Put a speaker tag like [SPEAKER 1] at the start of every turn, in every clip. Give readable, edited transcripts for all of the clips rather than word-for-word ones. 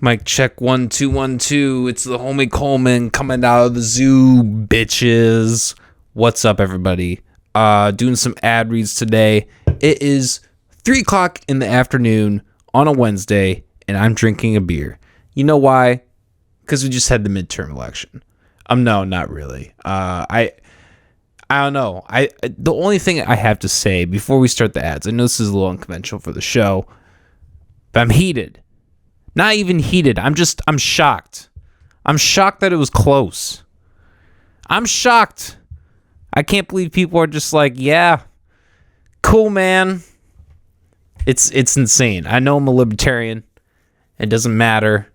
[SPEAKER 1] Mic check 1 2 1 2. It's the homie Coleman coming out of the zoo, bitches. What's up, everybody? Doing some ad reads today. It is 3 o'clock in the afternoon on a Wednesday, and I'm drinking a beer. You know why? Because we just had the midterm election. No, not really. I don't know. The only thing I have to say before we start the ads, I know this is a little unconventional for the show, but I'm heated. Not even heated. I'm shocked. I'm shocked that it was close. I'm shocked. I can't believe people are just like, yeah, cool, man. It's insane. I know I'm a libertarian. It doesn't matter.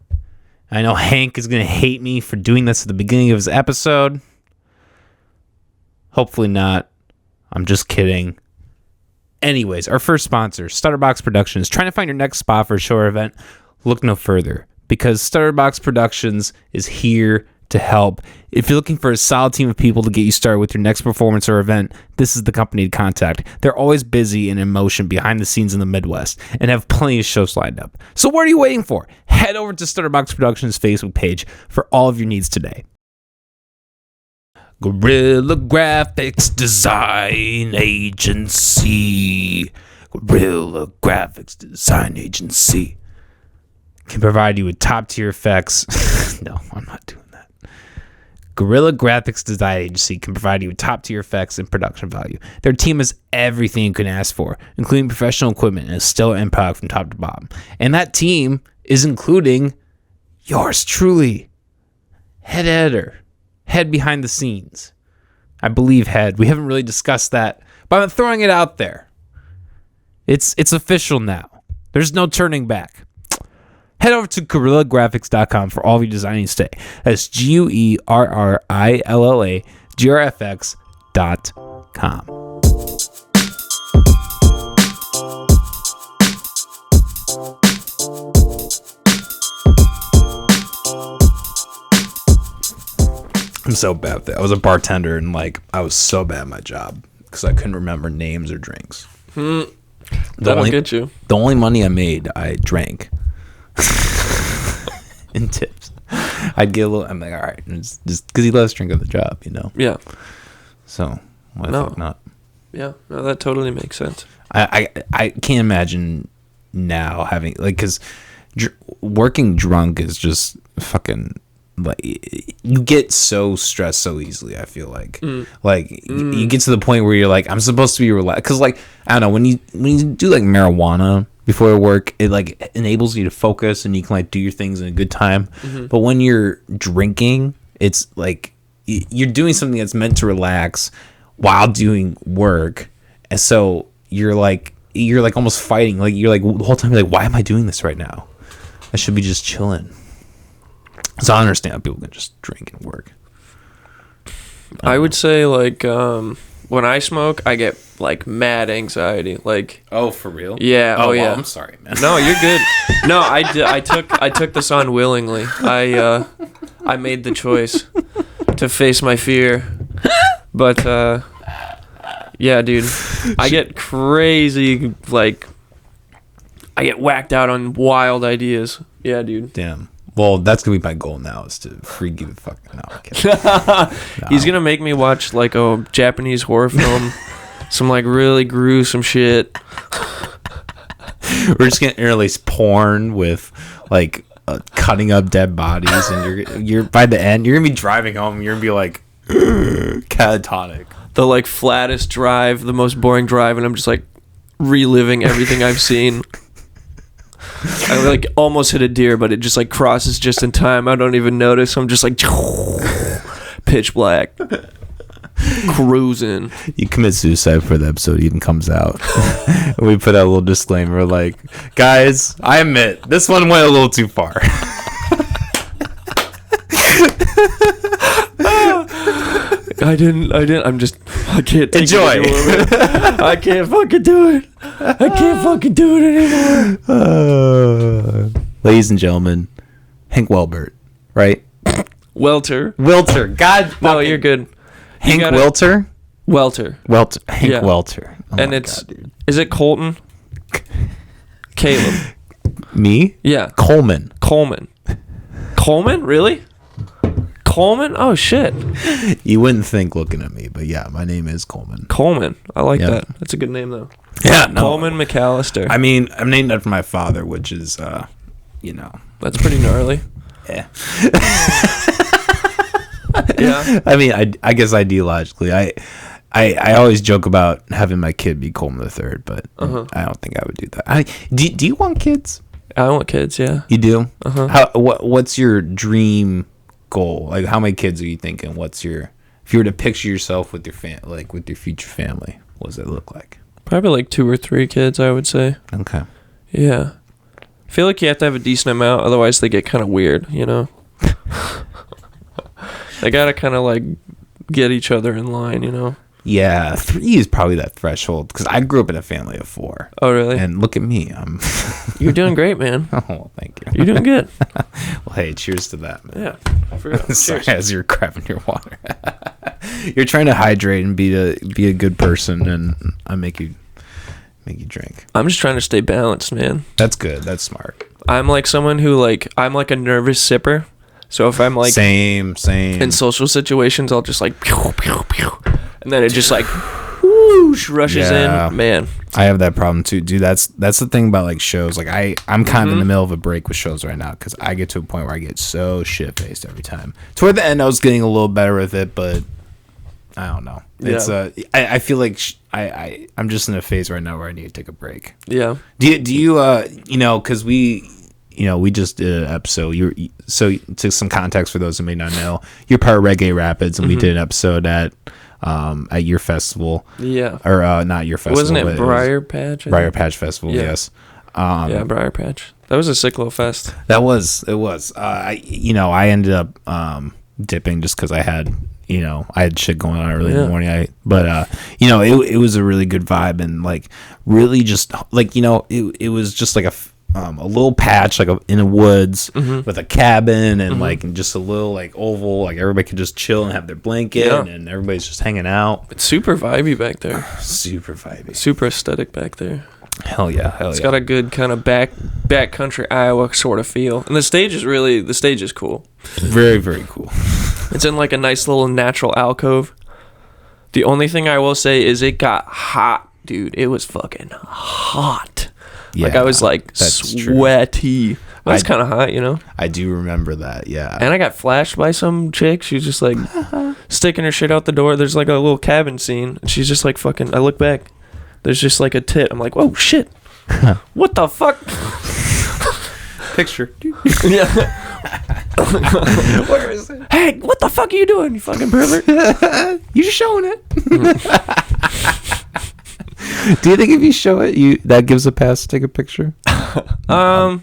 [SPEAKER 1] I know Hank is going to hate me for doing this at the beginning of his episode. Hopefully not. I'm just kidding. Anyways, our first sponsor, Stutterbox Productions. Trying to find your next spot for a show or event? Look no further, because Stutterbox Productions is here to help. If you're looking for a solid team of people to get you started with your next performance or event, this is the company to contact. They're always busy and in motion behind the scenes in the Midwest and have plenty of shows lined up. So what are you waiting for? Head over to Stutterbox Productions' Facebook page for all of your needs today. Guerrilla Graphics Design Agency. Guerrilla Graphics Design Agency can provide you with top-tier effects. No, I'm not doing that. Guerrilla Graphics Design Agency can provide you with top-tier effects and production value. Their team has everything you can ask for, including professional equipment and a stellar end product from top to bottom. And that team is including yours truly, head editor, head behind the scenes. I believe head. We haven't really discussed that, but I'm throwing it out there. It's official now. There's no turning back. Head over to GuerrillaGraphics.com for all of your designing today. That's GuerrillaGraphics.com. I'm so bad at that. I was a bartender and I was so bad at my job because I couldn't remember names or drinks.
[SPEAKER 2] That'll get you.
[SPEAKER 1] The only money I made, I drank. In tips. I'd get a little, I'm like, all right, just because he loves drinking the job, you know?
[SPEAKER 2] Yeah.
[SPEAKER 1] So, why the fuck not?
[SPEAKER 2] Yeah, no, that totally makes sense.
[SPEAKER 1] I can't imagine now having, because working drunk is just fucking, you get so stressed so easily, I feel like. You get to the point where you're like, I'm supposed to be relaxed. Because, I don't know, when you do, marijuana before work, it enables you to focus and you can do your things in a good time. But when you're drinking, it's you're doing something that's meant to relax while doing work, and so you're almost fighting. You're the whole time you're why am I doing this right now? I should be just chilling. So I understand how people can just drink and work.
[SPEAKER 2] I would say when I smoke, I get mad anxiety.
[SPEAKER 1] Oh, for real?
[SPEAKER 2] Yeah. Oh, yeah.
[SPEAKER 1] Well, I'm sorry, man.
[SPEAKER 2] No, you're good. No, I took this on willingly. I made the choice to face my fear. But yeah, dude, I get crazy. I get whacked out on wild ideas. Yeah, dude.
[SPEAKER 1] Damn. Well, that's gonna be my goal now, is to freak you the fuck out. No.
[SPEAKER 2] He's gonna make me watch a Japanese horror film, some really gruesome shit.
[SPEAKER 1] We're just gonna interlace porn with cutting up dead bodies, and you're by the end you're gonna be driving home. And you're gonna be catatonic.
[SPEAKER 2] The flattest drive, the most boring drive, and I'm just reliving everything I've seen. I almost hit a deer, but it just crosses just in time. I don't even notice. I'm just pitch black, cruising.
[SPEAKER 1] You commit suicide before the episode even comes out. We put out a little disclaimer guys, I admit this one went a little too far.
[SPEAKER 2] I didn't. I can't take
[SPEAKER 1] enjoy.
[SPEAKER 2] It anymore, I can't fucking do it. I can't fucking do it anymore.
[SPEAKER 1] Ladies and gentlemen, Hank Welbert, right?
[SPEAKER 2] Welter.
[SPEAKER 1] God.
[SPEAKER 2] No, you're good.
[SPEAKER 1] Hank Welter?
[SPEAKER 2] Welter.
[SPEAKER 1] Hank Welter.
[SPEAKER 2] Oh, and it's... God, is it Colton? Caleb.
[SPEAKER 1] Me?
[SPEAKER 2] Yeah.
[SPEAKER 1] Coleman.
[SPEAKER 2] Coleman? Really? Coleman? Oh, shit.
[SPEAKER 1] You wouldn't think looking at me, but yeah, my name is Coleman.
[SPEAKER 2] Coleman. I like
[SPEAKER 1] Yeah.
[SPEAKER 2] that. That's a good name, though.
[SPEAKER 1] Yeah, no.
[SPEAKER 2] Coleman McAllister.
[SPEAKER 1] I mean, I'm named after my father, which is,
[SPEAKER 2] That's pretty gnarly.
[SPEAKER 1] yeah.
[SPEAKER 2] Yeah.
[SPEAKER 1] I mean, I guess ideologically, I always joke about having my kid be Coleman the Third, but I don't think I would do that. Do you want kids?
[SPEAKER 2] I want kids, yeah.
[SPEAKER 1] You do?
[SPEAKER 2] Uh-huh.
[SPEAKER 1] What's your dream goal? Like, how many kids are you thinking? If you were to picture yourself with your with your future family, what does it look like?
[SPEAKER 2] Probably like 2 or 3 kids, I would say.
[SPEAKER 1] Okay.
[SPEAKER 2] Yeah. I feel like you have to have a decent amount, otherwise they get kind of weird, you know? They gotta kind of like get each other in line, you know?
[SPEAKER 1] Yeah, 3 is probably that threshold, because I grew up in a family of 4.
[SPEAKER 2] Oh, really?
[SPEAKER 1] And look at me, I'm...
[SPEAKER 2] You're doing great, man.
[SPEAKER 1] Oh, well, thank you.
[SPEAKER 2] You're doing good.
[SPEAKER 1] Well, hey, cheers to that, man.
[SPEAKER 2] Yeah, for real.
[SPEAKER 1] Sorry,
[SPEAKER 2] Cheers.
[SPEAKER 1] as you're grabbing your water. You're trying to hydrate and be a good person, and I make you drink.
[SPEAKER 2] I'm just trying to stay balanced, man.
[SPEAKER 1] That's good. That's smart.
[SPEAKER 2] I'm like someone who I'm like a nervous sipper. So if I'm like
[SPEAKER 1] same
[SPEAKER 2] in social situations, I'll just like pew, pew, pew, and then it just like whoosh rushes in. Man,
[SPEAKER 1] I have that problem too, dude. That's the thing about like shows. Like I'm kind of in the middle of a break with shows right now, because I get to a point where I get so shit faced every time. Toward the end, I was getting a little better with it, but I don't know. It's I feel like I'm just in a phase right now where I need to take a break.
[SPEAKER 2] Yeah.
[SPEAKER 1] Do you because we just did an episode. So to some context for those who may not know, you're part of Reggae Rapids, and we did an episode at your festival.
[SPEAKER 2] Yeah.
[SPEAKER 1] Or not your festival.
[SPEAKER 2] Wasn't it Briar Patch?
[SPEAKER 1] Briar Patch Festival,
[SPEAKER 2] Yeah.
[SPEAKER 1] Yes.
[SPEAKER 2] Yeah, Briar Patch. That was a Cyclo Fest.
[SPEAKER 1] It was. I ended up dipping just because I had shit going on early in the morning. It was a really good vibe, and like really just like it was just like a little patch like in the woods with a cabin and like just a little like oval, like everybody could just chill and have their blanket and everybody's just hanging out.
[SPEAKER 2] It's super vibey back there.
[SPEAKER 1] Super vibey.
[SPEAKER 2] Super aesthetic back there.
[SPEAKER 1] Hell yeah.
[SPEAKER 2] It's got a good kind of back country Iowa sort of feel. And the stage is cool.
[SPEAKER 1] Very, very cool.
[SPEAKER 2] It's in like a nice little natural alcove. The only thing I will say is it got hot, dude. It was fucking hot.
[SPEAKER 1] Yeah,
[SPEAKER 2] like I was like sweaty. That's kind of hot, you know?
[SPEAKER 1] I do remember that, yeah.
[SPEAKER 2] And I got flashed by some chick. She's just like sticking her shit out the door. There's like a little cabin scene. And she's just like fucking, I look back. There's just like a tit. I'm like, whoa, shit. What the fuck?
[SPEAKER 1] Picture.
[SPEAKER 2] Yeah.
[SPEAKER 1] Where is it?
[SPEAKER 2] Hey, what the fuck are you doing, you fucking pervert?
[SPEAKER 1] You showing it. Do you think if you show it, that gives a pass to take a picture?
[SPEAKER 2] Not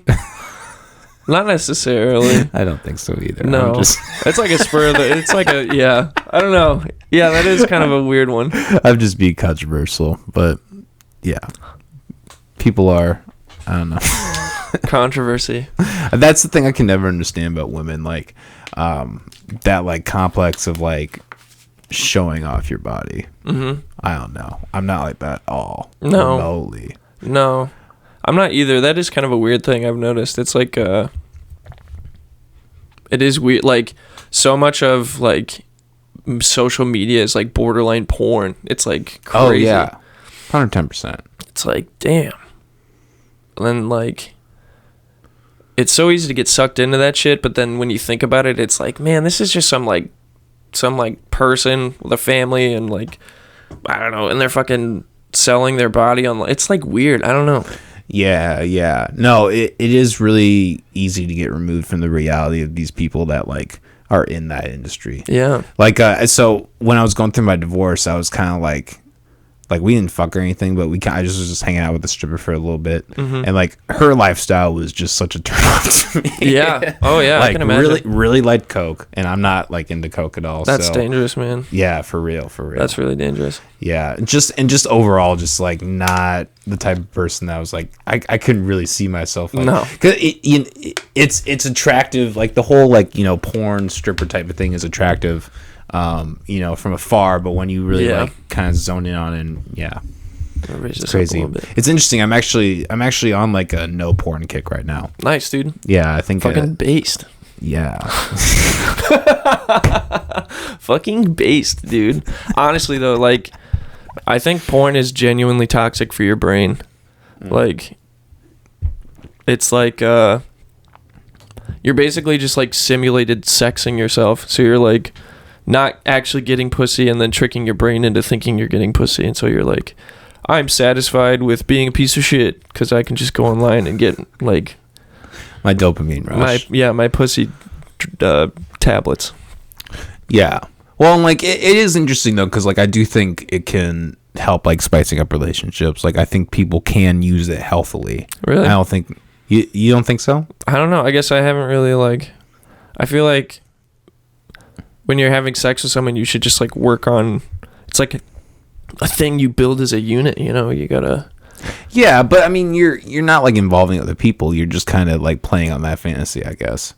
[SPEAKER 2] necessarily.
[SPEAKER 1] I don't think so either.
[SPEAKER 2] No, it's like a spur. It's like a I don't know. Yeah, that is kind of a weird one.
[SPEAKER 1] I'm just being controversial, but yeah, people are. I don't know.
[SPEAKER 2] Controversy.
[SPEAKER 1] That's the thing I can never understand about women, like that like complex of like showing off your body. I don't know. I'm not like that at all.
[SPEAKER 2] No.
[SPEAKER 1] Remotely.
[SPEAKER 2] No, I'm not either. That is kind of a weird thing I've noticed. It's like it is weird. Like so much of like social media is like borderline porn. It's like crazy.
[SPEAKER 1] Oh yeah, 110%.
[SPEAKER 2] It's like damn. And then like it's so easy to get sucked into that shit, but then when you think about it, it's like, man, this is just some person with a family and like I don't know, and they're fucking selling their body on. It's like weird. I don't know.
[SPEAKER 1] Yeah. No, it is really easy to get removed from the reality of these people that like are in that industry.
[SPEAKER 2] Yeah.
[SPEAKER 1] Like so when I was going through my divorce, I was kind of like we didn't fuck or anything, but I just was just hanging out with the stripper for a little bit, and like her lifestyle was just such a turn on to me.
[SPEAKER 2] Yeah. Oh yeah.
[SPEAKER 1] Like
[SPEAKER 2] I can imagine.
[SPEAKER 1] really, really liked coke, and I'm not like into coke at all.
[SPEAKER 2] That's dangerous, man.
[SPEAKER 1] Yeah, for real. That's
[SPEAKER 2] really dangerous.
[SPEAKER 1] Yeah, just overall, just like not the type of person that was like I couldn't really see myself. Like,
[SPEAKER 2] no,
[SPEAKER 1] because it's attractive. Like the whole like porn stripper type of thing is attractive. From afar, but when you really like kind of zone in on it, and it's crazy. It's interesting. I'm actually on like a no porn kick right now.
[SPEAKER 2] Nice, dude.
[SPEAKER 1] Yeah, I think
[SPEAKER 2] fucking based.
[SPEAKER 1] Yeah.
[SPEAKER 2] Fucking based, dude. Honestly, though, like, I think porn is genuinely toxic for your brain. Like, it's like, you're basically just, like, simulated sexing yourself. So you're, like, not actually getting pussy and then tricking your brain into thinking you're getting pussy. And so you're like, I'm satisfied with being a piece of shit because I can just go online and get, like...
[SPEAKER 1] My dopamine rush.
[SPEAKER 2] My pussy tablets.
[SPEAKER 1] Yeah. Well, and, like, it is interesting, though, because, like, I do think it can help, like, spicing up relationships. Like, I think people can use it healthily.
[SPEAKER 2] Really?
[SPEAKER 1] I don't think... You don't think so?
[SPEAKER 2] I don't know. I guess I haven't really, like... I feel like when you're having sex with someone, you should just, like, work on... It's like a thing you build as a unit, you know? You gotta...
[SPEAKER 1] Yeah, but, I mean, you're not, like, involving other people. You're just kind of, like, playing on that fantasy, I guess.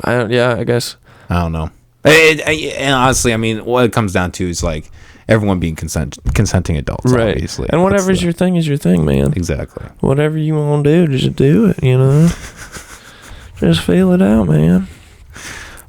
[SPEAKER 2] I guess.
[SPEAKER 1] I don't know. And honestly, I mean, what it comes down to is, like, everyone being consenting adults,
[SPEAKER 2] right.
[SPEAKER 1] Obviously.
[SPEAKER 2] And whatever's your thing is your thing, man.
[SPEAKER 1] Exactly.
[SPEAKER 2] Whatever you want to do, just do it, you know? Just feel it out, man.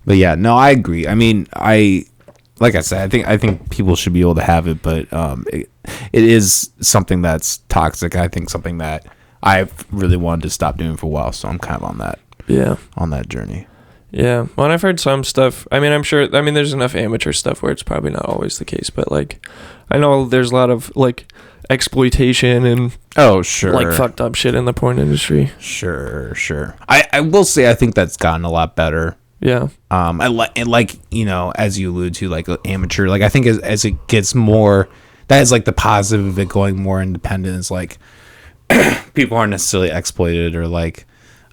[SPEAKER 1] But yeah, no, I agree. I mean, like I said, I think people should be able to have it, but it is something that's toxic. I think something that I've really wanted to stop doing for a while, so I'm kind of on that.
[SPEAKER 2] Yeah.
[SPEAKER 1] On that journey.
[SPEAKER 2] Yeah. Well, I've heard some stuff. I mean, I'm sure. I mean, there's enough amateur stuff where it's probably not always the case, but like, I know there's a lot of like exploitation and like fucked up shit in the porn industry.
[SPEAKER 1] Sure. I will say I think that's gotten a lot better.
[SPEAKER 2] Yeah.
[SPEAKER 1] I like you know, as you allude to, like amateur. Like I think as it gets more, that is like the positive of it going more independent. Is like people aren't necessarily exploited or like,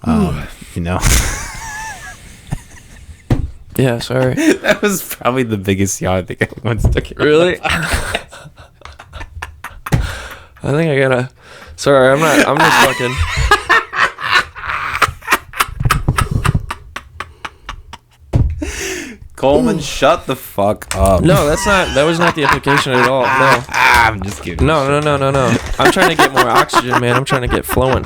[SPEAKER 1] you know.
[SPEAKER 2] Yeah, sorry.
[SPEAKER 1] That was probably the biggest yawn I think anyone's taken.
[SPEAKER 2] Really? I think I gotta. Sorry, I'm just fucking.
[SPEAKER 1] Coleman, shut the fuck up.
[SPEAKER 2] No, that was not the implication at all. No.
[SPEAKER 1] I'm just kidding.
[SPEAKER 2] No. I'm trying to get more oxygen, man. I'm trying to get flowing.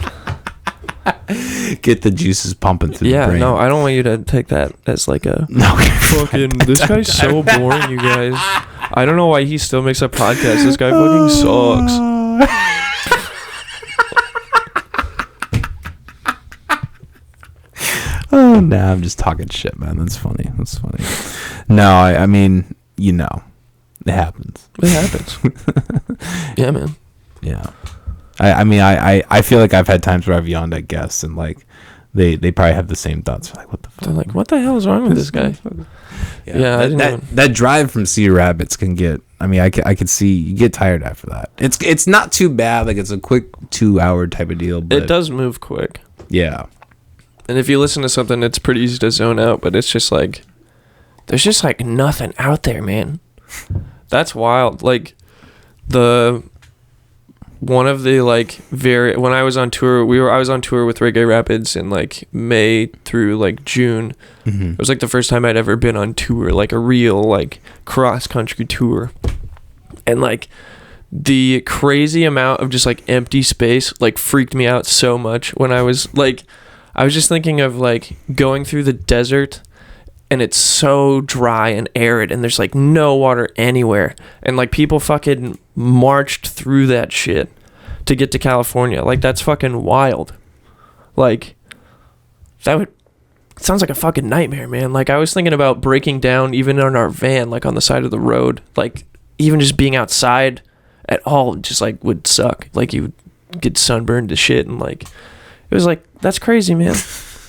[SPEAKER 1] Get the juices pumping through the brain.
[SPEAKER 2] Yeah, no, I don't want you to take that as like a fucking, this guy's so boring, you guys. I don't know why he still makes a podcast. This guy fucking sucks.
[SPEAKER 1] Oh, nah, I'm just talking shit, man. That's funny. No, I mean, you know, it happens.
[SPEAKER 2] It happens. Yeah, man.
[SPEAKER 1] Yeah. I mean, I feel like I've had times where I've yawned at guests and like they probably have the same thoughts. They're like, what the fuck?
[SPEAKER 2] They're like, what the hell is wrong with this guy? Yeah,
[SPEAKER 1] that drive from Cedar Rapids can get. I mean, I could see you get tired after that. It's not too bad. Like it's a quick 2-hour type of deal. But
[SPEAKER 2] it does move quick.
[SPEAKER 1] Yeah.
[SPEAKER 2] And if you listen to something, it's pretty easy to zone out. But it's just like, there's just like nothing out there, man. That's wild. Like one of the like when I was on tour, I was on tour with Reggae Rapids in like May through like June. Mm-hmm. It was like the first time I'd ever been on tour, like a real like cross country tour. And like the crazy amount of just like empty space like freaked me out so much when I was just thinking of like going through the desert and it's so dry and arid and there's like no water anywhere, and like people fucking marched through that shit to get to California. Like that's fucking wild. Like it sounds like a fucking nightmare, man. Like I was thinking about breaking down even in our van, like on the side of the road. Like even just being outside at all just like would suck. Like you would get sunburned to shit, and like it was like, that's crazy, man.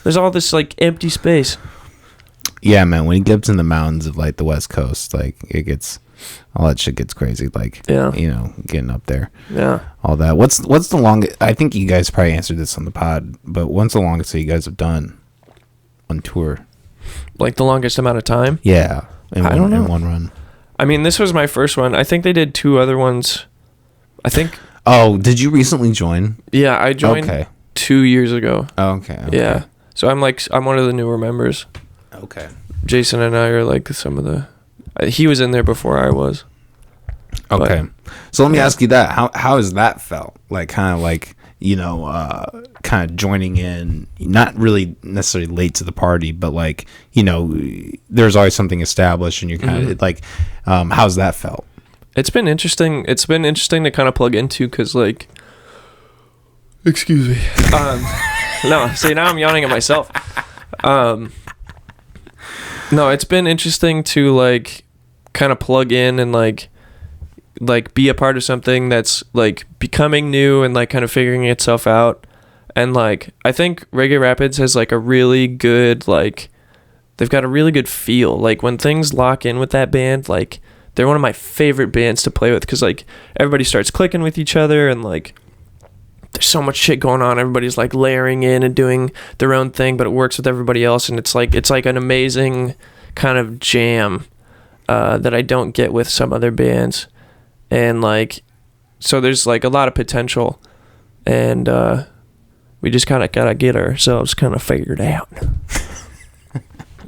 [SPEAKER 2] There's all this like empty space.
[SPEAKER 1] Yeah, man, when he gets in the mountains of like the West Coast, like all that shit gets crazy. Like,
[SPEAKER 2] yeah,
[SPEAKER 1] you know, getting up there.
[SPEAKER 2] Yeah.
[SPEAKER 1] All that. What's the longest? I think you guys probably answered this on the pod, but when's the longest that you guys have done on tour?
[SPEAKER 2] Like the longest amount of time?
[SPEAKER 1] Yeah.
[SPEAKER 2] I don't know.
[SPEAKER 1] In one run.
[SPEAKER 2] I mean, this was my first one. I think they did 2 other ones. I think.
[SPEAKER 1] Oh, did you recently join?
[SPEAKER 2] Yeah, I joined 2 years ago.
[SPEAKER 1] Oh, okay.
[SPEAKER 2] Yeah. So I'm one of the newer members.
[SPEAKER 1] Okay.
[SPEAKER 2] Jason and I are like some of the. He was in there before I was.
[SPEAKER 1] Okay. So let me ask you that. How has that felt? Like kind of like kind of joining in, not really necessarily late to the party, but like, there's always something established, and you're kind of like, how's that felt?
[SPEAKER 2] It's been interesting. It's been interesting to kind of plug into, because like, excuse me. No, see, now I'm yawning at myself. No, it's been interesting to like kind of plug in and like be a part of something that's like becoming new and like kind of figuring itself out. And like, I think Reggae Rapids has like a really good, like, they've got a really good feel. Like when things lock in with that band, like they're one of my favorite bands to play with, because like everybody starts clicking with each other, and like there's so much shit going on. Everybody's like layering in and doing their own thing, but it works with everybody else, and it's like an amazing kind of jam that I don't get with some other bands. And like, so there's like a lot of potential, and we just kind of gotta get ourselves kind of figured out.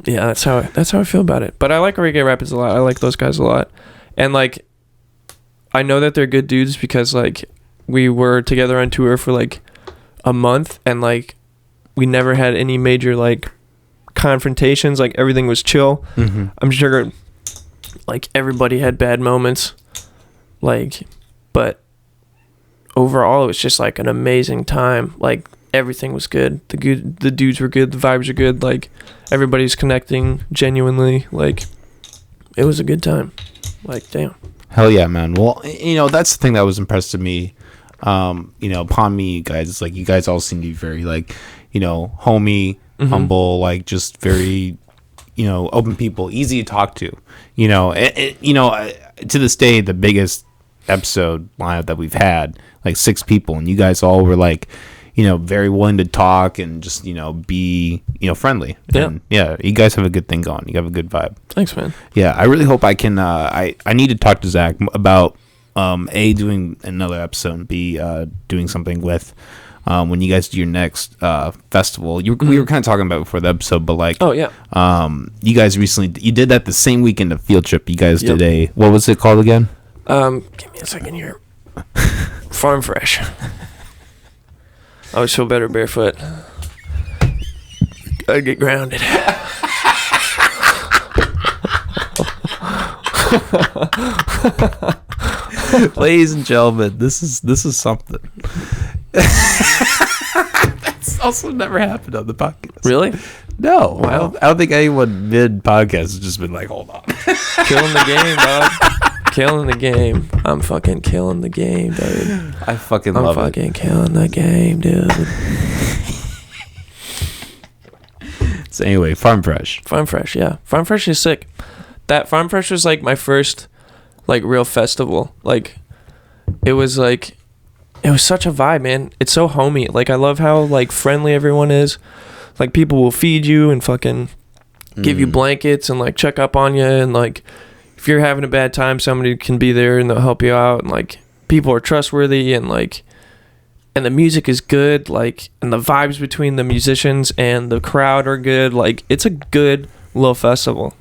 [SPEAKER 2] Yeah, that's how I feel about it. But I like Reggae Rapids a lot. I like those guys a lot, and like, I know that they're good dudes because like we were together on tour for like a month, and like we never had any major like confrontations. Like everything was chill. I'm sure like everybody had bad moments, like, but overall it was just like an amazing time. Like everything was good. The dudes were good. The vibes are good. Like everybody's connecting genuinely. Like it was a good time. Like, damn.
[SPEAKER 1] Hell yeah, man. Well, that's the thing that was impressed to me. Upon me, you guys, it's like you guys all seem to be very like, homey, humble, like just very, open people, easy to talk to. To this day, the biggest episode lineup that we've had, like 6 people, and you guys all were like, very willing to talk and just, be, friendly.
[SPEAKER 2] Yeah.
[SPEAKER 1] And yeah, you guys have a good thing going. You have a good vibe.
[SPEAKER 2] Thanks, man.
[SPEAKER 1] Yeah, I really hope I can, I need to talk to Zach about, A, doing another episode, and B, doing something with, when you guys do your next festival. We were kind of talking about it before the episode, but like,
[SPEAKER 2] oh yeah,
[SPEAKER 1] you guys recently, you did that the same weekend of Field Trip. You guys did what was it called again?
[SPEAKER 2] Give me a second here. Farm Fresh. I always feel better barefoot. Gotta get grounded.
[SPEAKER 1] Ladies and gentlemen, this is something. That's also never happened on the podcast.
[SPEAKER 2] Really?
[SPEAKER 1] No.
[SPEAKER 2] Wow.
[SPEAKER 1] I don't think anyone mid podcast has just been like, hold on.
[SPEAKER 2] Killing the game, dog. Killing the game. I'm fucking killing the game, dude.
[SPEAKER 1] I fucking love it.
[SPEAKER 2] I'm fucking killing the game, dude.
[SPEAKER 1] So anyway, Farm Fresh.
[SPEAKER 2] Farm Fresh, yeah. Farm Fresh is sick. That Farm Fresh was like my first like real festival. Like it was such a vibe, man. It's so homey. Like I love how like friendly everyone is. Like people will feed you and fucking give you blankets and like check up on you, and like if you're having a bad time, somebody can be there and they'll help you out, and like people are trustworthy, and like, and the music is good, like, and the vibes between the musicians and the crowd are good. Like it's a good little festival.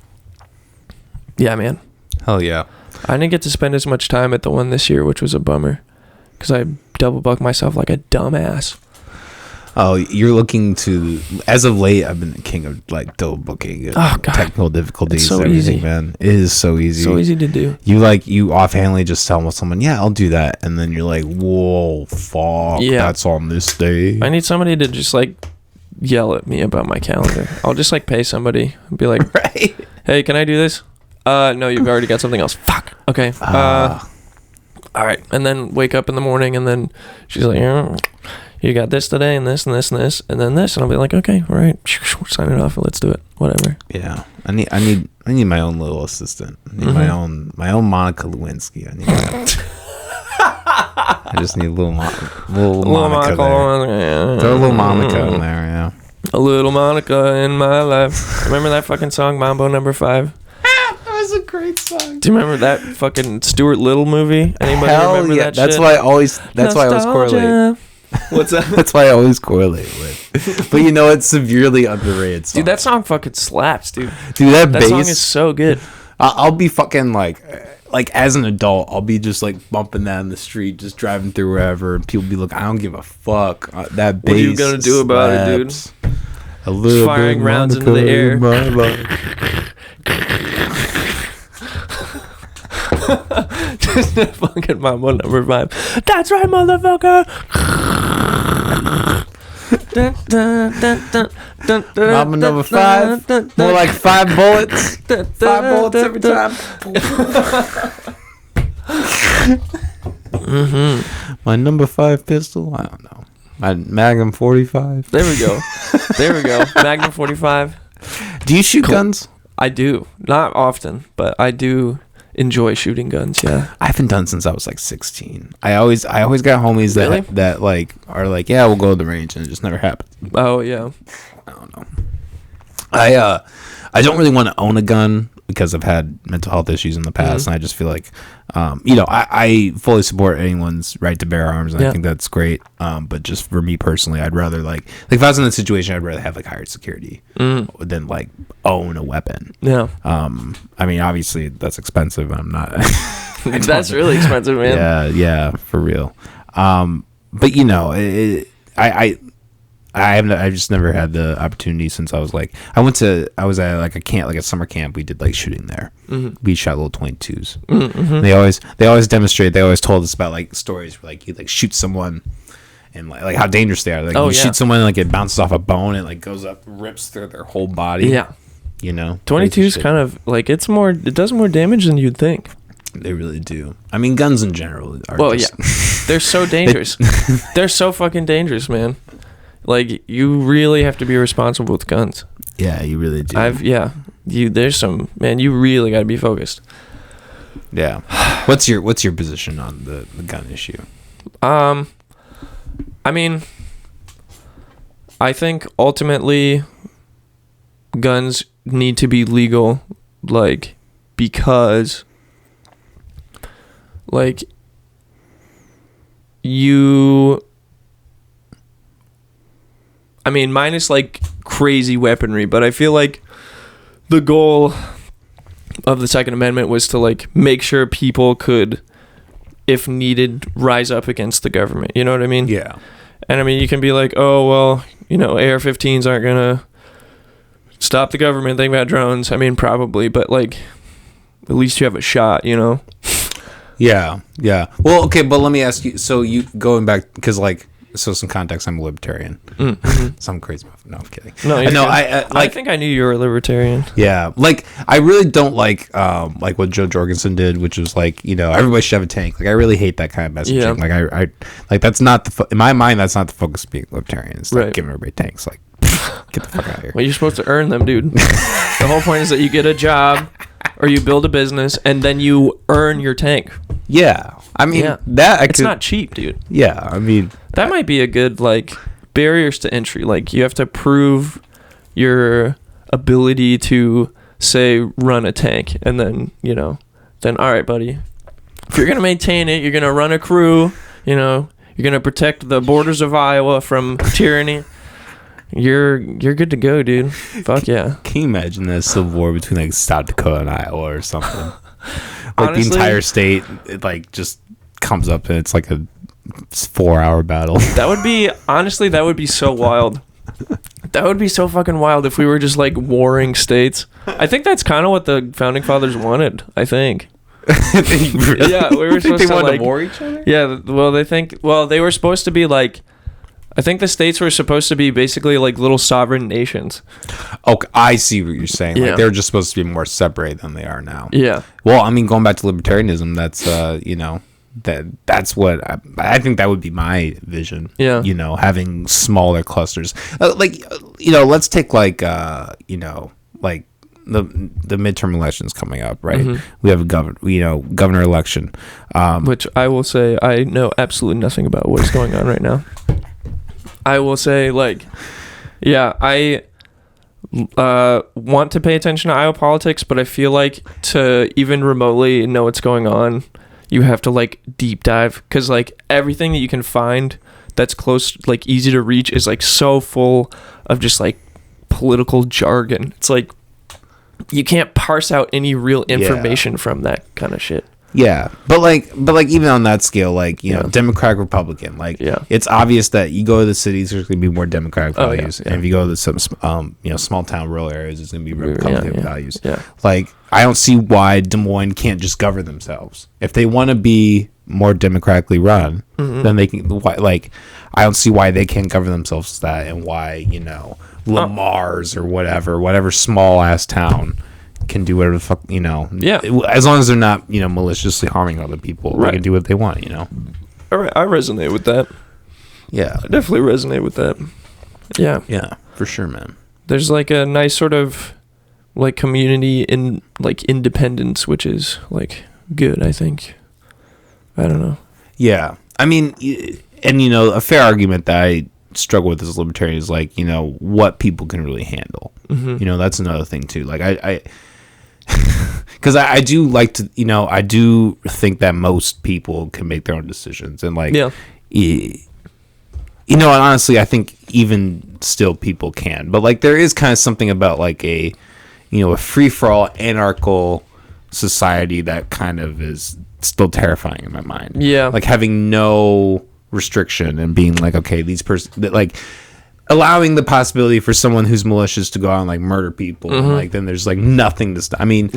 [SPEAKER 2] Yeah, man.
[SPEAKER 1] Hell yeah.
[SPEAKER 2] I didn't get to spend as much time at the one this year, which was a bummer, because I double booked myself like a dumbass.
[SPEAKER 1] Oh, you're looking to, as of late, I've been the king of like double booking.
[SPEAKER 2] Oh, God.
[SPEAKER 1] Technical difficulties,
[SPEAKER 2] It's so
[SPEAKER 1] everything,
[SPEAKER 2] easy.
[SPEAKER 1] man. It is so easy.
[SPEAKER 2] So easy to do.
[SPEAKER 1] You offhandedly just tell someone, yeah, I'll do that. And then you're like, whoa, fuck,
[SPEAKER 2] Yeah.
[SPEAKER 1] that's on this day.
[SPEAKER 2] I need somebody to just like yell at me about my calendar. I'll just like pay somebody and be like,
[SPEAKER 1] Right.
[SPEAKER 2] hey, can I do this? No, you've already got something else. Fuck. Okay. All right. And then wake up in the morning, and then she's like, you got this today, and this and this and this, and then this, and I'll be like, okay, all right, sign it off, let's do it, whatever.
[SPEAKER 1] Yeah, I need my own little assistant. I need my own Monica Lewinsky. I need I just need a little Monica there. Throw a little Monica in there, yeah.
[SPEAKER 2] A little Monica in my life. Remember that fucking song, Mambo Number 5?
[SPEAKER 1] That was a great song.
[SPEAKER 2] Do you remember that fucking Stuart Little movie? Anybody remember that
[SPEAKER 1] that's
[SPEAKER 2] shit?
[SPEAKER 1] why I always correlate.
[SPEAKER 2] What's that?
[SPEAKER 1] That's why I always correlate with. But it's severely underrated song.
[SPEAKER 2] Dude, that song fucking slaps, dude.
[SPEAKER 1] Dude, that
[SPEAKER 2] That
[SPEAKER 1] bass
[SPEAKER 2] song is so good.
[SPEAKER 1] I'll be fucking like like as an adult, I'll be just like bumping that in the street, just driving through wherever, and people be like, I don't give a fuck. That bass.
[SPEAKER 2] What are you gonna do about it, dude?
[SPEAKER 1] A little
[SPEAKER 2] firing rounds into the air. Just fucking Mambo number 5. That's right, motherfucker.
[SPEAKER 1] Mambo number 5. More like 5 bullets. 5 bullets every time. My number 5 pistol. I don't know. My Magnum 45.
[SPEAKER 2] There we go. Magnum 45.
[SPEAKER 1] Do you shoot guns?
[SPEAKER 2] I do. Not often, but I do enjoy shooting guns. Yeah.
[SPEAKER 1] I haven't done since I was like 16. I always got homies that like are like, yeah, we'll go to the range, and it just never happens.
[SPEAKER 2] Oh yeah.
[SPEAKER 1] I don't know. I don't really want to own a gun because I've had mental health issues in the past, and I just feel like, I fully support anyone's right to bear arms, and I think that's great. But just for me personally, I'd rather like if I was in this situation, I'd rather have like hired security than like own a weapon.
[SPEAKER 2] Yeah.
[SPEAKER 1] I mean, obviously that's expensive. I'm not.
[SPEAKER 2] That's really expensive, man.
[SPEAKER 1] Yeah, for real. But I've just never had the opportunity since I was like I was at like a camp, like a summer camp. We did like shooting there. We shot little 22s. They always demonstrate. They always told us about like stories where like you like shoot someone and like how dangerous they are. Like you shoot someone and like it bounces off a bone and like goes up, rips through their whole body.
[SPEAKER 2] Yeah,
[SPEAKER 1] 22
[SPEAKER 2] is kind of like it does more damage than you'd think.
[SPEAKER 1] They really do. I mean, guns in general are
[SPEAKER 2] they're so dangerous. They're so fucking dangerous, man. Like, you really have to be responsible with guns.
[SPEAKER 1] Yeah, you really do.
[SPEAKER 2] You really got to be focused.
[SPEAKER 1] Yeah. What's your position on the gun issue?
[SPEAKER 2] I mean, I think ultimately guns need to be legal, like, because, like, minus like crazy weaponry, but I feel like the goal of the Second Amendment was to like make sure people could, if needed, rise up against the government. You know what I mean?
[SPEAKER 1] Yeah.
[SPEAKER 2] And I mean, you can be like, oh, well, AR-15s aren't going to stop the government. Think about drones. I mean, probably, but like, at least you have a shot,
[SPEAKER 1] Yeah. Well, okay, but let me ask you, so you going back, because like, so some context, I'm a libertarian. Some crazy muff. No, I'm kidding. No,
[SPEAKER 2] I think I knew you were a libertarian.
[SPEAKER 1] Yeah, like I really don't like what Joe Jorgensen did, which was like, everybody should have a tank. Like I really hate that kind of messaging. Yeah. Like I like that's not in my mind. That's not the focus of being libertarian. It's like giving everybody tanks. Like get the fuck out of here.
[SPEAKER 2] Well, you're supposed to earn them, dude. The whole point is that you get a job or you build a business and then you earn your tank.
[SPEAKER 1] Yeah, I mean
[SPEAKER 2] it's not cheap, dude.
[SPEAKER 1] Yeah, I mean
[SPEAKER 2] that might be a good like barriers to entry. Like you have to prove your ability to say run a tank, and then then all right, buddy. If you're gonna maintain it, you're gonna run a crew. You're gonna protect the borders of Iowa from tyranny. You're good to go, dude. Fuck yeah.
[SPEAKER 1] Can you imagine that civil war between like South Dakota and Iowa or something? Like
[SPEAKER 2] honestly,
[SPEAKER 1] the entire state, it like just comes up and it's like a 4-hour battle.
[SPEAKER 2] That would be so wild. That would be so fucking wild if we were just like warring states. I think that's kind of what the founding fathers wanted. I think.
[SPEAKER 1] Really?
[SPEAKER 2] Yeah, we were supposed
[SPEAKER 1] they wanted to war each other.
[SPEAKER 2] Yeah, they were supposed to be like. I think the states were supposed to be basically like little sovereign nations.
[SPEAKER 1] Okay, I see what you're saying. Like they're just supposed to be more separated than they are now.
[SPEAKER 2] Yeah.
[SPEAKER 1] Well, I mean, going back to libertarianism, that's that's what I think that would be my vision.
[SPEAKER 2] Yeah.
[SPEAKER 1] Having smaller clusters. Let's take like like the midterm elections coming up, right? Mm-hmm. We have a governor election,
[SPEAKER 2] which I will say I know absolutely nothing about what's going on right now. I will say, I want to pay attention to Iowa politics, but I feel like to even remotely know what's going on, you have to, deep dive. Because, everything that you can find that's close, easy to reach is, so full of just, political jargon. It's, you can't parse out any real information from that kind of shit.
[SPEAKER 1] Yeah, but even on that scale, like, you know, Democratic, Republican, like, it's obvious that you go to the cities, there's going to be more Democratic values, and if you go to some small town, rural areas, there's going to be Republican values. Yeah. Like, I don't see why Des Moines can't just govern themselves. If they want to be more democratically run, then they can. Like, I don't see why they can't govern themselves as that, and why, you know, Lamar's or whatever small ass town can do whatever the fuck, you know. Yeah. As long as they're not, you know, maliciously harming other people, they can do what they want, you know.
[SPEAKER 2] All right, I resonate with that.
[SPEAKER 1] Yeah.
[SPEAKER 2] I definitely resonate with that. Yeah.
[SPEAKER 1] Yeah, for sure, man.
[SPEAKER 2] There's like a nice sort of like community in like independence, which is like good, I think. I don't know.
[SPEAKER 1] Yeah. I mean, and you know, a fair argument that I struggle with as a libertarian is like, you know, what people can really handle. You know, that's another thing too. Like I because I do like to, you know, I do think that most people can make their own decisions, and like, you know, and honestly, I think even still people can, but like there is kind of something about like a, you know, a free for all anarchical society that kind of is still terrifying in my mind. Yeah, like having no restriction and being like, okay, these like allowing the possibility for someone who's malicious to go out and like murder people, and like then there's like nothing to stop. I mean,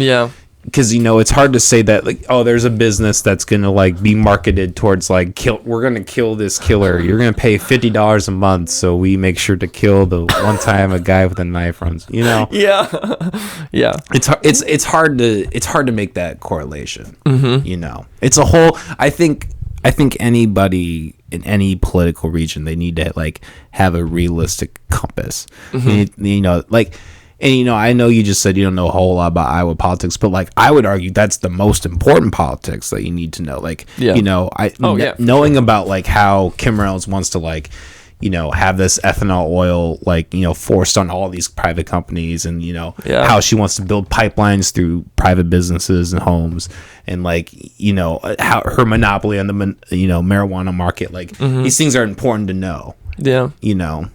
[SPEAKER 1] because, you know, it's hard to say that like, oh, there's a business that's gonna like be marketed towards like we're gonna kill this killer, you're gonna pay $50 a month, so we make sure to kill the one time a guy with a knife runs, you know. It's hard to make that correlation. You know, it's a whole, I think anybody in any political region, they need to like have a realistic compass. You know, like, and you know, I know you just said you don't know a whole lot about Iowa politics, but like I would argue that's the most important politics that you need to know. Like, you know, knowing about like how Kim Reynolds wants to like, you know, have this ethanol oil like, you know, forced on all these private companies, and you know how she wants to build pipelines through private businesses and homes, and like, you know, how her monopoly on the, you know, marijuana market, like these things are important to know. You know,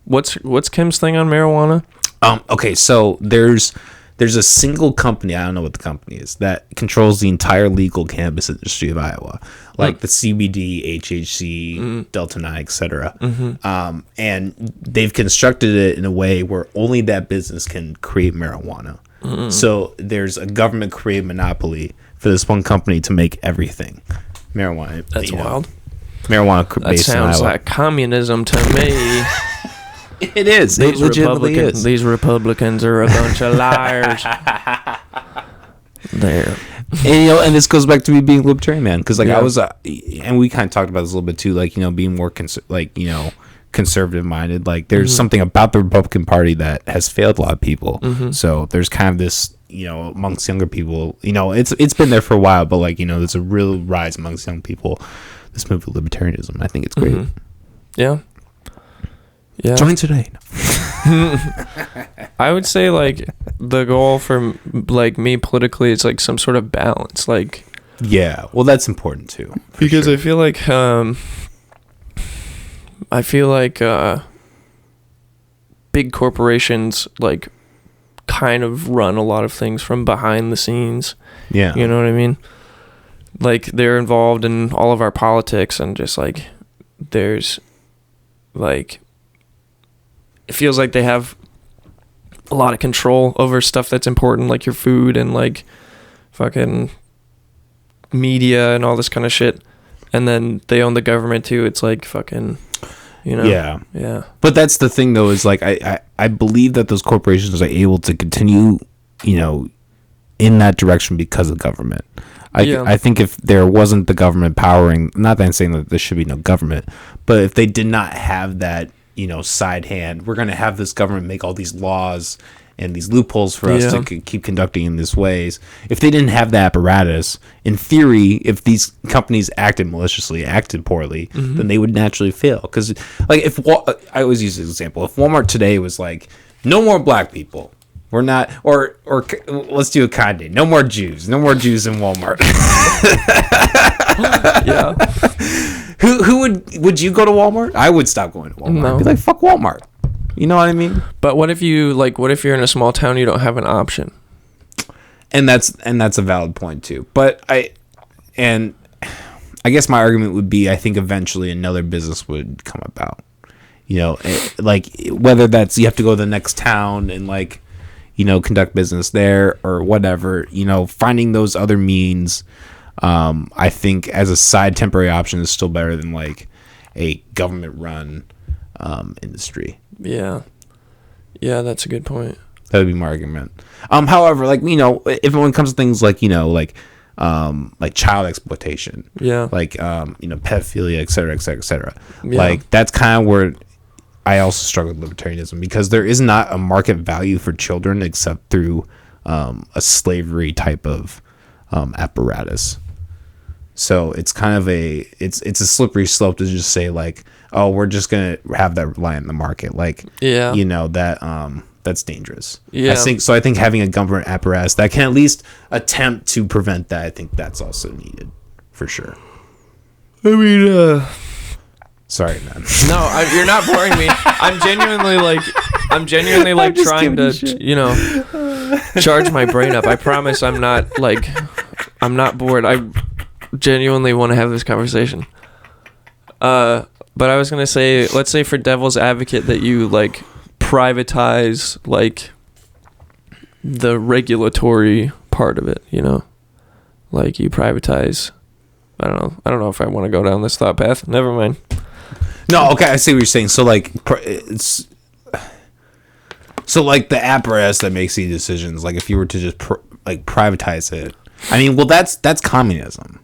[SPEAKER 2] what's Kim's thing on marijuana?
[SPEAKER 1] Okay, so there's a single company, I don't know what the company is, that controls the entire legal cannabis industry of Iowa, like the CBD, HHC, Delta 9, etc. And they've constructed it in a way where only that business can create marijuana. So there's a government created monopoly for this one company to make everything marijuana.
[SPEAKER 2] That's wild.
[SPEAKER 1] Marijuana based in Iowa.
[SPEAKER 2] That sounds like communism to me.
[SPEAKER 1] It is. It legitimately is.
[SPEAKER 2] These Republicans are a bunch of liars. There.
[SPEAKER 1] And, you know, and this goes back to me being libertarian, man, because like I was, and we kind of talked about this a little bit too, like, you know, being more you know, conservative minded. Like there's something about the Republican Party that has failed a lot of people. So there's kind of this, you know, amongst younger people, you know, it's been there for a while, but like, you know, there's a real rise amongst young people, this move of libertarianism. I think it's great.
[SPEAKER 2] Yeah. Join today. I would say like the goal for like me politically is like some sort of balance, like
[SPEAKER 1] well, that's important too,
[SPEAKER 2] because sure. I feel like big corporations like kind of run a lot of things from behind the scenes. You know what I mean? Like they're involved in all of our politics, and just like there's like, it feels like they have a lot of control over stuff that's important, like your food and like fucking media and all this kind of shit. And then they own the government too. It's like fucking, you know. Yeah. But
[SPEAKER 1] that's the thing though, is like I believe that those corporations are able to continue, you know, in that direction because of government. I think if there wasn't the government powering, not that I'm saying that there should be no government, but if they did not have that, you know, side hand, we're going to have this government make all these laws and these loopholes for us to keep conducting in these ways. If they didn't have the apparatus, in theory, if these companies acted maliciously, acted poorly, then they would naturally fail. Because, like, I always use this example. If Walmart today was like, no more black people, we're not, or let's do a Kanye, no more Jews in Walmart. Who would you go to Walmart? I would stop going to Walmart. No. I'd be like, fuck Walmart. You know what I mean?
[SPEAKER 2] But what if you're in a small town, you don't have an option?
[SPEAKER 1] And that's a valid point too. But and I guess my argument would be, I think eventually another business would come about. Like whether that's you have to go to the next town and like, conduct business there or whatever, finding those other means, I think as a side temporary option is still better than like a government run industry.
[SPEAKER 2] Yeah, that's a good point.
[SPEAKER 1] That would be my argument. However, like, if when it comes to things like, like child exploitation, like, pedophilia, et cetera, et cetera, et cetera. Yeah. Like, that's kind of where I also struggle with libertarianism, because there is not a market value for children except through a slavery type of apparatus. So it's kind of it's a slippery slope to just say like, oh, we're just gonna have that rely on the market, like, that's dangerous. Yeah. I think having a government apparatus that can at least attempt to prevent that, I think that's also needed for sure.
[SPEAKER 2] I mean,
[SPEAKER 1] sorry, man.
[SPEAKER 2] No, you're not boring me. I'm genuinely like trying to, charge my brain up. I promise I'm not bored. I genuinely want to have this conversation. But I was going to say, let's say for devil's advocate that you like privatize like the regulatory part of it, like you privatize. I don't know if I want to go down this thought path. Never mind.
[SPEAKER 1] No, okay, I see what you're saying. So like the apparatus that makes these decisions, like if you were to just privatize it, I mean, well, that's communism,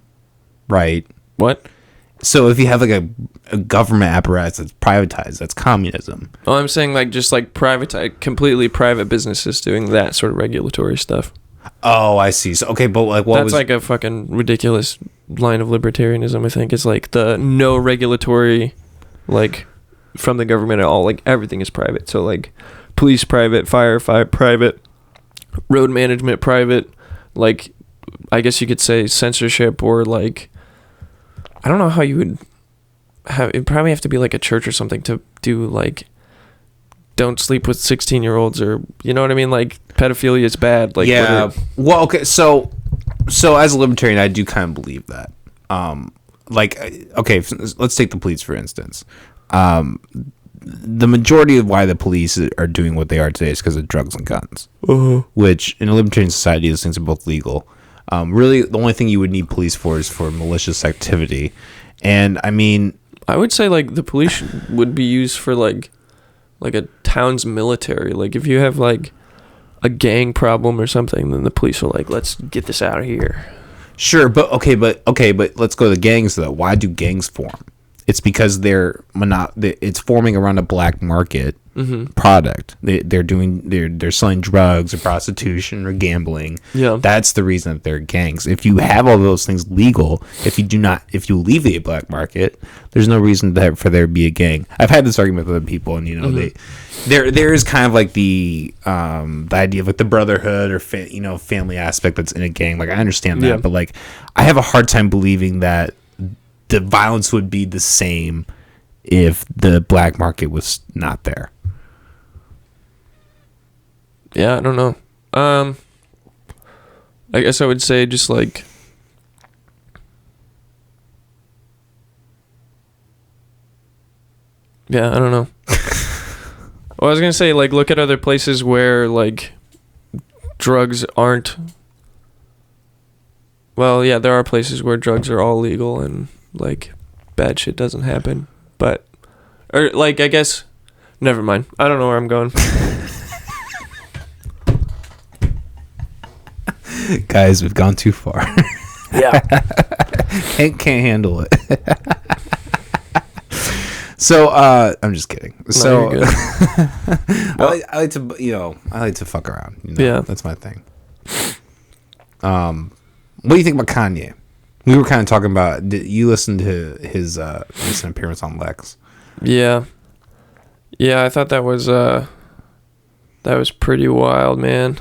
[SPEAKER 1] right?
[SPEAKER 2] What?
[SPEAKER 1] So if you have like a government apparatus that's privatized, that's communism.
[SPEAKER 2] Oh, I'm saying like just like completely private businesses doing that sort of regulatory stuff.
[SPEAKER 1] Oh, I see. So okay, but like
[SPEAKER 2] that's like a fucking ridiculous line of libertarianism. I think it's like the no regulatory, like from the government at all. Like everything is private. So like police private, fire private, road management private. Like I guess you could say censorship, or like I don't know how you would have. It'd probably have to be like a church or something to do like don't sleep with 16-year-olds, or you know what I mean? Like pedophilia is bad. Like
[SPEAKER 1] yeah. Well, okay. So as a libertarian, I do kind of believe that. Like okay, let's take the police for instance. The majority of why the police are doing what they are today is because of drugs and guns, which in a libertarian society, those things are both legal. Really, the only thing you would need police for is for malicious activity. And I mean,
[SPEAKER 2] I would say like the police would be used for like a town's military. Like if you have like a gang problem or something, then the police are like, let's get this out of here.
[SPEAKER 1] Sure, but let's go to the gangs though. Why do gangs form? It's because it's forming around a black market product. They're selling drugs or prostitution or gambling. Yeah, that's the reason that they're gangs. If you have all those things legal, if you alleviate a black market, there's no reason for there to be a gang. I've had this argument with other people, and there is kind of like the idea of like the brotherhood or family aspect that's in a gang. Like I understand that, but like I have a hard time believing that the violence would be the same if the black market was not there.
[SPEAKER 2] Yeah, I don't know. I guess I would say just like yeah, I don't know. Well, I was gonna say like look at other places where like drugs aren't. Well, yeah, there are places where drugs are all legal and like bad shit doesn't happen, but or like I guess never mind. I don't know where I'm going.
[SPEAKER 1] Guys, we've gone too far.
[SPEAKER 2] Yeah.
[SPEAKER 1] can't handle it. So I'm just kidding. No, so
[SPEAKER 2] you're good.
[SPEAKER 1] I like to fuck around.
[SPEAKER 2] Yeah,
[SPEAKER 1] that's my thing. What do you think about Kanye? We were kind of talking about. Did you listen to his recent appearance on Lex?
[SPEAKER 2] Yeah, I thought that was pretty wild, man.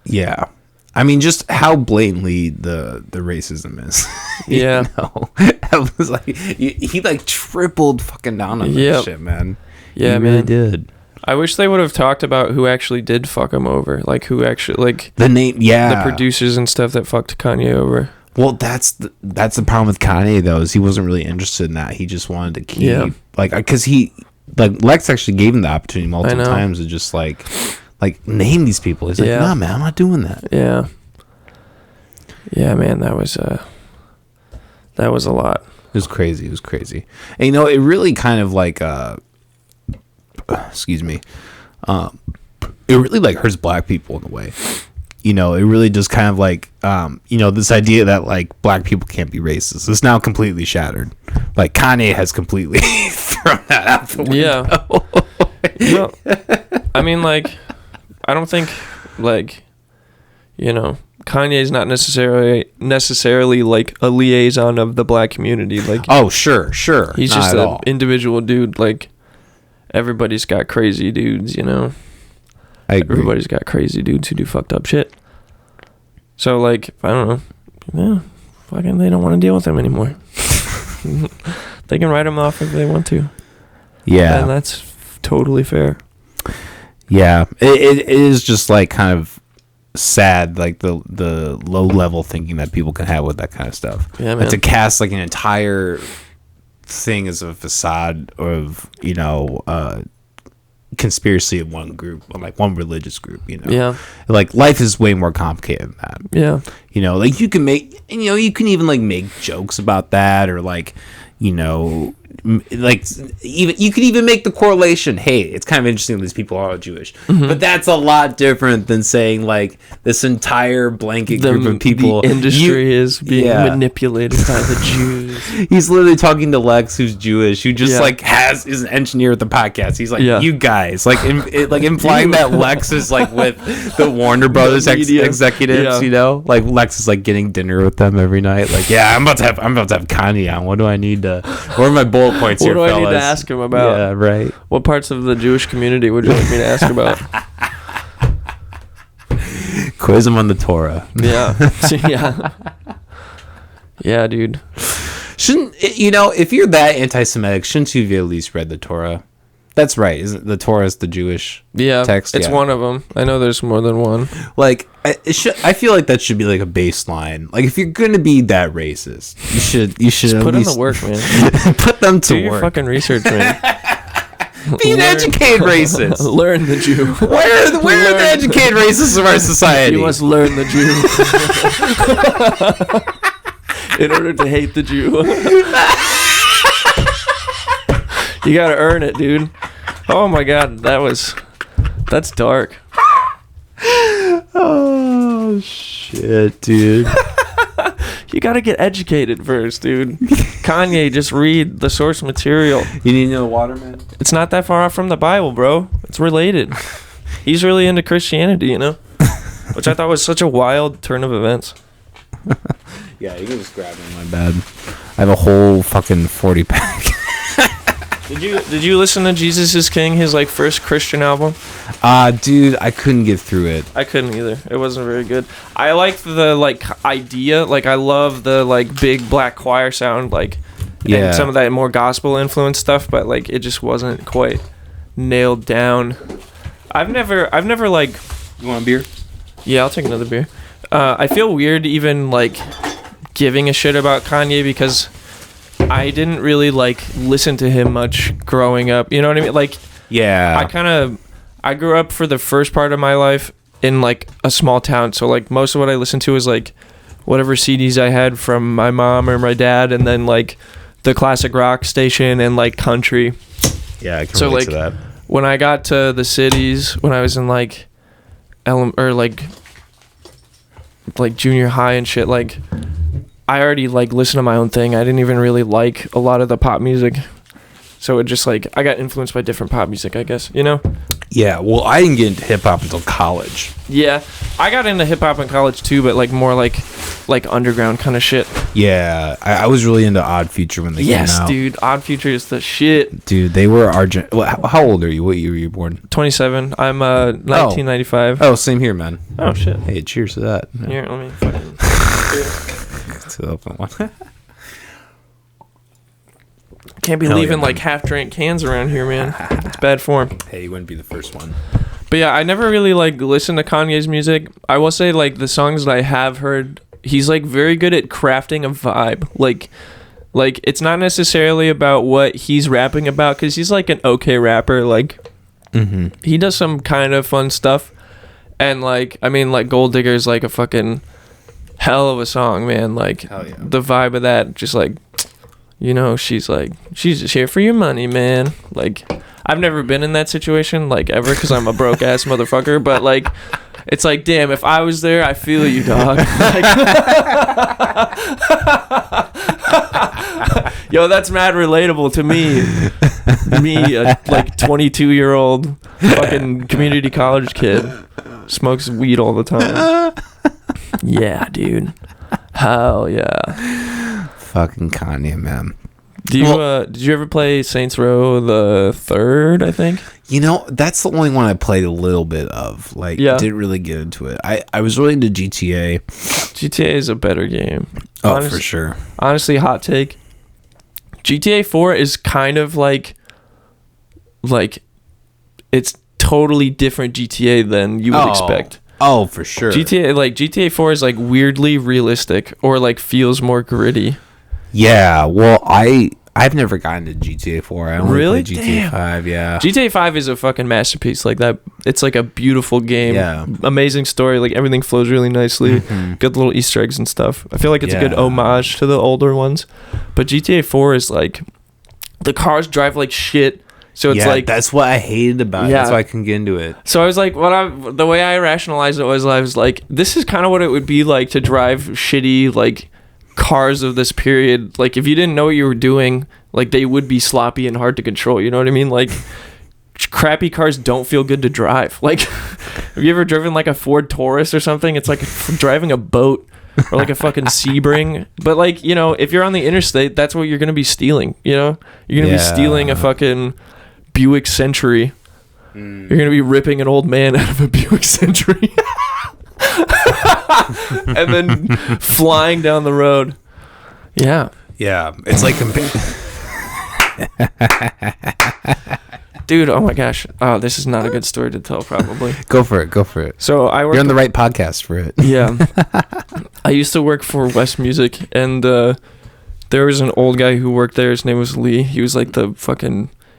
[SPEAKER 1] Yeah, I mean, just how blatantly the racism is.
[SPEAKER 2] Yeah,
[SPEAKER 1] I was like, he like tripled fucking down on that shit, man.
[SPEAKER 2] Yeah,
[SPEAKER 1] he really did.
[SPEAKER 2] I wish they would have talked about who actually did fuck him over, like who actually like
[SPEAKER 1] the name,
[SPEAKER 2] the producers and stuff that fucked Kanye over.
[SPEAKER 1] Well, that's the problem with Kanye though, is he wasn't really interested in that. He just wanted to keep because Lex actually gave him the opportunity multiple times to just like name these people. He's like, nah, man, I'm not doing that.
[SPEAKER 2] Yeah. Yeah, man, that was a lot.
[SPEAKER 1] It was crazy. And it really kind of like excuse me. It really like hurts black people in a way. It really just kind of like this idea that like black people can't be racist is now completely shattered. Like Kanye has completely thrown that out the window.
[SPEAKER 2] Yeah. I mean, like, I don't think like Kanye's not necessarily like a liaison of the black community. Like,
[SPEAKER 1] oh sure,
[SPEAKER 2] he's not just an individual dude. Like, everybody's got crazy dudes,
[SPEAKER 1] I agree.
[SPEAKER 2] Everybody's got crazy dudes who do fucked up shit. So like, I don't know. Yeah, fucking, they don't want to deal with them anymore. They can write them off if they want to.
[SPEAKER 1] Yeah,
[SPEAKER 2] and that's totally fair.
[SPEAKER 1] Yeah, it is just like kind of sad, like the low level thinking that people can have with that kind of stuff.
[SPEAKER 2] Yeah, man.
[SPEAKER 1] Like to cast like an entire thing as a facade of conspiracy of one group, like one religious group.
[SPEAKER 2] Yeah, like
[SPEAKER 1] life is way more complicated than that.
[SPEAKER 2] Yeah,
[SPEAKER 1] like you can make, you can even like make jokes about that, or like like even you could even make the correlation, hey, it's kind of interesting that these people are all Jewish, but that's a lot different than saying like this entire blanket group of people,
[SPEAKER 2] the industry is being manipulated by the Jews.
[SPEAKER 1] He's literally talking to Lex, who's Jewish, who just like is an engineer at the podcast. He's like, you guys, like implying that Lex is like with the Warner Brothers executives, like Lex is like getting dinner with them every night. Like, I'm about to have Kanye on. What do I need to? What are my bullet points here, fellas?
[SPEAKER 2] What do I need to ask him about?
[SPEAKER 1] Yeah, right.
[SPEAKER 2] What parts of the Jewish community would you like me to ask about?
[SPEAKER 1] Quiz him on the Torah.
[SPEAKER 2] Yeah. Yeah, dude.
[SPEAKER 1] Shouldn't if you're that anti-Semitic, shouldn't you have at least read the Torah? That's right. Isn't the Torah is the Jewish text?
[SPEAKER 2] It's one of them. I know there's more than one.
[SPEAKER 1] Like, I feel like that should be like a baseline. Like, if you're gonna be that racist, you should
[SPEAKER 2] just put in the work, man.
[SPEAKER 1] Put them to
[SPEAKER 2] Do
[SPEAKER 1] work.
[SPEAKER 2] your fucking research, man.
[SPEAKER 1] Be an educated racist.
[SPEAKER 2] Learn the Jew.
[SPEAKER 1] Where are the educated racists of our society?
[SPEAKER 2] You must learn the Jew in order to hate the Jew. You gotta earn it, dude. Oh my god, that's dark.
[SPEAKER 1] Oh shit, dude.
[SPEAKER 2] You gotta get educated first, dude. Kanye, just read the source material.
[SPEAKER 1] You need to know Waterman?
[SPEAKER 2] It's not that far off from the Bible, bro. It's related. He's really into Christianity, which I thought was such a wild turn of events.
[SPEAKER 1] Yeah, you can just grab me. My bad. I have a whole fucking 40-pack.
[SPEAKER 2] Did you listen to Jesus is King, his like first Christian album?
[SPEAKER 1] Dude, I couldn't get through it.
[SPEAKER 2] I couldn't either. It wasn't very good. I liked the like idea, like I love the like big black choir sound, like and some of that more gospel influence stuff, but like it just wasn't quite nailed down. I've never like.
[SPEAKER 1] You want a beer?
[SPEAKER 2] Yeah, I'll take another beer. I feel weird even like giving a shit about Kanye because I didn't really like listen to him much growing up. You know what I mean? Like,
[SPEAKER 1] yeah,
[SPEAKER 2] I grew up for the first part of my life in like a small town. So like most of what I listened to was like whatever CDs I had from my mom or my dad, and then like the classic rock station and like country.
[SPEAKER 1] Yeah, I can relate to that.
[SPEAKER 2] When I got to the cities, when I was in like like junior high and shit, like I already like listened to my own thing. I didn't even really like a lot of the pop music. So it just like I got influenced by different pop music, I guess,
[SPEAKER 1] Yeah, well, I didn't get into hip hop until college.
[SPEAKER 2] Yeah, I got into hip hop in college too, but like more like underground kind of shit.
[SPEAKER 1] Yeah, I was really into Odd Future when they came out.
[SPEAKER 2] Yes, dude, Odd Future is the shit.
[SPEAKER 1] Dude, they were our how old are you? What year were you born?
[SPEAKER 2] 27. I'm 1995.
[SPEAKER 1] Oh, same here, man.
[SPEAKER 2] Oh shit.
[SPEAKER 1] Hey, cheers to that.
[SPEAKER 2] Here, let me fucking.
[SPEAKER 1] To the open one.
[SPEAKER 2] Can't be leaving like half-drank cans around here, man. It's bad form.
[SPEAKER 1] Hey, you wouldn't be the first one.
[SPEAKER 2] But yeah, I never really like listened to Kanye's music. I will say like the songs that I have heard he's like very good at crafting a vibe. Like it's not necessarily about what he's rapping about, because he's like an okay rapper. Like he does some kind of fun stuff, and like I mean, like Gold Digger is like a fucking hell of a song, man. Like the vibe of that, just like, you know, she's just here for your money, man. Like I've never been in that situation, like, ever, because I'm a broke ass motherfucker, but like it's like, damn, if I was there, I feel you, dog. Like, yo, that's mad relatable to me. Me, a like 22-year-old fucking community college kid, smokes weed all the time. Yeah, dude. Hell yeah.
[SPEAKER 1] Fucking Kanye, man.
[SPEAKER 2] Did you ever play Saints Row the Third, I think?
[SPEAKER 1] You know, that's the only one I played a little bit of. Like, didn't really get into it. I was really into GTA.
[SPEAKER 2] GTA is a better game.
[SPEAKER 1] Oh, for sure.
[SPEAKER 2] Honestly, hot take. GTA 4 is kind of like it's totally different GTA than you would expect.
[SPEAKER 1] Oh, for sure.
[SPEAKER 2] GTA 4 is like weirdly realistic, or like feels more gritty.
[SPEAKER 1] Yeah, well, I've never gotten to GTA 4. I only
[SPEAKER 2] really
[SPEAKER 1] played GTA 5, yeah.
[SPEAKER 2] GTA 5 is a fucking masterpiece. Like that, it's like a beautiful game.
[SPEAKER 1] Yeah.
[SPEAKER 2] Amazing story. Like everything flows really nicely. Good little Easter eggs and stuff. I feel like it's a good homage to the older ones. But GTA 4 is like, the cars drive like shit. So it's like,
[SPEAKER 1] that's what I hated about it. That's why I couldn't get into it.
[SPEAKER 2] So I was like, the way I rationalized it was, I was like, this is kind of what it would be like to drive shitty like cars of this period. Like if you didn't know what you were doing, like they would be sloppy and hard to control. You know what I mean? Like crappy cars don't feel good to drive. Like have you ever driven like a Ford Taurus or something? It's like driving a boat. Or like a fucking Sebring. But like, you know, if you're on the interstate, that's what you're gonna be stealing. You know, you're gonna be stealing a fucking Buick Century. You're gonna be ripping an old man out of a Buick Century and then flying down the road. Yeah,
[SPEAKER 1] it's like
[SPEAKER 2] dude, oh my gosh, oh, this is not a good story to tell. Probably
[SPEAKER 1] go for it.
[SPEAKER 2] So
[SPEAKER 1] you're on the right podcast for it.
[SPEAKER 2] Yeah. I used to work for West Music, and there was an old guy who worked there. His name was Lee. He was like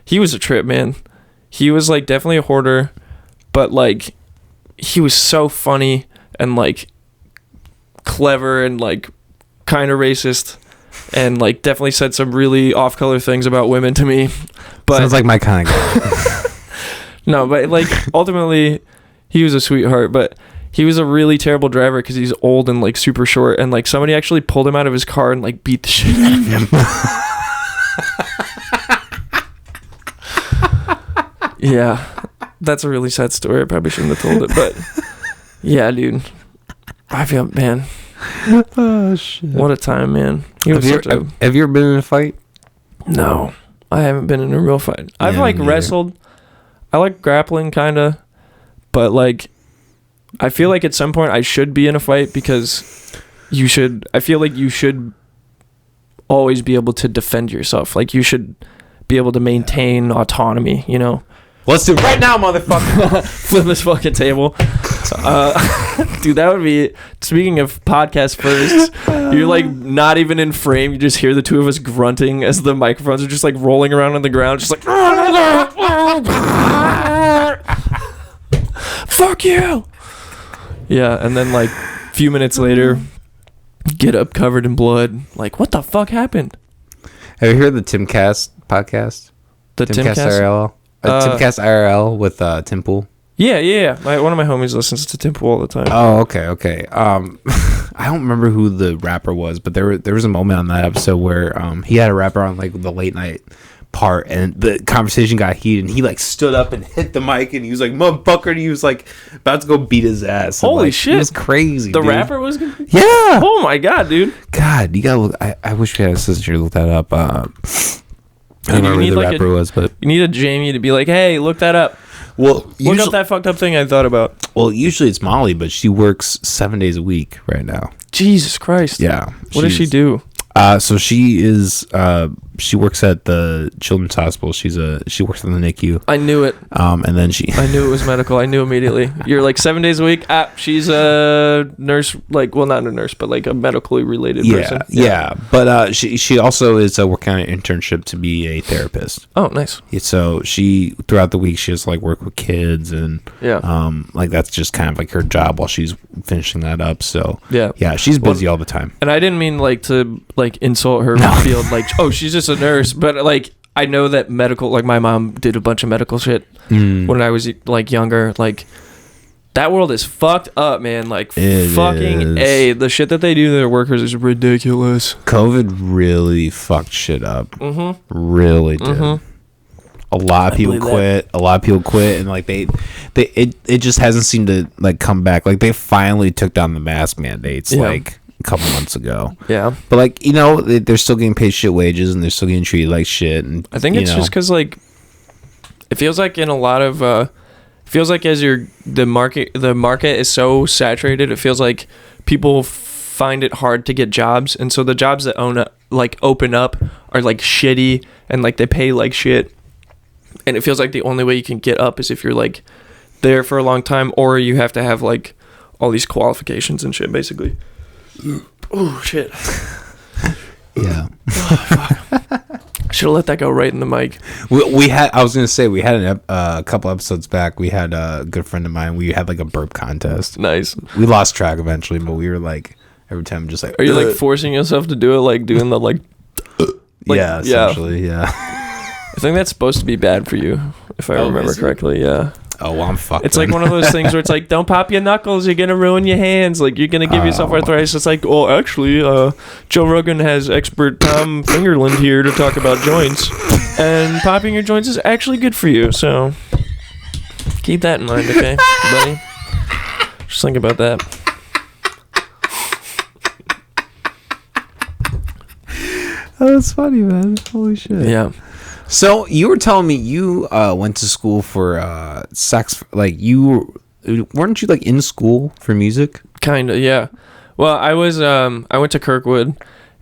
[SPEAKER 2] he was a trip, man. He was like definitely a hoarder, but like he was so funny and like clever and like kind of racist, and like definitely said some really off-color things about women to me. But
[SPEAKER 1] sounds like my kind of guy.
[SPEAKER 2] No, but like ultimately he was a sweetheart, but he was a really terrible driver because he's old and like super short, and like somebody actually pulled him out of his car and like beat the shit out of him. Yeah, that's a really sad story. I probably shouldn't have told it, but yeah, dude, I feel, man.
[SPEAKER 1] Oh shit!
[SPEAKER 2] What a time, man.
[SPEAKER 1] Have you ever been in a fight?
[SPEAKER 2] No, I haven't been in a real fight. I've like wrestled. I like grappling, kind of, but like, I feel like at some point I should be in a fight, because I feel like you should always be able to defend yourself. Like you should be able to maintain autonomy, you know?
[SPEAKER 1] Let's do it right now, motherfucker.
[SPEAKER 2] Flip this fucking table. Dude, that would be, speaking of podcast firsts, you're like not even in frame. You just hear the two of us grunting as the microphones are just like rolling around on the ground. Just like, fuck you. Yeah, and then like a few minutes later, get up covered in blood. Like, what the fuck happened?
[SPEAKER 1] Have you heard the Timcast podcast?
[SPEAKER 2] The Timcast
[SPEAKER 1] IRL? Timcast IRL with Tim Pool?
[SPEAKER 2] Yeah. One of my homies listens to Tim Pool all the time.
[SPEAKER 1] Oh, okay. I don't remember who the rapper was, but there was a moment on that episode where he had a rapper on like the late night part, and the conversation got heated, and he like stood up and hit the mic, and he was like, motherfucker, and he was like about to go beat his ass.
[SPEAKER 2] Holy
[SPEAKER 1] like,
[SPEAKER 2] shit.
[SPEAKER 1] It was crazy.
[SPEAKER 2] The
[SPEAKER 1] dude.
[SPEAKER 2] rapper was good?
[SPEAKER 1] Yeah.
[SPEAKER 2] Oh my god, dude.
[SPEAKER 1] God, you gotta look. I wish we had a sister to look that up. I don't remember who the rapper was, but
[SPEAKER 2] you need a Jamie to be like, hey, look that up.
[SPEAKER 1] Well,
[SPEAKER 2] look up that fucked up thing I thought about.
[SPEAKER 1] Well, usually it's Molly, but she works 7 days a week right now.
[SPEAKER 2] Jesus Christ.
[SPEAKER 1] Yeah.
[SPEAKER 2] What does she do?
[SPEAKER 1] So she is she works at the Children's Hospital. She works in the NICU.
[SPEAKER 2] I knew it.
[SPEAKER 1] And then
[SPEAKER 2] I knew it was medical. I knew immediately. You're like 7 days a week. She's a nurse, like, well, not a nurse, but like a medically related person.
[SPEAKER 1] Yeah. But she also is working on an internship to be a therapist.
[SPEAKER 2] Oh, nice.
[SPEAKER 1] So she throughout the week she has to like work with kids and like that's just kind of like her job while she's finishing that up. So yeah, she's busy all the time.
[SPEAKER 2] And I didn't mean like to like insult her field, like, oh, she's just a nurse, but like I know that medical, like my mom did a bunch of medical shit when I was like younger. Like that world is fucked up, man. Like the shit that they do to their workers is ridiculous.
[SPEAKER 1] COVID really fucked shit up. Really did. A lot of people quit. And like it just hasn't seemed to like come back. Like they finally took down the mask mandates like a couple months ago. Yeah. But like, you know, they're still getting paid shit wages and they're still getting treated like shit. And
[SPEAKER 2] I think it's just because like it feels like in a lot of feels like as the market is so saturated, it feels like people find it hard to get jobs, and so the jobs that open up are like shitty and like they pay like shit. And it feels like the only way you can get up is if you're like there for a long time, or you have to have like all these qualifications and shit, basically. Oh shit.
[SPEAKER 1] Yeah.
[SPEAKER 2] Should have let that go right in the mic.
[SPEAKER 1] We had. I was gonna say we had a couple episodes back. We had a good friend of mine. We had like a burp contest.
[SPEAKER 2] Nice.
[SPEAKER 1] We lost track eventually, but we were like every time just like.
[SPEAKER 2] Are you like forcing yourself to do it, like doing the like?
[SPEAKER 1] Yeah, essentially, yeah.
[SPEAKER 2] I think that's supposed to be bad for you, if I remember correctly. Yeah.
[SPEAKER 1] Oh, well, I'm fucked.
[SPEAKER 2] It's like one of those things where it's like, don't pop your knuckles, you're gonna ruin your hands, like you're gonna give yourself arthritis. It's like, well, actually, Joe Rogan has expert Tom Fingerland here to talk about joints, and popping your joints is actually good for you. So keep that in mind, okay, buddy? Just think about that.
[SPEAKER 1] Oh, that's funny, man. Holy shit.
[SPEAKER 2] Yeah.
[SPEAKER 1] So you were telling me you went to school for sax. Like weren't you like in school for music?
[SPEAKER 2] Kinda, yeah. Well, I went to Kirkwood,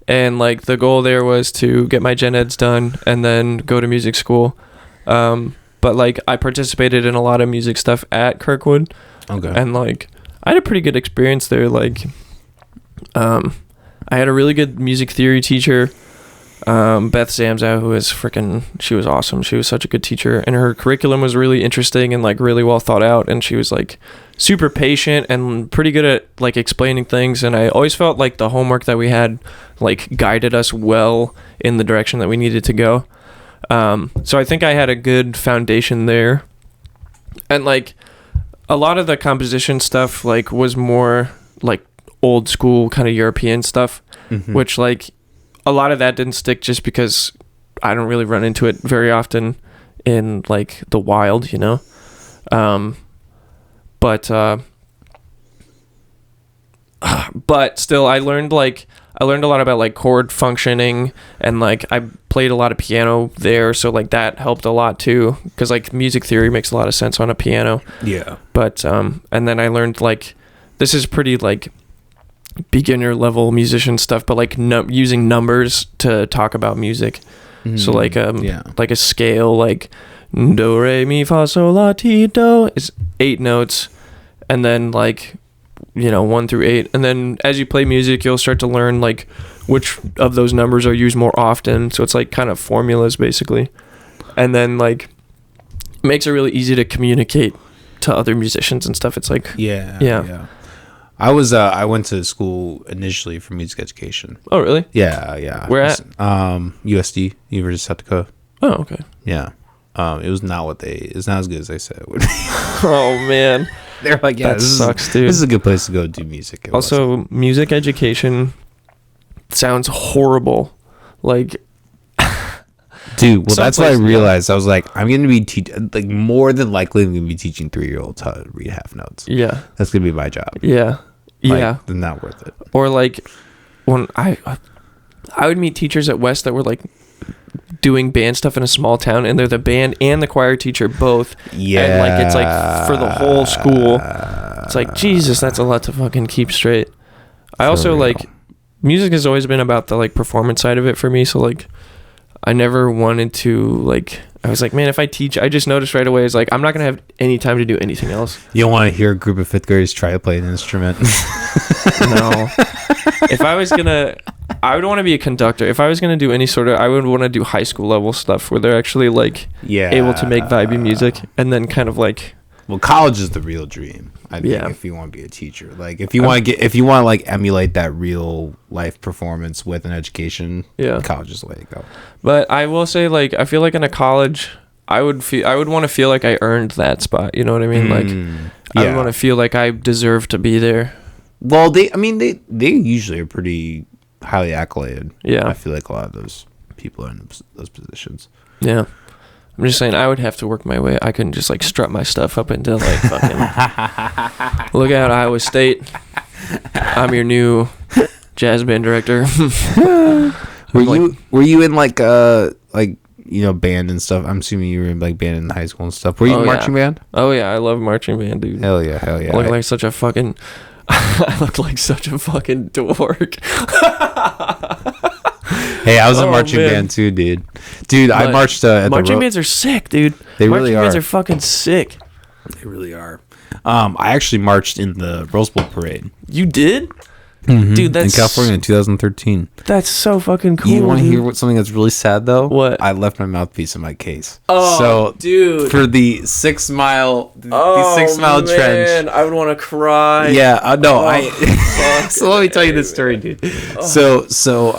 [SPEAKER 2] and like the goal there was to get my gen eds done and then go to music school. But like I participated in a lot of music stuff at Kirkwood. Okay. And like I had a pretty good experience there. Like, I had a really good music theory teacher. Beth Zamzow, she was awesome. She was such a good teacher, and her curriculum was really interesting and like really well thought out, and she was like super patient and pretty good at like explaining things, and I always felt like the homework that we had like guided us well in the direction that we needed to go. So I think I had a good foundation there, and like a lot of the composition stuff like was more like old school kind of European stuff, which like a lot of that didn't stick just because I don't really run into it very often in like the wild, you know? But still I learned a lot about like chord functioning, and like I played a lot of piano there. So like that helped a lot too. 'Cause like music theory makes a lot of sense on a piano. Yeah. But, and then I learned like, this is pretty like beginner level musician stuff, but like using numbers to talk about music. So like like a scale, like do re mi fa sol la ti do is 8 notes, and then like 1 through 8, and then as you play music you'll start to learn like which of those numbers are used more often. So it's like kind of formulas basically, and then like makes it really easy to communicate to other musicians and stuff. It's like yeah. I went to school initially for music education. Oh, really?
[SPEAKER 1] Yeah.
[SPEAKER 2] Where at?
[SPEAKER 1] USD, University of South Dakota.
[SPEAKER 2] Oh, okay.
[SPEAKER 1] Yeah. It was not as good as they said it would be.
[SPEAKER 2] Oh, man.
[SPEAKER 1] They're like, yeah,
[SPEAKER 2] this sucks, dude.
[SPEAKER 1] This is a good place to go do music.
[SPEAKER 2] Also, music education sounds horrible. Like,
[SPEAKER 1] dude, well, that's what I realized. I was like, I'm going to be more than likely I'm going to be teaching 3-year-olds how to read half notes. Yeah. That's going to be my job.
[SPEAKER 2] Yeah.
[SPEAKER 1] They're not worth it.
[SPEAKER 2] Or like when I would meet teachers at West that were like doing band stuff in a small town, and they're the band and the choir teacher both. Yeah. And like it's like for the whole school. It's like, Jesus, that's a lot to fucking keep straight. I also like music has always been about the like performance side of it for me. So like I never wanted to, like, I was like, man, if I teach, I just noticed right away, it's like, I'm not going to have any time to do anything else.
[SPEAKER 1] You don't want to hear a group of 5th graders try to play an instrument?
[SPEAKER 2] No. If I was going to, I would want to be a conductor. If I was going to do any sort of, I would want to do high school level stuff where they're actually, like, able to make vibey music, and then kind of like...
[SPEAKER 1] Well, college is the real dream. I think if you want to be a teacher, like if you want to like emulate that real life performance with an education, college is the way to go.
[SPEAKER 2] But I will say, like, I feel like in a college, I would want to feel like I earned that spot. You know what I mean? I would want to feel like I deserve to be there.
[SPEAKER 1] Well, they usually are pretty highly accoladed. Yeah, I feel like a lot of those people are in those positions.
[SPEAKER 2] Yeah. I'm just saying, I would have to work my way. I couldn't just, like, strut my stuff up into, like, fucking... Look out, Iowa State. I'm your new jazz band director.
[SPEAKER 1] Were you in, like, band and stuff? I'm assuming you were in, like, band in high school and stuff. Were you in marching band?
[SPEAKER 2] Oh, yeah, I love marching band, dude.
[SPEAKER 1] Hell yeah.
[SPEAKER 2] I look like such a fucking... I look like such a fucking dork.
[SPEAKER 1] Hey, I was in marching band too, dude. I marched at
[SPEAKER 2] marching bands are sick, dude.
[SPEAKER 1] They really are.
[SPEAKER 2] Marching bands are fucking sick.
[SPEAKER 1] They really are. I actually marched in the Rose Bowl parade.
[SPEAKER 2] You did?
[SPEAKER 1] Mm-hmm. Dude, that's... In California in 2013.
[SPEAKER 2] That's so fucking cool,
[SPEAKER 1] You want to hear something that's really sad, though?
[SPEAKER 2] What?
[SPEAKER 1] I left my mouthpiece in my case.
[SPEAKER 2] Oh, so,
[SPEAKER 1] dude. For the 6 mile... trench...
[SPEAKER 2] I would want to cry.
[SPEAKER 1] Yeah, no, so let me tell you this story, dude. Oh. So,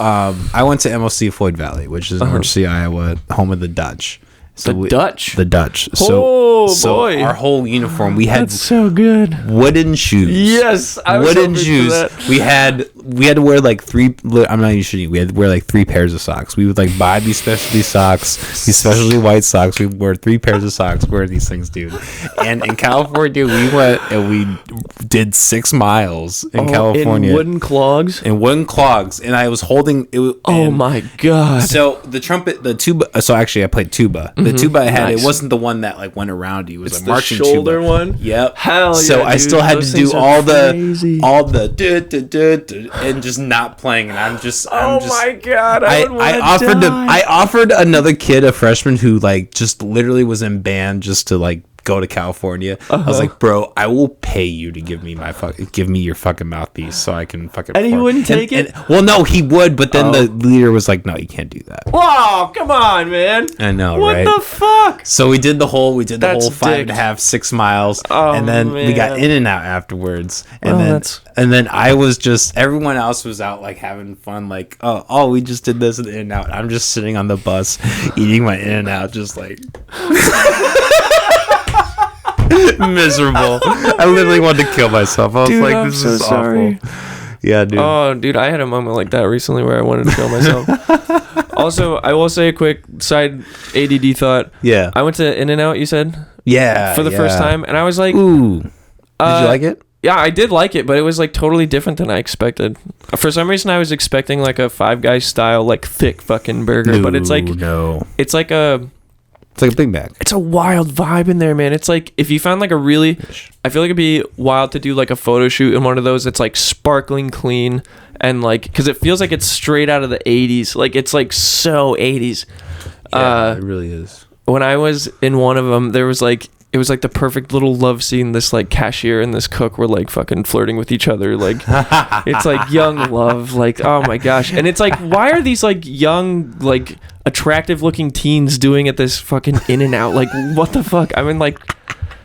[SPEAKER 1] I went to MOC Floyd Valley, which is in Orange City, Iowa, home of the Dutch.
[SPEAKER 2] The Dutch.
[SPEAKER 1] So boy. Our whole uniform, we had
[SPEAKER 2] that's so good.
[SPEAKER 1] Wooden shoes.
[SPEAKER 2] Yes, I was
[SPEAKER 1] wooden shoes. We had to wear like 3. I'm not even shitting. We had to wear like 3 pairs of socks. We would like buy these specialty socks, these specialty white socks. We wear 3 pairs of socks. Wear these things, dude. And in California, we went and we did 6 miles in California
[SPEAKER 2] in wooden clogs.
[SPEAKER 1] And I was holding it.
[SPEAKER 2] Oh my god!
[SPEAKER 1] So the trumpet, the tuba. So actually, I played tuba. The tuba I had, it wasn't the one that like went around you. It was a marching tuba.
[SPEAKER 2] The shoulder one?
[SPEAKER 1] Yep.
[SPEAKER 2] Hell yeah,
[SPEAKER 1] so I still had to do all the and just not playing. And I'm just
[SPEAKER 2] my god!
[SPEAKER 1] I offered another kid, a freshman who like just literally was in band just to like go to California. I was like, bro, I will pay you to give me your fucking mouthpiece so I can fucking.
[SPEAKER 2] And he wouldn't take it.
[SPEAKER 1] Well, no, he would, but then the leader was like, no, you can't do that.
[SPEAKER 2] Whoa, come on, man.
[SPEAKER 1] I know,
[SPEAKER 2] what
[SPEAKER 1] right?
[SPEAKER 2] What the fuck?
[SPEAKER 1] So we did the whole 5.5, 6 miles, and then we got in and out afterwards, and then I was just, everyone else was out like having fun, like we just did this and in and out. I'm just sitting on the bus eating my in and out, just like. Miserable. I literally wanted to kill myself. I was like, this is
[SPEAKER 2] sorry.
[SPEAKER 1] Awful. Yeah, dude.
[SPEAKER 2] Oh, dude, I had a moment like that recently where I wanted to kill myself. Also, I will say a quick side ADD thought.
[SPEAKER 1] Yeah.
[SPEAKER 2] I went to In-N-Out, you said?
[SPEAKER 1] Yeah.
[SPEAKER 2] For the first time, and I was like,
[SPEAKER 1] ooh. Did you like it?
[SPEAKER 2] Yeah, I did like it, but it was like totally different than I expected. For some reason, I was expecting like a Five Guys style, like thick fucking burger, but it's like it's like a
[SPEAKER 1] Big Mac.
[SPEAKER 2] It's a wild vibe in there, man. It's like if you found like a really, I feel like it'd be wild to do like a photo shoot in one of those that's like sparkling clean and like because it feels like it's straight out of the 80s. Like it's like so 80s.
[SPEAKER 1] Yeah, it really is.
[SPEAKER 2] When I was in one of them, there was like. It was like the perfect little love scene. This like cashier and this cook were like fucking flirting with each other. Like it's like young love. Like, oh my gosh. And it's like, why are these like young, like attractive looking teens doing at this fucking In-N-Out? Like, what the fuck? I'm in like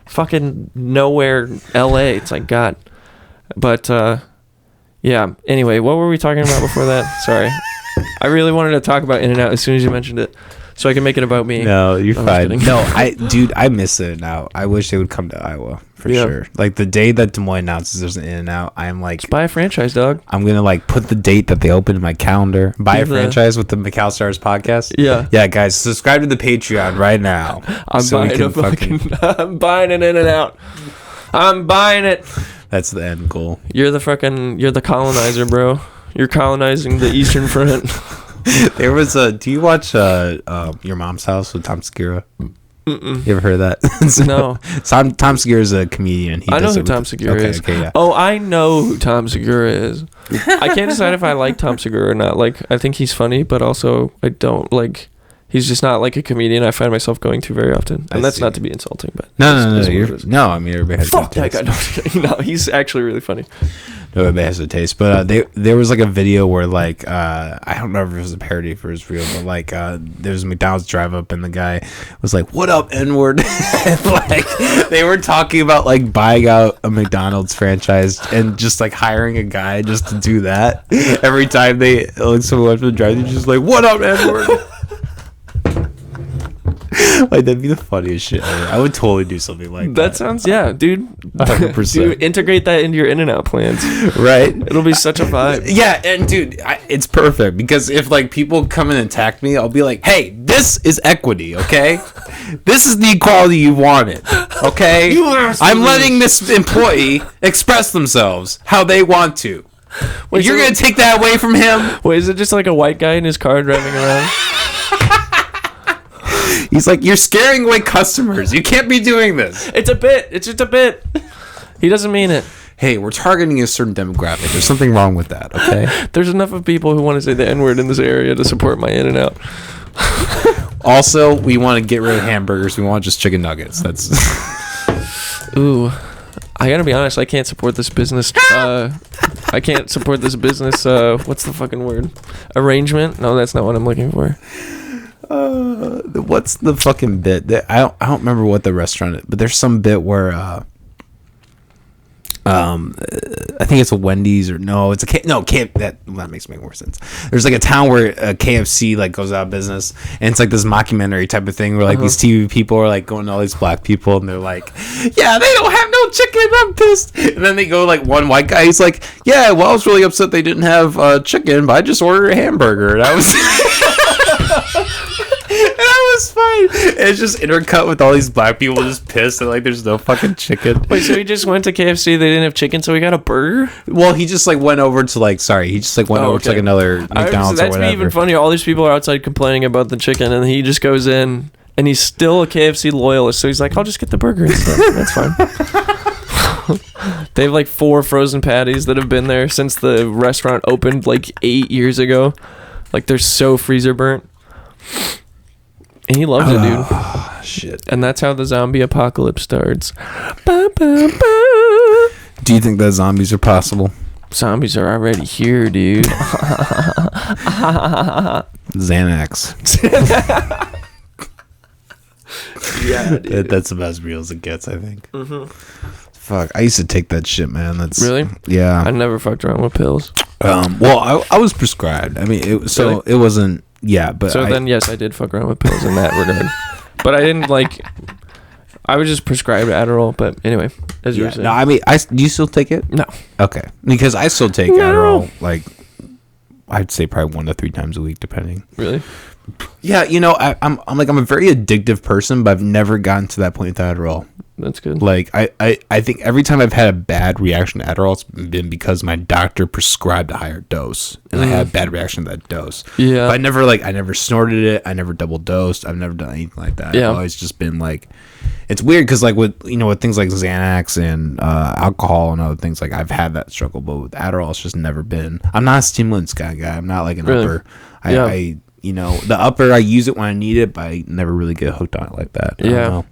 [SPEAKER 2] fucking nowhere, LA. It's like, God. But yeah. Anyway, what were we talking about before that? Sorry. I really wanted to talk about In-N-Out as soon as you mentioned it. So I can make it about me.
[SPEAKER 1] No, you're fine. No, I miss it now. I wish they would come to Iowa for sure. Like the day that Des Moines announces there's an In-N-Out, I'm like,
[SPEAKER 2] just buy a franchise, dog.
[SPEAKER 1] I'm gonna like put the date that they open in my calendar. Buy a franchise with the Macau Stars podcast. Yeah, guys, subscribe to the Patreon right now.
[SPEAKER 2] I'm buying an In-N-Out. I'm buying it.
[SPEAKER 1] That's the end goal.
[SPEAKER 2] You're the colonizer, bro. You're colonizing the Eastern Front.
[SPEAKER 1] There was do you watch Your Mom's House with Tom Segura? You ever heard of that?
[SPEAKER 2] No.
[SPEAKER 1] Tom Segura is a comedian.
[SPEAKER 2] I know who Tom Segura is. Okay, yeah. Oh, I know who Tom Segura is. I can't decide if I like Tom Segura or not. Like, I think he's funny, but also I don't like. He's just not like a comedian I find myself going to very often. And that's not to be insulting, but
[SPEAKER 1] no. I mean, everybody has
[SPEAKER 2] fuck that guy. No, he's actually really funny.
[SPEAKER 1] No, everybody has a taste. But there was like a video where like I don't know if it was a parody if it was real, but like there's a McDonald's drive up and the guy was like, "What up, N-word?" And like they were talking about like buying out a McDonald's franchise and just like hiring a guy just to do that every time they like someone went to the drive-thru, just like, "What up, N-word?" Like that'd be the funniest shit ever. I would totally do something like that.
[SPEAKER 2] That sounds, yeah, dude.
[SPEAKER 1] 100%.
[SPEAKER 2] Dude, integrate that into your In-N-Out plans.
[SPEAKER 1] Right?
[SPEAKER 2] It'll be such a vibe.
[SPEAKER 1] Yeah, and dude, it's perfect because if like people come and attack me, I'll be like, "Hey, this is equity, okay? This is the equality you wanted, okay? I'm letting this employee express themselves how they want to. Wait, you're gonna take that away from him?
[SPEAKER 2] Wait, is it just like a white guy in his car driving around?
[SPEAKER 1] He's like, you're scaring away customers. You can't be doing this.
[SPEAKER 2] It's a bit. It's just a bit. He doesn't mean it.
[SPEAKER 1] Hey, we're targeting a certain demographic. There's something wrong with that, okay?
[SPEAKER 2] There's enough of people who want to say the N-word in this area to support my In-N-Out.
[SPEAKER 1] Also, we want to get rid of hamburgers. We want just chicken nuggets. That's...
[SPEAKER 2] Ooh. I gotta be honest. I can't support this business. I can't support this business. What's the fucking word? Arrangement? No, that's not what I'm looking for.
[SPEAKER 1] What's the fucking bit? I don't remember what the restaurant is, but there's some bit where I think it's a Wendy's or no, it's a that makes more sense. There's like a town where a KFC like goes out of business, and it's like this mockumentary type of thing where like these TV people are like going to all these black people, and they're like, yeah, they don't have no chicken, I'm pissed. And then they go like one white guy, he's like, yeah, well, I was really upset they didn't have chicken, but I just ordered a hamburger, and I was. And I was fine. And it's just intercut with all these black people just pissed and like there's no fucking chicken.
[SPEAKER 2] Wait, so he just went to KFC, they didn't have chicken, so he got a burger?
[SPEAKER 1] Well, he just like went over to like to like another McDonald's or whatever.
[SPEAKER 2] That's even funny. All these people are outside complaining about the chicken, and he just goes in, and he's still a KFC loyalist, so he's like, I'll just get the burger instead. That's fine. They have like 4 frozen patties that have been there since the restaurant opened like 8 years ago. Like they're so freezer burnt. And he loves it, dude.
[SPEAKER 1] Shit.
[SPEAKER 2] And that's how the zombie apocalypse starts. Ba, ba, ba.
[SPEAKER 1] Do you think that zombies are possible?
[SPEAKER 2] Zombies are already here, dude.
[SPEAKER 1] Xanax.
[SPEAKER 2] Yeah, dude.
[SPEAKER 1] That's about as real as it gets, I think. Mm-hmm. Fuck, I used to take that shit, man. That's
[SPEAKER 2] really?
[SPEAKER 1] Yeah.
[SPEAKER 2] I never fucked around with pills.
[SPEAKER 1] Well, I was prescribed. I mean, it wasn't. Yeah, but
[SPEAKER 2] then yes, I did fuck around with pills in that regard. But I didn't like. I was just prescribed Adderall. But anyway, as you were saying.
[SPEAKER 1] No, I mean, do you still take it?
[SPEAKER 2] No.
[SPEAKER 1] Okay, because I still take Adderall. Like, I'd say probably 1 to 3 times a week, depending.
[SPEAKER 2] Really?
[SPEAKER 1] Yeah, you know, I'm a very addictive person, but I've never gotten to that point with Adderall.
[SPEAKER 2] That's good.
[SPEAKER 1] Like I think every time I've had a bad reaction to Adderall, it's been because my doctor prescribed a higher dose, and I had a bad reaction to that dose.
[SPEAKER 2] Yeah.
[SPEAKER 1] But I never snorted it. I never double dosed. I've never done anything like that.
[SPEAKER 2] Yeah.
[SPEAKER 1] I've always just been like, it's weird because like with things like Xanax and alcohol and other things, like I've had that struggle, but with Adderall, it's just never been. I'm not a stimulants guy. I'm not like an upper. I the upper, I use it when I need it, but I never really get hooked on it like that. I don't know.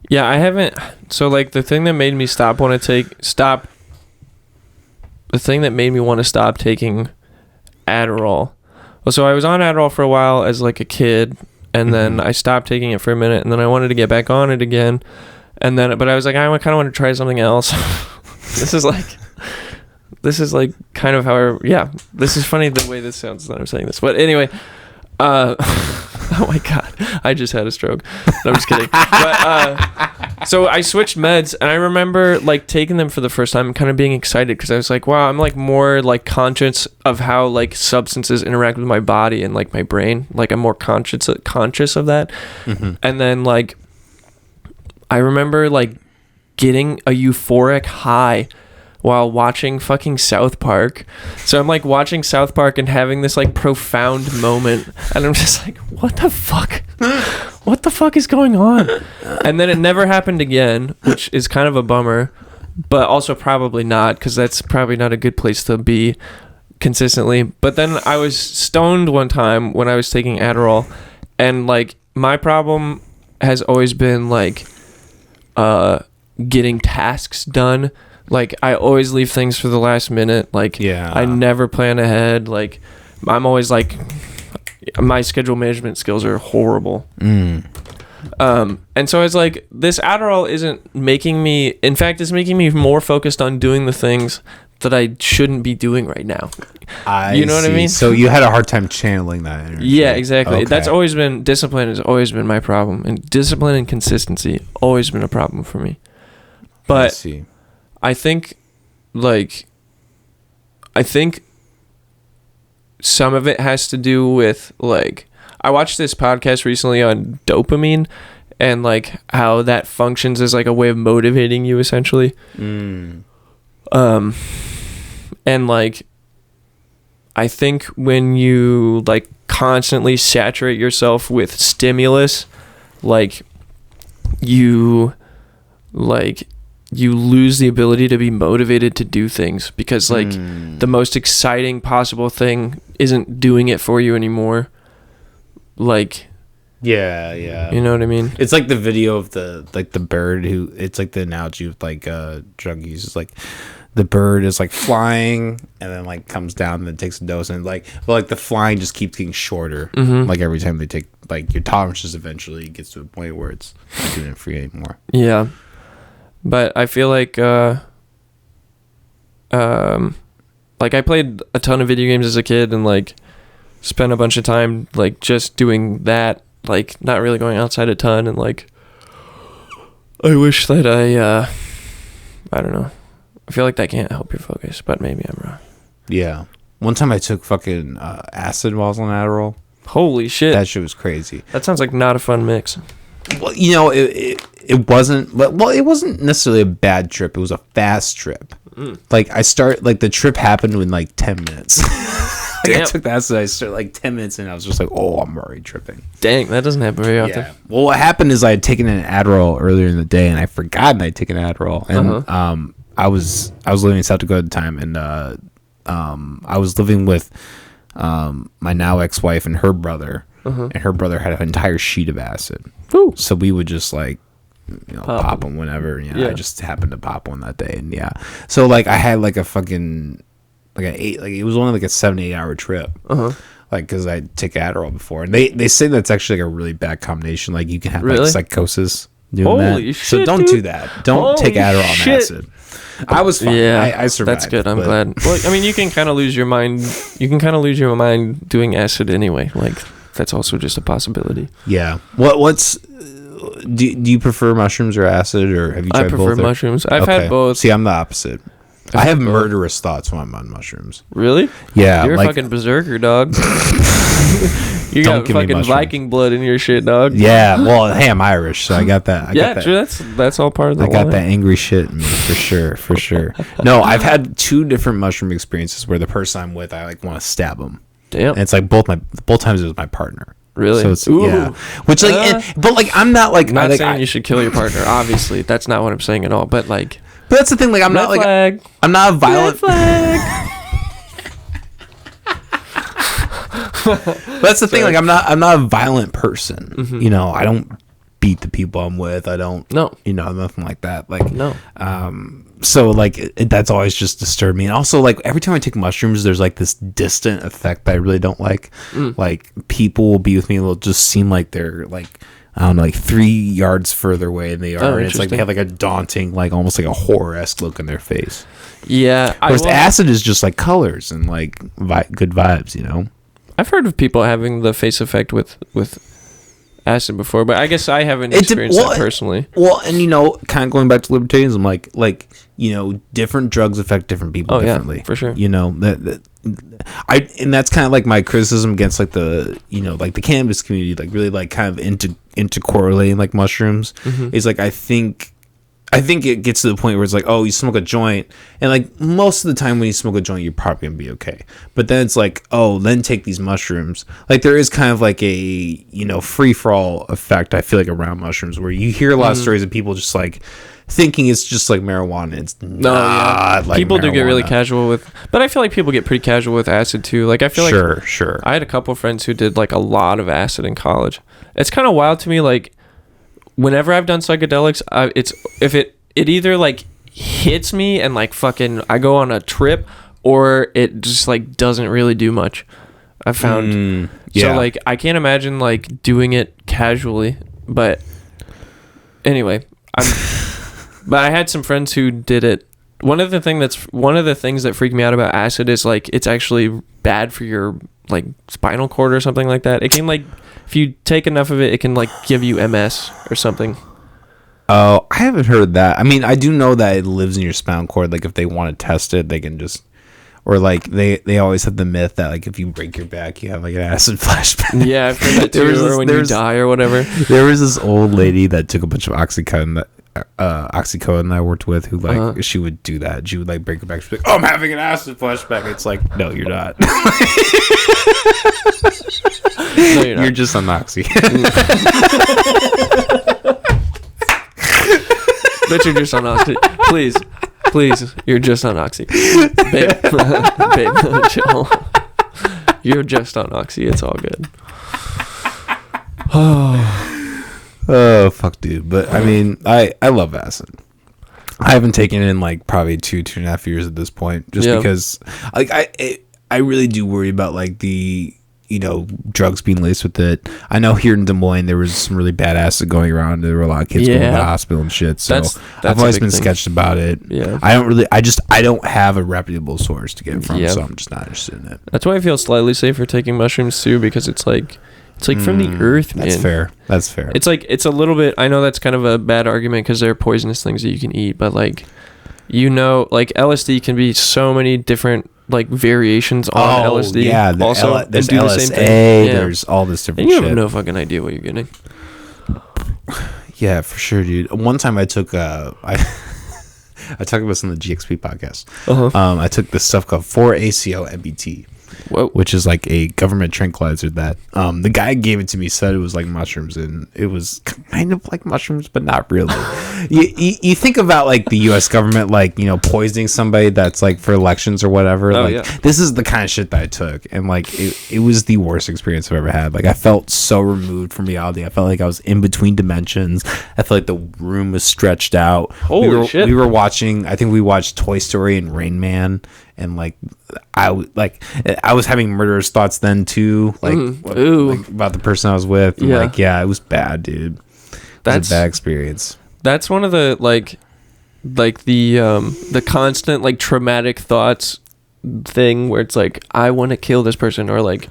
[SPEAKER 2] Yeah, I haven't. So, like, the thing that made me want to stop taking Adderall. Well, so I was on Adderall for a while as, like, a kid, and then I stopped taking it for a minute, and then I wanted to get back on it again. But I was like, I kind of want to try something else. This is like kind of how this is funny the way this sounds that I'm saying this. But anyway, oh my God, I just had a stroke. No, I'm just kidding. But so I switched meds, and I remember like taking them for the first time and kind of being excited because I was like, wow, I'm like more like conscious of how like substances interact with my body and like my brain. Like I'm more conscious of that. Mm-hmm. And then like I remember like getting a euphoric high while watching fucking South Park. So I'm like watching South Park and having this like profound moment, and I'm just like, what the fuck? What the fuck is going on? And then it never happened again, which is kind of a bummer, but also probably not, because that's probably not a good place to be consistently. But then I was stoned one time when I was taking Adderall, And like my problem has always been like getting tasks done. Like I always leave things for the last minute. Like I never plan ahead. Like I'm always like, my schedule management skills are horrible. And so it's like, this Adderall isn't making me, in fact, it's making me more focused on doing the things that I shouldn't be doing right now. You know what I mean?
[SPEAKER 1] So you had a hard time channeling that energy.
[SPEAKER 2] Yeah, exactly.
[SPEAKER 1] Okay.
[SPEAKER 2] That's always been, discipline has always been my problem. And discipline and consistency always been a problem for me. But I think, like, some of it has to do with, like, I watched this podcast recently on dopamine and, like, how that functions as, like, a way of motivating you, essentially. And, like, I think when you, like, constantly saturate yourself with stimulus, like, you lose the ability to be motivated to do things because, like, the most exciting possible thing isn't doing it for you anymore. Like,
[SPEAKER 1] yeah,
[SPEAKER 2] you know what I mean?
[SPEAKER 1] It's like the video of the bird who, it's like the analogy with like drug use. It's like the bird is like flying and then like comes down and then takes a dose and like, but like the flying just keeps getting shorter. Like every time they take, like, your tolerance just eventually gets to a point where it's not doing it for you anymore.
[SPEAKER 2] Yeah. But I feel like I played a ton of video games as a kid and, like, spent a bunch of time, like, just doing that, like, not really going outside a ton. And, like, I wish that I don't know. I feel like that can't help your focus, but maybe I'm wrong.
[SPEAKER 1] Yeah. One time I took fucking acid while I was on Adderall.
[SPEAKER 2] Holy shit.
[SPEAKER 1] That shit was crazy.
[SPEAKER 2] That sounds like not a fun mix.
[SPEAKER 1] Well, you know, it wasn't, well, it wasn't necessarily a bad trip. It was a fast trip. Like, the trip happened in like 10 minutes. I took that, so I started like 10 minutes and I was just like, oh, I'm already tripping.
[SPEAKER 2] Dang, that doesn't happen very often.
[SPEAKER 1] Yeah. Well, what happened is I had taken an Adderall earlier in the day and I forgotten I'd taken Adderall. And I was living in South Dakota at the time, and I was living with my now ex-wife and her brother. And her brother had an entire sheet of acid. Woo. So we would just, like, you know, pop them whenever. Yeah, I just happened to pop one that day, and so like I had like a fucking it was only like a 7 to 8 hour trip. Like, because I take Adderall before, and they say that's actually like a really bad combination. Like, you can have like psychosis doing that. Shit, so don't do that. Don't take Adderall and acid. I was fine. Yeah, I survived.
[SPEAKER 2] That's good. I'm glad. Well, I mean, you can kind of lose your mind. You can kind of lose your mind doing acid anyway. Like, that's also just a possibility. Yeah.
[SPEAKER 1] Do you prefer mushrooms or acid, or have you tried both?
[SPEAKER 2] I prefer mushrooms. I've had both.
[SPEAKER 1] See, I'm the opposite. I have murderous thoughts when I'm on mushrooms.
[SPEAKER 2] Really?
[SPEAKER 1] Yeah.
[SPEAKER 2] You're a fucking berserker, dog. You got fucking Viking blood in your shit, dog.
[SPEAKER 1] Yeah. Well, hey, I'm Irish, so I got that.
[SPEAKER 2] True. That's all part of the
[SPEAKER 1] I got that angry shit in me, for sure. No, I've had 2 different mushroom experiences where the person I'm with, I like want to stab them.
[SPEAKER 2] Damn.
[SPEAKER 1] And it's like both times it was my partner.
[SPEAKER 2] Really?
[SPEAKER 1] So it's, yeah. Which, like, but like, I'm not like,
[SPEAKER 2] not saying you should kill your partner. Obviously, that's not what I'm saying at all. But like,
[SPEAKER 1] but that's the thing. Like, I'm not like, I'm not a violent.
[SPEAKER 2] Red flag.
[SPEAKER 1] That's the thing. Like, I'm not a violent person. You know, I don't beat the people I'm with. I don't.
[SPEAKER 2] No.
[SPEAKER 1] You know, nothing like that. Like,
[SPEAKER 2] no.
[SPEAKER 1] So like that's always just disturbed me. And also, like, every time I take mushrooms, there's like this distant effect that I really don't like. Like, people will be with me and they'll just seem like they're like, I don't know, like 3 yards further away than they are. And it's like they have like a daunting, like almost like a horror-esque look in their face.
[SPEAKER 2] Yeah.
[SPEAKER 1] Whereas acid is just like colors and like good vibes, you know?
[SPEAKER 2] I've heard of people having the face effect with acid before, but I guess I haven't experienced that personally.
[SPEAKER 1] Well, and you know, kind of going back to libertarianism, like you know, different drugs affect different people differently.
[SPEAKER 2] Yeah, for sure.
[SPEAKER 1] You know, and that's kind of like my criticism against like the, you know, like the cannabis community, like really like kind of into correlating like mushrooms. Is like I think I think it gets to the point where it's like, oh, you smoke a joint, and like most of the time when you smoke a joint, you're probably gonna be okay. But then it's like, oh, then take these mushrooms. Like there is kind of like a free for all effect. I feel like around mushrooms where you hear a lot of stories of people just like thinking it's just like marijuana. It's not like
[SPEAKER 2] people
[SPEAKER 1] marijuana.
[SPEAKER 2] do get really casual with, but I feel like people get pretty casual with acid too. Like I feel like
[SPEAKER 1] sure.
[SPEAKER 2] I had a couple friends who did like a lot of acid in college. It's kind of wild to me, like. Whenever I've done psychedelics, it either like hits me and like fucking I go on a trip, or it just like doesn't really do much. I found so like I can't imagine like doing it casually, but anyway, but I had some friends who did it. One of the things that freaked me out about acid is like it's actually bad for your like spinal cord or something like that. It can like if you take enough of it, it can like give you MS or something.
[SPEAKER 1] Oh, I haven't heard that. I mean, I do know that it lives in your spinal cord. Like if they want to test it, they can just, or like they always have the myth that like if you break your back, you have like an acid flashback.
[SPEAKER 2] Yeah, I've heard that too. Or when you die or whatever.
[SPEAKER 1] There was this old lady that took a bunch of oxycodone that I worked with, who like she would do that. She would like break her back. She'd be like, "Oh, I'm having an acid flashback." It's like, no, you're not.
[SPEAKER 2] No, you're not.
[SPEAKER 1] You're just on oxy.
[SPEAKER 2] Bet you're just on oxy. Please, you're just on oxy. Babe, chill. You're just on oxy. It's all good.
[SPEAKER 1] Oh fuck, dude. But I mean, I love acid. I haven't taken it in like probably 2.5 years at this point, just because like I really do worry about like the drugs being laced with it. I know here in Des Moines there was some really bad acid going around. There were a lot of kids going to the hospital and shit. So I've always been sketched about it. Yeah. I don't have a reputable source to get it from, so I'm just not interested in it.
[SPEAKER 2] That's why I feel slightly safer taking mushrooms too, because it's like from the earth, man.
[SPEAKER 1] That's fair.
[SPEAKER 2] It's like it's a little bit. I know that's kind of a bad argument because they're poisonous things that you can eat, but like like LSD can be so many different like variations on LSD.
[SPEAKER 1] Yeah,
[SPEAKER 2] there's
[SPEAKER 1] LSA. The same thing. There's all this different
[SPEAKER 2] and
[SPEAKER 1] shit.
[SPEAKER 2] You have no fucking idea what you're getting.
[SPEAKER 1] Yeah, for sure, dude. One time I took I talked about this on the GXP podcast. I took this stuff called 4-ACO-MBT. Which is like a government tranquilizer that the guy gave it to me, said it was like mushrooms, and it was kind of like mushrooms, but not really. you think about like the U.S. government like poisoning somebody that's like for elections or whatever. This is the kind of shit that I took, and like it was the worst experience I've ever had. Like I felt so removed from reality. I felt like I was in between dimensions. I felt like the room was stretched out.
[SPEAKER 2] Holy shit!
[SPEAKER 1] We were watching. I think we watched Toy Story and Rain Man. And like I was having murderous thoughts then too, like about the person I was with. And it was bad, dude. That's a bad experience.
[SPEAKER 2] That's one of the like the constant like traumatic thoughts thing where it's like I want to kill this person, or like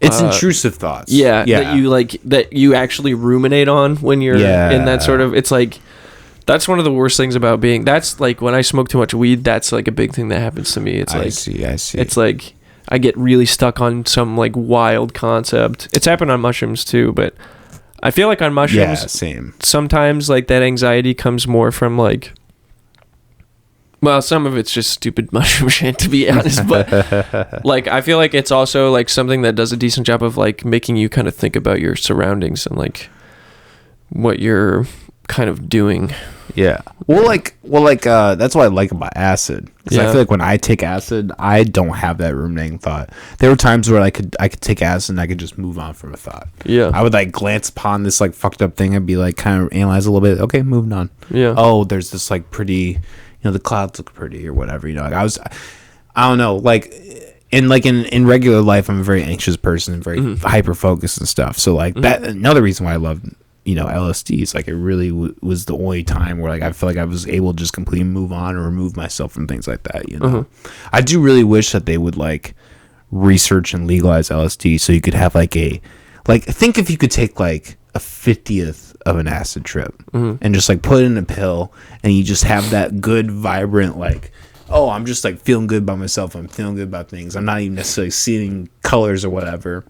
[SPEAKER 1] it's intrusive thoughts.
[SPEAKER 2] Yeah, that you actually ruminate on when you're in that sort of. It's like. That's one of the worst things about being. That's like when I smoke too much weed. That's like a big thing that happens to me. It's like I see. It's like I get really stuck on some like wild concept. It's happened on mushrooms too, but I feel like on mushrooms,
[SPEAKER 1] same.
[SPEAKER 2] Sometimes like that anxiety comes more from like. Well, some of it's just stupid mushroom shit, to be honest. But like, I feel like it's also like something that does a decent job of like making you kind of think about your surroundings and like what you're kind of doing.
[SPEAKER 1] Yeah. Well, that's what I like about acid. Because I feel like when I take acid, I don't have that ruminating thought. There were times where I could take acid and I could just move on from a thought. Yeah. I would like glance upon this like fucked up thing and be like kind of analyze a little bit. Okay, moving on. Yeah. Oh, there's this like pretty, the clouds look pretty or whatever. Like I don't know. Like in regular life, I'm a very anxious person, very hyper focused and stuff. So like that another reason why I love LSD is like it really was the only time where like I feel like I was able to just completely move on or remove myself from things like that. I do really wish that they would like research and legalize LSD so you could have like think if you could take like a 50th of an acid trip and just like put it in a pill and you just have that good vibrant like, oh, I'm just like feeling good about myself, I'm feeling good about things, I'm not even necessarily seeing colors or whatever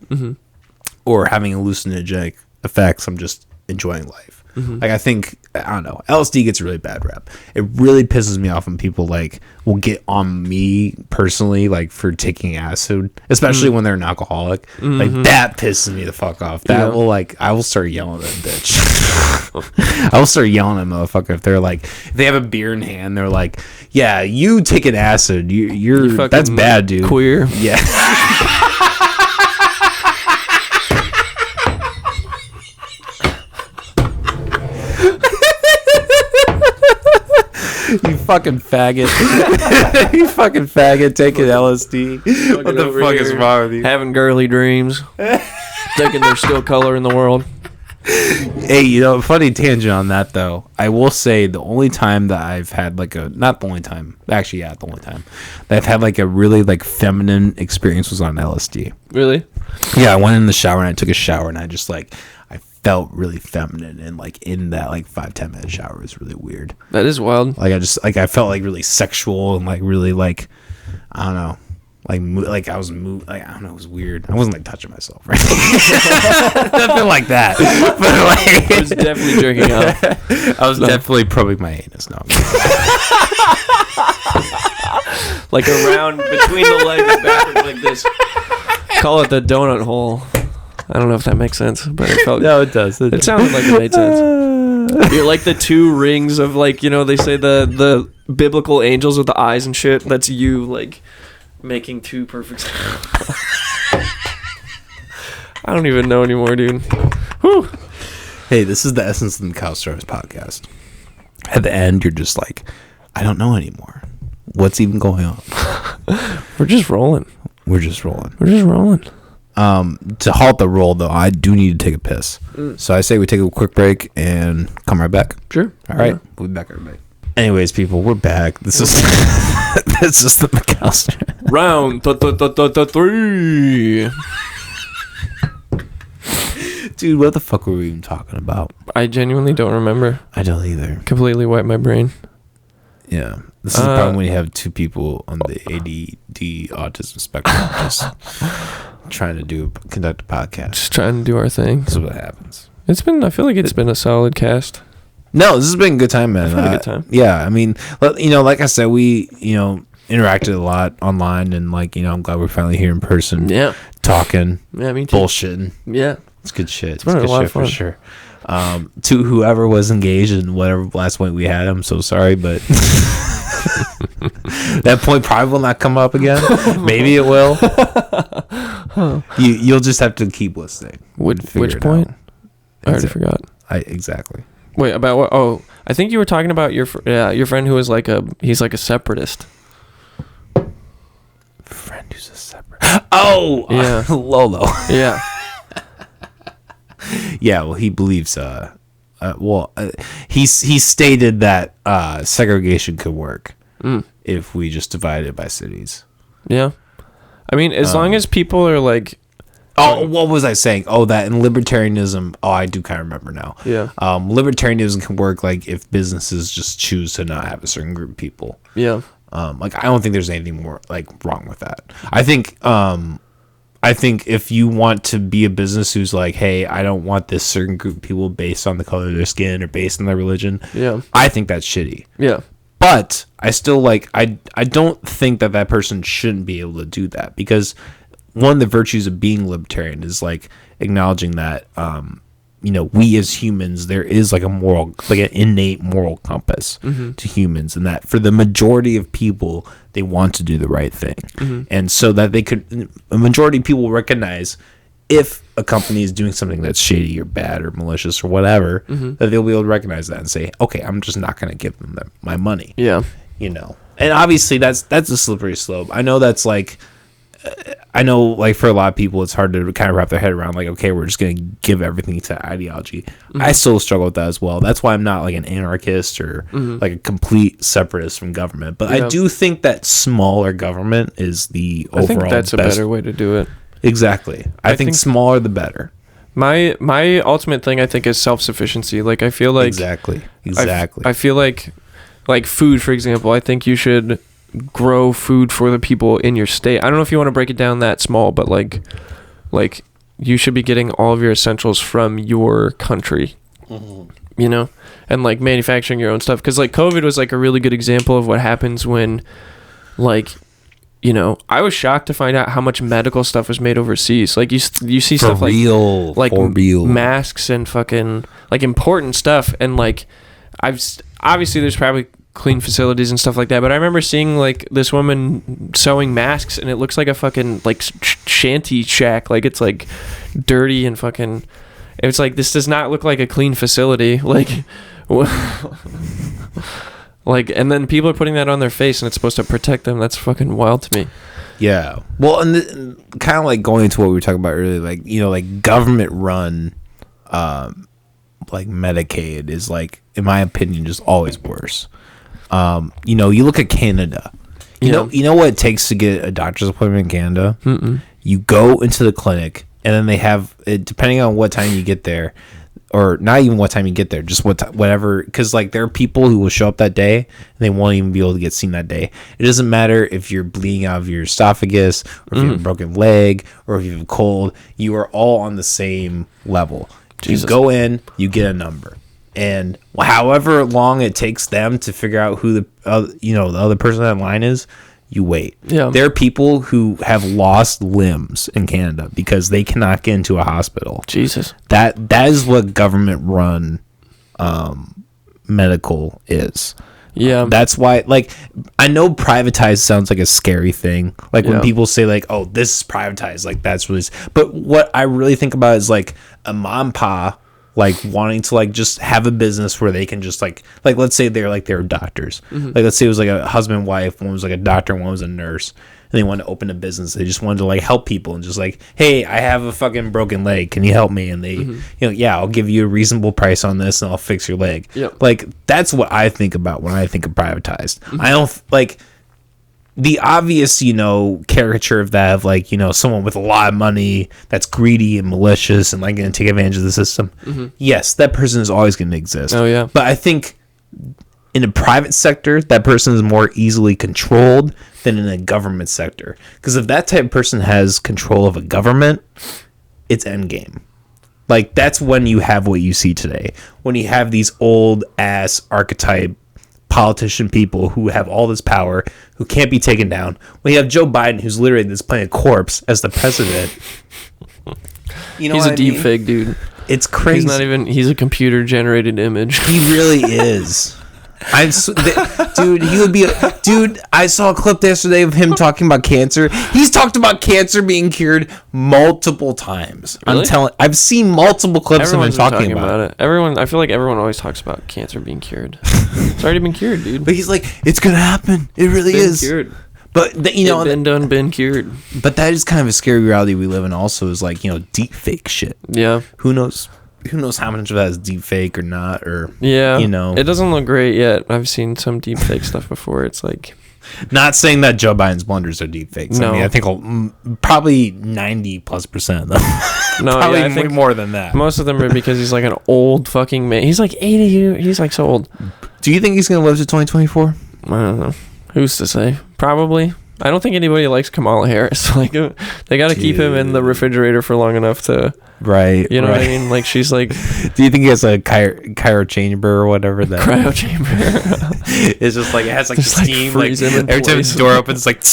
[SPEAKER 1] or having hallucinogenic effects, I'm just enjoying life. Like, I think, I don't know, LSD gets a really bad rap. It really pisses me off when people, like, will get on me personally, like, for taking acid, especially when they're an alcoholic. Like, that pisses me the fuck off. That will, like, I will start yelling at that bitch. I will start yelling at a motherfucker if they're, like, if they have a beer in hand, they're like, yeah, you taking acid, you're that's bad, dude.
[SPEAKER 2] Queer.
[SPEAKER 1] Yeah. You fucking faggot. You fucking faggot taking LSD. What the fuck is wrong with you?
[SPEAKER 2] Having girly dreams. Thinking there's still color in the world.
[SPEAKER 1] Hey, you know, funny tangent on that, though. I will say the only time that I've had, like, not the only time. Actually, yeah, the only time that I've had, like, a really, like, feminine experience was on LSD.
[SPEAKER 2] Really?
[SPEAKER 1] Yeah, I went in the shower and I took a shower and I just, like, I felt really feminine, and like in that like 5-10 minute shower, it was really weird.
[SPEAKER 2] That is wild.
[SPEAKER 1] Like I felt like really sexual and like really like, I don't know, like I was like, I don't know, it was weird. I wasn't like touching myself, right? Nothing like that. But like,
[SPEAKER 2] I was definitely jerking off.
[SPEAKER 1] I was definitely probing my anus. No,
[SPEAKER 2] like around between the legs, backwards like this. Call it the donut hole. I don't know if that makes sense, but it felt.
[SPEAKER 1] No, it does.
[SPEAKER 2] It sounded like it made sense. You're like the two rings of, like, you know, they say the biblical angels with the eyes and shit. That's you, like, making two perfect. I don't even know anymore, dude. Whew.
[SPEAKER 1] Hey, this is the essence of the Cow Stars podcast. At the end, you're just like, I don't know anymore. What's even going on?
[SPEAKER 2] We're just rolling.
[SPEAKER 1] We're just rolling. To halt the roll, though, I do need to take a piss. So I say we take a quick break and come right back.
[SPEAKER 2] Sure.
[SPEAKER 1] All right. We'll be back, everybody. Anyways, people, we're back. This is this is the McAllister.
[SPEAKER 2] Round 3.
[SPEAKER 1] Dude, what the fuck were we even talking about?
[SPEAKER 2] I genuinely don't remember.
[SPEAKER 1] I don't either.
[SPEAKER 2] Completely wiped my brain.
[SPEAKER 1] Yeah. This is the problem when you have two people on the ADD autism spectrum just trying to conduct a podcast.
[SPEAKER 2] Just trying to do our thing.
[SPEAKER 1] This is what happens.
[SPEAKER 2] I feel like it's been a solid cast.
[SPEAKER 1] No, this has been a good time, man.
[SPEAKER 2] I've had a good time.
[SPEAKER 1] Yeah, I mean, you know, like I said, we, you know, interacted a lot online, and like, you know, I'm glad we're finally here in person.
[SPEAKER 2] Yeah.
[SPEAKER 1] Talking.
[SPEAKER 2] Yeah, me too.
[SPEAKER 1] Bullshitting.
[SPEAKER 2] Yeah.
[SPEAKER 1] It's good shit.
[SPEAKER 2] It's been a lot of fun.
[SPEAKER 1] For sure. To whoever was engaged in whatever last point we had, I'm so sorry, but that point probably will not come up again. Maybe it will. You'll just have to keep listening.
[SPEAKER 2] Which point? I already forgot.
[SPEAKER 1] Exactly.
[SPEAKER 2] Wait, about what? Oh, I think you were talking about your friend who is he's like a separatist.
[SPEAKER 1] Friend who's a separatist. Oh,
[SPEAKER 2] yeah,
[SPEAKER 1] Lolo.
[SPEAKER 2] Yeah.
[SPEAKER 1] Yeah, well, he believes. He stated that segregation could work if we just divide it by cities.
[SPEAKER 2] Yeah, I mean, as long as people are like.
[SPEAKER 1] Oh, what was I saying? Oh, that in libertarianism. Oh, I do kind of remember now.
[SPEAKER 2] Yeah.
[SPEAKER 1] Libertarianism can work like if businesses just choose to not have a certain group of people.
[SPEAKER 2] Yeah.
[SPEAKER 1] Like I don't think there's anything more like wrong with that. I think if you want to be a business who's like, hey, I don't want this certain group of people based on the color of their skin or based on their religion.
[SPEAKER 2] Yeah.
[SPEAKER 1] I think that's shitty.
[SPEAKER 2] Yeah.
[SPEAKER 1] But I still like I don't think that person shouldn't be able to do that, because one of the virtues of being libertarian is like acknowledging that you know, we as humans, there is like an innate moral compass to humans, and that for the majority of people, they want to do the right thing. And so that a majority of people recognize if a company is doing something that's shady or bad or malicious or whatever, that they'll be able to recognize that and say, okay, I'm just not going to give them my money.
[SPEAKER 2] Yeah.
[SPEAKER 1] You know, and obviously that's a slippery slope. I know that's like, for a lot of people, it's hard to kind of wrap their head around, like, okay, we're just going to give everything to ideology. I still struggle with that as well. That's why I'm not like an anarchist or like a complete separatist from government. But I do think that smaller government is the overall best. I think
[SPEAKER 2] that's a better way to do it.
[SPEAKER 1] Exactly. I think smaller the better.
[SPEAKER 2] My ultimate thing, I think, is self-sufficiency. Like, I feel like...
[SPEAKER 1] Exactly.
[SPEAKER 2] I feel like food, for example, I think you should grow food for the people in your state. I don't know if you want to break it down that small, but like you should be getting all of your essentials from your country you know, and like manufacturing your own stuff. Because like COVID was like a really good example of what happens when, like, you know, I was shocked to find out how much medical stuff was made overseas. Like you see
[SPEAKER 1] For
[SPEAKER 2] stuff
[SPEAKER 1] real,
[SPEAKER 2] like
[SPEAKER 1] for real.
[SPEAKER 2] masks and fucking like important stuff. And like obviously there's probably clean facilities and stuff like that, but I remember seeing like this woman sewing masks, and it looks like a fucking like shanty shack. Like it's like dirty and fucking. It's like, this does not look like a clean facility. Like. Like, and then people are putting that on their face, and it's supposed to protect them. That's fucking wild to me.
[SPEAKER 1] Yeah. Well, and kind of like going into what we were talking about earlier, like, you know, like government run, like Medicaid is like, in my opinion, just always worse. You know, you look at Canada. You know what it takes to get a doctor's appointment in Canada? Mm-mm. You go into the clinic, and then they have, depending on what time you get there, or not even what time you get there, just whatever, because like there are people who will show up that day and they won't even be able to get seen that day. It doesn't matter if you're bleeding out of your esophagus, or if you have a broken leg, or if you have a cold. You are all on the same level. Jesus. You go in, you get a number, and however long it takes them to figure out who the other person in line is, you wait. Yeah. There are people who have lost limbs in Canada because they cannot get into a hospital.
[SPEAKER 2] Jesus.
[SPEAKER 1] That is what government run medical is. Yeah. That's why, like, I know privatized sounds like a scary thing. Like when people say like, oh, this is privatized, like that's really, but what I really think about is like a mom and pa, like wanting to like just have a business where they can just like let's say they're doctors. Mm-hmm. Like let's say it was like a husband and wife, one was like a doctor, one was a nurse, and they wanted to open a business. They just wanted to like help people and just like, hey, I have a fucking broken leg, can you help me? And they I'll give you a reasonable price on this and I'll fix your leg. Yep. Like that's what I think about when I think of privatized. Mm-hmm. I don't like the obvious, caricature of that, of like, someone with a lot of money that's greedy and malicious and like going to take advantage of the system. Mm-hmm. Yes, that person is always going to exist. Oh, yeah. But I think in a private sector, that person is more easily controlled than in a government sector. Because if that type of person has control of a government, it's endgame. Like, that's when you have what you see today. When you have these old ass archetype politician people who have all this power, who can't be taken down. When you have Joe Biden, who's literally this playing a corpse as the president.
[SPEAKER 2] He's a deep fake dude.
[SPEAKER 1] It's crazy.
[SPEAKER 2] He's a computer generated image.
[SPEAKER 1] He really is. Dude, he would be dude. I saw a clip yesterday of him talking about cancer. He's talked about cancer being cured multiple times. Really? I've seen multiple clips of him talking about it.
[SPEAKER 2] I feel like everyone always talks about cancer being cured. It's already been cured, dude.
[SPEAKER 1] But he's like, it's gonna happen. It really is. Cured. But
[SPEAKER 2] been cured.
[SPEAKER 1] But that is kind of a scary reality we live in. Also, is like deep fake shit. Yeah. Who knows how much of that is deep fake or not, or
[SPEAKER 2] it doesn't look great yet. I've seen some deep fake stuff before. It's like,
[SPEAKER 1] not saying that Joe Biden's blunders are deep fakes. No. I mean, I think probably 90+% of them. No, probably I think more than that.
[SPEAKER 2] Most of them are because he's like an old fucking man. He's like 80. He's like so old.
[SPEAKER 1] Do you think he's gonna live to 2024?
[SPEAKER 2] I don't know. Who's to say? Probably. I don't think anybody likes Kamala Harris. Like, they got to keep him in the refrigerator for long enough to.
[SPEAKER 1] Right.
[SPEAKER 2] You know what I mean? Like, she's like.
[SPEAKER 1] Do you think he has a cryo chamber or whatever? That
[SPEAKER 2] cryo chamber.
[SPEAKER 1] It's just like, it has like just the steam. Like, every time the door opens, it's like.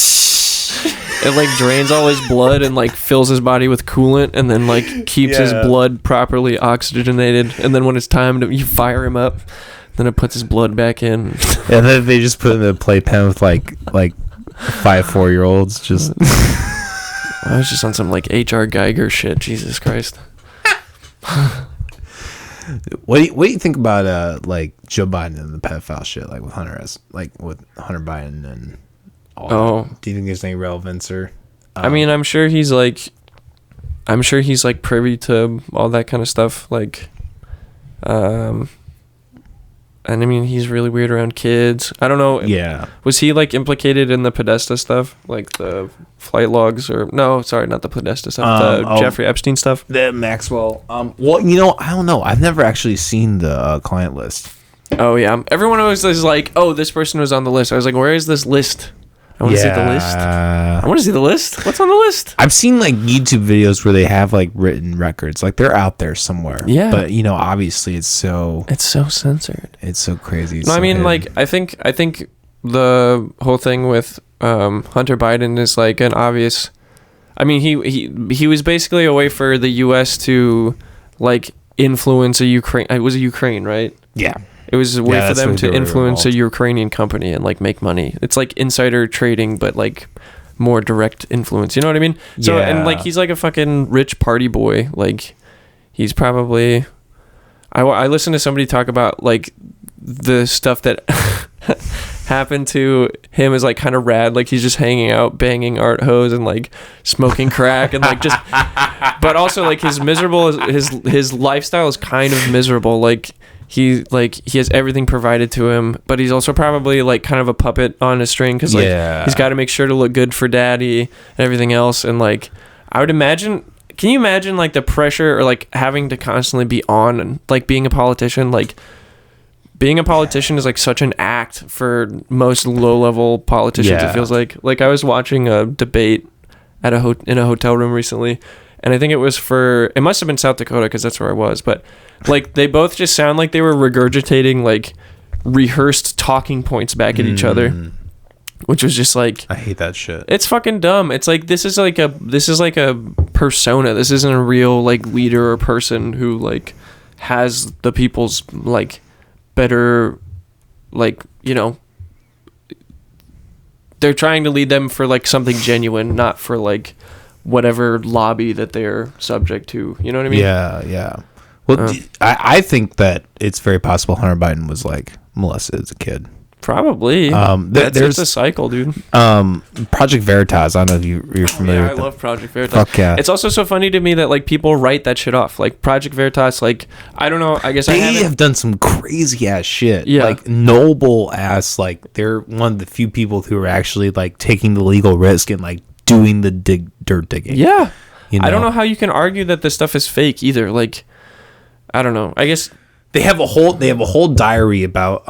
[SPEAKER 2] It like drains all his blood and like fills his body with coolant and then like keeps his blood properly oxygenated. And then when it's time you fire him up, then it puts his blood back in.
[SPEAKER 1] And then they just put in the playpen with like 4-year-olds just.
[SPEAKER 2] I was just on some like H.R. Geiger shit. Jesus Christ.
[SPEAKER 1] What do you think about like Joe Biden and the pedophile shit, like with Hunter Biden and all that? Do you think there's any relevance or?
[SPEAKER 2] I mean, I'm sure he's like privy to all that kind of stuff, like, and I mean, he's really weird around kids. I don't know.
[SPEAKER 1] Yeah.
[SPEAKER 2] Was he like implicated in the Podesta stuff? Like the flight logs no, sorry, not the Podesta stuff. The Jeffrey Epstein stuff?
[SPEAKER 1] The Maxwell. Well, I don't know. I've never actually seen the client list.
[SPEAKER 2] Oh, yeah. Everyone always is like, oh, this person was on the list. I was like, where is this list I want to see the list. I want to see the list. What's on the list?
[SPEAKER 1] I've seen like YouTube videos where they have like written records, like they're out there somewhere.
[SPEAKER 2] Yeah,
[SPEAKER 1] but you know, obviously it's so
[SPEAKER 2] censored.
[SPEAKER 1] It's so crazy.
[SPEAKER 2] No, I mean, like I think the whole thing with Hunter Biden is like an obvious. I mean, he was basically a way for the U.S. to like influence a Ukraine. It was a Ukraine, right?
[SPEAKER 1] Yeah.
[SPEAKER 2] It was a way for them to influence a Ukrainian company and like make money. It's like insider trading, but like more direct influence. You know what I mean? So and like he's like a fucking rich party boy. Like he's probably. I listened to somebody talk about like the stuff that happened to him is like kind of rad. Like he's just hanging out, banging art hoes and like smoking crack and like just. But also like his lifestyle is kind of miserable. Like. He has everything provided to him, but he's also probably like kind of a puppet on a string because like he's got to make sure to look good for daddy and everything else. And like I would imagine, can you imagine like the pressure or like having to constantly be on and like being a politician? Like being a politician is like such an act for most low level politicians. It feels like I was watching a debate at in a hotel room recently. And I think it must have been South Dakota because that's where I was. But like they both just sound like they were regurgitating like rehearsed talking points back at each other, which was just like
[SPEAKER 1] I hate that shit.
[SPEAKER 2] It's fucking dumb. It's like this is like a persona. This isn't a real like leader or person who like has the people's like better like, you know, they're trying to lead them for like something genuine, not for like whatever lobby that they're subject to. You know what I mean?
[SPEAKER 1] Yeah. Well, I think that it's very possible Hunter Biden was like molested as a kid.
[SPEAKER 2] Probably. There's a cycle, dude.
[SPEAKER 1] Project Veritas. I don't know if you're familiar with
[SPEAKER 2] I love Project Veritas.
[SPEAKER 1] Fuck yeah.
[SPEAKER 2] It's also so funny to me that like people write that shit off. Like Project Veritas, like I don't know. I guess
[SPEAKER 1] they have done some crazy ass shit.
[SPEAKER 2] Yeah.
[SPEAKER 1] Like noble ass. Like they're one of the few people who are actually like taking the legal risk and like doing the dirt digging.
[SPEAKER 2] Yeah.
[SPEAKER 1] You know?
[SPEAKER 2] I don't know how you can argue that this stuff is fake either. Like, I don't know. I guess
[SPEAKER 1] they have a whole diary about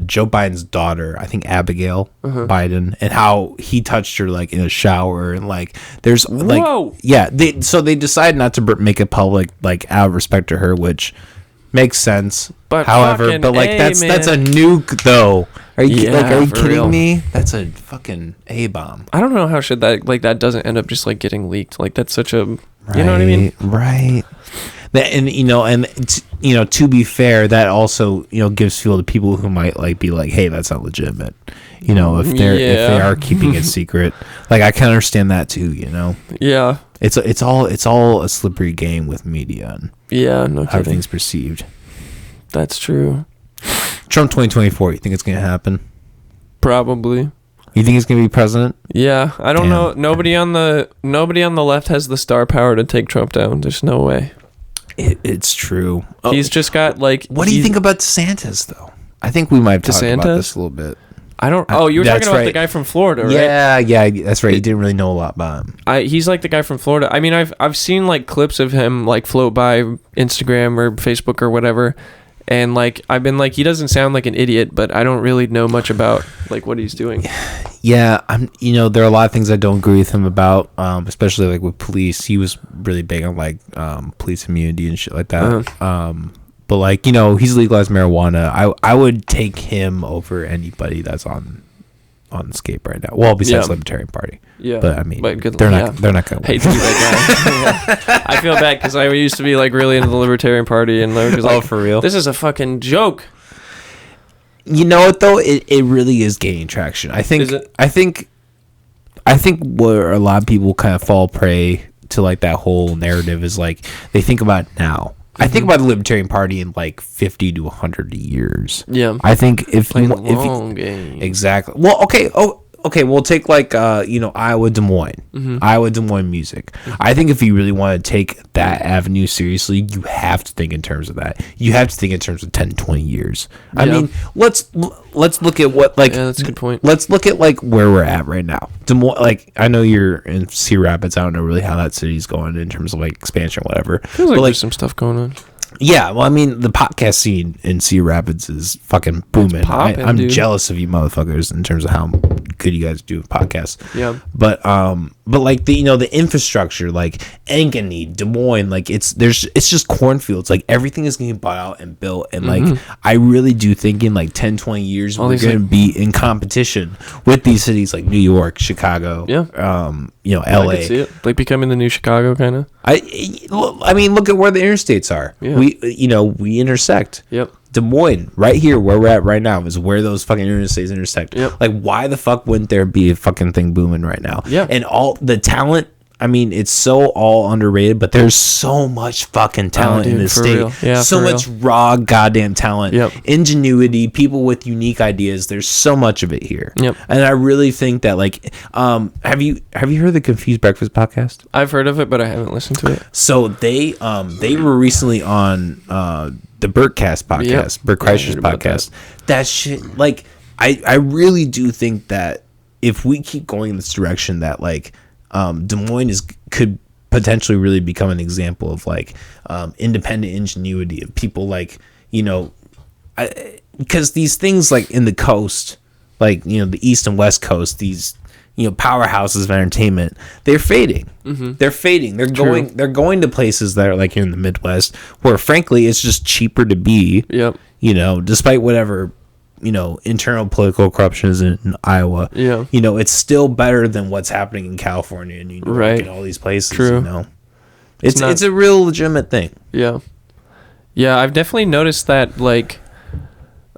[SPEAKER 1] Joe Biden's daughter, I think Abigail Biden, and how he touched her like in a shower and like there's like they decided not to make it public like out of respect to her, which makes sense. But however, like that's a nuke though. Are you kidding real. Me? That's a fucking A-bomb.
[SPEAKER 2] I don't know how shit that doesn't end up just like getting leaked. Like that's such a you know what I mean?
[SPEAKER 1] Right. To be fair, that also gives fuel to people who might like be like, hey, that's not legitimate. If they are keeping it secret, like I can understand that too.
[SPEAKER 2] Yeah.
[SPEAKER 1] It's all a slippery game with media and
[SPEAKER 2] no
[SPEAKER 1] how everything's perceived.
[SPEAKER 2] That's true.
[SPEAKER 1] Trump 2024. You think it's gonna happen?
[SPEAKER 2] Probably.
[SPEAKER 1] You think he's gonna be president?
[SPEAKER 2] Yeah, I don't know. Nobody on the left has the star power to take Trump down. There's no way.
[SPEAKER 1] It's true.
[SPEAKER 2] He's just got like.
[SPEAKER 1] What do you think about DeSantis though? I think we might have talked about this a little bit.
[SPEAKER 2] I don't. Oh, you were talking about the guy from Florida, right?
[SPEAKER 1] Yeah, that's right. You didn't really know a lot about him.
[SPEAKER 2] He's like the guy from Florida. I mean, I've seen like clips of him like float by Instagram or Facebook or whatever. And like I've been like, he doesn't sound like an idiot, but I don't really know much about like what he's doing.
[SPEAKER 1] Yeah, there are a lot of things I don't agree with him about, especially like with police. He was really big on like police immunity and shit like that. But like he's legalized marijuana. I would take him over anybody that's on escape right now. Well, besides Libertarian Party. Yeah, but I mean, they're not gonna
[SPEAKER 2] hate to be that guy. I feel bad because I used to be like really into the Libertarian Party and like,
[SPEAKER 1] oh, for real,
[SPEAKER 2] this is a fucking joke.
[SPEAKER 1] You know what though? It really is gaining traction. I think. I think where a lot of people kind of fall prey to like that whole narrative is like they think about it now. I think about the Libertarian Party in like 50 to 100 years.
[SPEAKER 2] Yeah.
[SPEAKER 1] I think if
[SPEAKER 2] game.
[SPEAKER 1] Exactly. Well, okay. We'll take like Iowa Des Moines music. I think if you really want to take that avenue seriously, you have to think in terms of that. You have to think in terms of 10, 20 years. I mean, let's look at what like.
[SPEAKER 2] Yeah, that's a good point.
[SPEAKER 1] Let's look at like where we're at right now. Des Moines, like I know you're in Cedar Rapids. I don't know really how that city's going in terms of like expansion or whatever.
[SPEAKER 2] Feels like there's some stuff going on.
[SPEAKER 1] Yeah, well, I mean, the podcast scene in Cedar Rapids is fucking booming. I'm
[SPEAKER 2] dude.
[SPEAKER 1] jealous of you motherfuckers in terms of how good you guys do with podcasts.
[SPEAKER 2] Yeah.
[SPEAKER 1] But like the infrastructure, like Ankeny, Des Moines, like it's just cornfields. Like everything is getting bought out and built, and like I really do think in like 10, 20 years we're going to be in competition with these cities like New York, Chicago.
[SPEAKER 2] Yeah.
[SPEAKER 1] LA.
[SPEAKER 2] I can see it. Like becoming the new Chicago, kind of.
[SPEAKER 1] I mean, look at where the interstates are.
[SPEAKER 2] Yeah.
[SPEAKER 1] We intersect.
[SPEAKER 2] Yep.
[SPEAKER 1] Des Moines, right here where we're at right now, is where those fucking interstates intersect.
[SPEAKER 2] Yep.
[SPEAKER 1] Like, why the fuck wouldn't there be a fucking thing booming right now?
[SPEAKER 2] Yeah.
[SPEAKER 1] And all the talent, I mean, it's so all underrated, but there's so much fucking talent in this state.
[SPEAKER 2] Real. Yeah,
[SPEAKER 1] so much raw goddamn talent.
[SPEAKER 2] Yep.
[SPEAKER 1] Ingenuity, people with unique ideas. There's so much of it here.
[SPEAKER 2] Yep.
[SPEAKER 1] And I really think that, like, have you heard the Confused Breakfast podcast?
[SPEAKER 2] I've heard of it, but I haven't listened to it.
[SPEAKER 1] So they were recently on the Bertcast podcast, Bert Kreischer's podcast. That shit, like, I really do think that if we keep going in this direction, that like Des Moines could potentially really become an example of like independent ingenuity of people, like, because these things like in the coast, like the East and West Coast, these powerhouses of entertainment, they're fading. They're fading. They're going to places that are like in the Midwest where frankly it's just cheaper to be.
[SPEAKER 2] Yep.
[SPEAKER 1] Despite whatever internal political corruption is in Iowa.
[SPEAKER 2] Yeah.
[SPEAKER 1] It's still better than what's happening in California and New York
[SPEAKER 2] Right.
[SPEAKER 1] and all these places.
[SPEAKER 2] True.
[SPEAKER 1] It's a real legitimate thing.
[SPEAKER 2] Yeah. Yeah, I've definitely noticed that, like,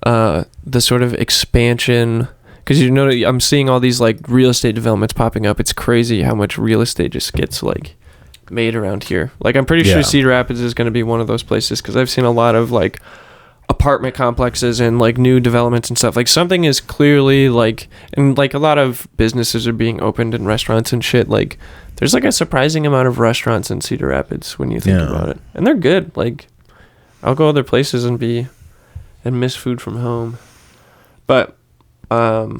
[SPEAKER 2] the sort of expansion, because I'm seeing all these like real estate developments popping up. It's crazy how much real estate just gets like made around here. Like, I'm pretty sure Cedar Rapids is going to be one of those places, because I've seen a lot of like apartment complexes and like new developments and stuff. Like, something is clearly like, and like a lot of businesses are being opened and restaurants and shit. Like, there's like a surprising amount of restaurants in Cedar Rapids when you think about it, and they're good. Like, I'll go other places and miss food from home. But what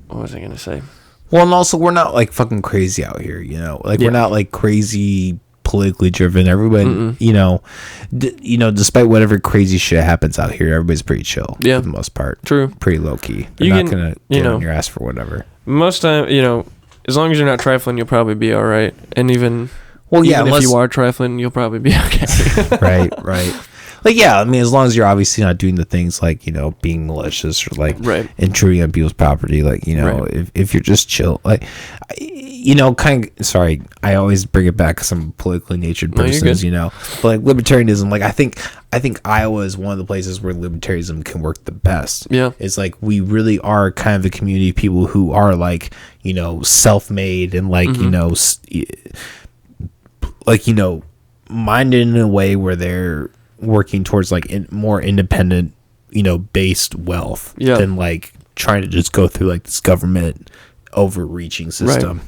[SPEAKER 2] was I gonna say?
[SPEAKER 1] Well, and also we're not like fucking crazy out here, we're not like crazy politically driven. Everybody, despite whatever crazy shit happens out here, everybody's pretty chill for the most part.
[SPEAKER 2] True.
[SPEAKER 1] Pretty low key. They're not gonna get on your ass for whatever.
[SPEAKER 2] Most time, as long as you're not trifling, you'll probably be all right. And even if you are trifling, you'll probably be okay.
[SPEAKER 1] Right. Like, yeah, I mean, as long as you're obviously not doing the things like, being malicious or like intruding on people's property, like, if you're just chill, like, sorry, I always bring it back because I'm a politically natured person, but like libertarianism, like, I think Iowa is one of the places where libertarianism can work the best. Yeah. It's like, we really are kind of a community of people who are like, self-made and like, minded in a way where they're working towards like more independent based wealth than like trying to just go through like this government overreaching system,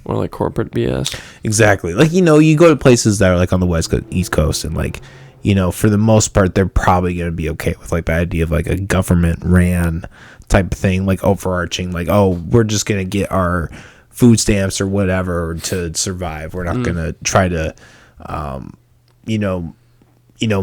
[SPEAKER 2] or like corporate BS.
[SPEAKER 1] Exactly. Like, you go to places that are like on the West Coast, East Coast, and like, for the most part they're probably going to be okay with like the idea of like a government ran type of thing, like overarching, like, oh, we're just going to get our food stamps or whatever to survive. We're not going to try to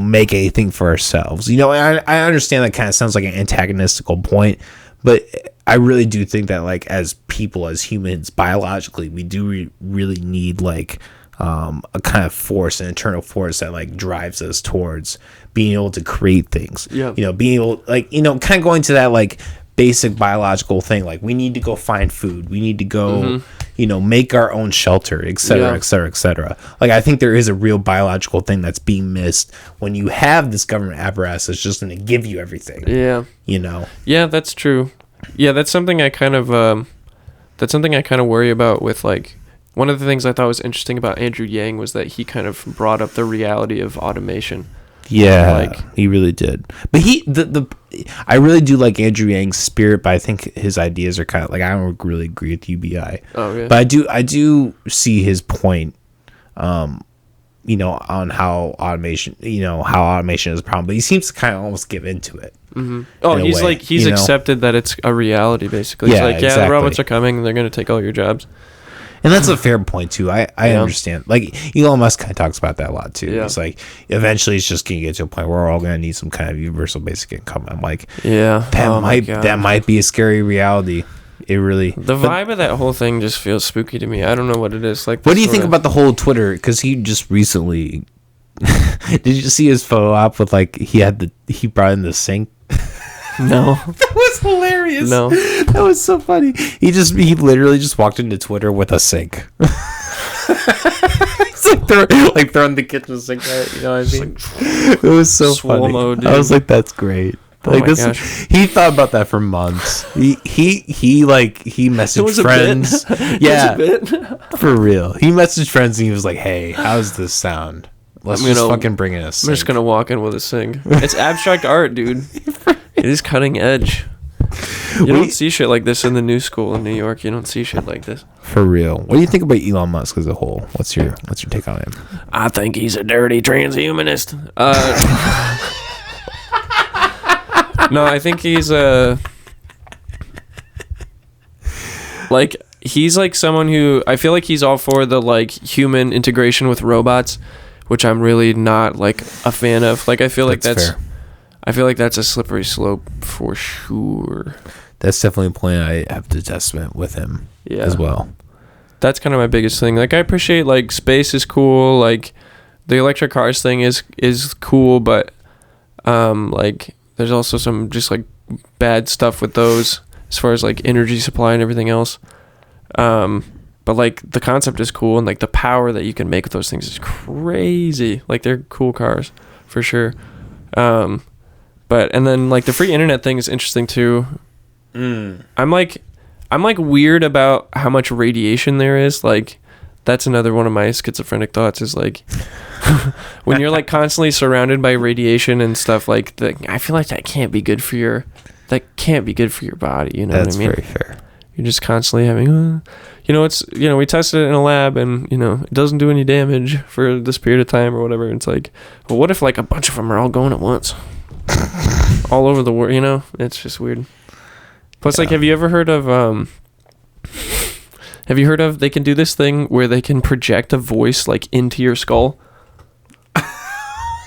[SPEAKER 1] make anything for ourselves. I understand that kind of sounds like an antagonistical point, but I really do think that like as people, as humans, biologically, we do really need like a kind of force, an internal force that like drives us towards being able to create things. Yeah. Being able, like, kind of going to that like basic biological thing, like we need to go find food, we need to go make our own shelter, etc., etc., etc. Like, I think there is a real biological thing that's being missed when you have this government apparatus that's just going to give you everything. Yeah,
[SPEAKER 2] that's true. Yeah, that's something I kind of worry about with, like, one of the things I thought was interesting about Andrew Yang was that he kind of brought up the reality of automation.
[SPEAKER 1] Yeah, like, he really did. But I really do like Andrew Yang's spirit, but I think his ideas are kind of like, I don't really agree with UBI. Oh yeah. But I do see his point, on how automation is a problem. But he seems to kind of almost give into it. Mm-hmm.
[SPEAKER 2] Oh, he's accepted that it's a reality, basically. He's like, exactly. The robots are coming and they're going to take all your jobs.
[SPEAKER 1] And that's a fair point too. I
[SPEAKER 2] Yeah.
[SPEAKER 1] understand. Like Elon Musk kind of talks about that a lot too.
[SPEAKER 2] Yeah.
[SPEAKER 1] He's like, eventually it's just gonna get to a point where we're all gonna need some kind of universal basic income. I'm like,
[SPEAKER 2] Yeah. Oh my
[SPEAKER 1] that
[SPEAKER 2] God.
[SPEAKER 1] might be a scary reality. It really.
[SPEAKER 2] The vibe of that whole thing just feels spooky to me. I don't know what it is. Like,
[SPEAKER 1] What do you think about the whole Twitter? Because he just recently. Did you see his photo op with like he brought in the sink?
[SPEAKER 2] No.
[SPEAKER 1] That was hilarious.
[SPEAKER 2] No.
[SPEAKER 1] That was so funny. He literally just walked into Twitter with a sink. It's like throwing the kitchen sink at it, you know what I mean? It was so funny.
[SPEAKER 2] Swallow,
[SPEAKER 1] I was like, that's great.
[SPEAKER 2] Oh
[SPEAKER 1] Like
[SPEAKER 2] my
[SPEAKER 1] this,
[SPEAKER 2] gosh.
[SPEAKER 1] he thought about that for months. He messaged friends. Yeah, for real. He messaged friends and he was like, "Hey, how's this sound? Let's just fucking bring in a sink."
[SPEAKER 2] I'm just gonna walk in with a sink. It's abstract art, dude. It is cutting edge. You don't see shit like this in the new school in New York. You don't see shit like this.
[SPEAKER 1] For real. What do you think about Elon Musk as a whole? What's your take on him?
[SPEAKER 2] I think he's a dirty transhumanist. No, I think he's he's like someone who I feel like he's all for the like human integration with robots, which I'm really not like a fan of. Like I feel like that's
[SPEAKER 1] fair.
[SPEAKER 2] I feel like that's a slippery slope for sure.
[SPEAKER 1] That's definitely a point I have to testament with him as well.
[SPEAKER 2] That's kind of my biggest thing. Like I appreciate like space is cool, like the electric cars thing is cool, but like there's also some just like bad stuff with those as far as like energy supply and everything else. But like the concept is cool and like the power that you can make with those things is crazy. Like they're cool cars for sure. But and then like the free internet thing is interesting too. I'm like weird about how much radiation there is. Like that's another one of my schizophrenic thoughts is like when you're like constantly surrounded by radiation and stuff like I feel like that can't be good for your body, you know
[SPEAKER 1] That's
[SPEAKER 2] what I mean?
[SPEAKER 1] very fair.
[SPEAKER 2] You're just constantly having we tested it in a lab and it doesn't do any damage for this period of time or whatever. It's like, well, what if like a bunch of them are all going at once all over the world, it's just weird. Plus, like, have you heard of they can do this thing where they can project a voice like into your skull?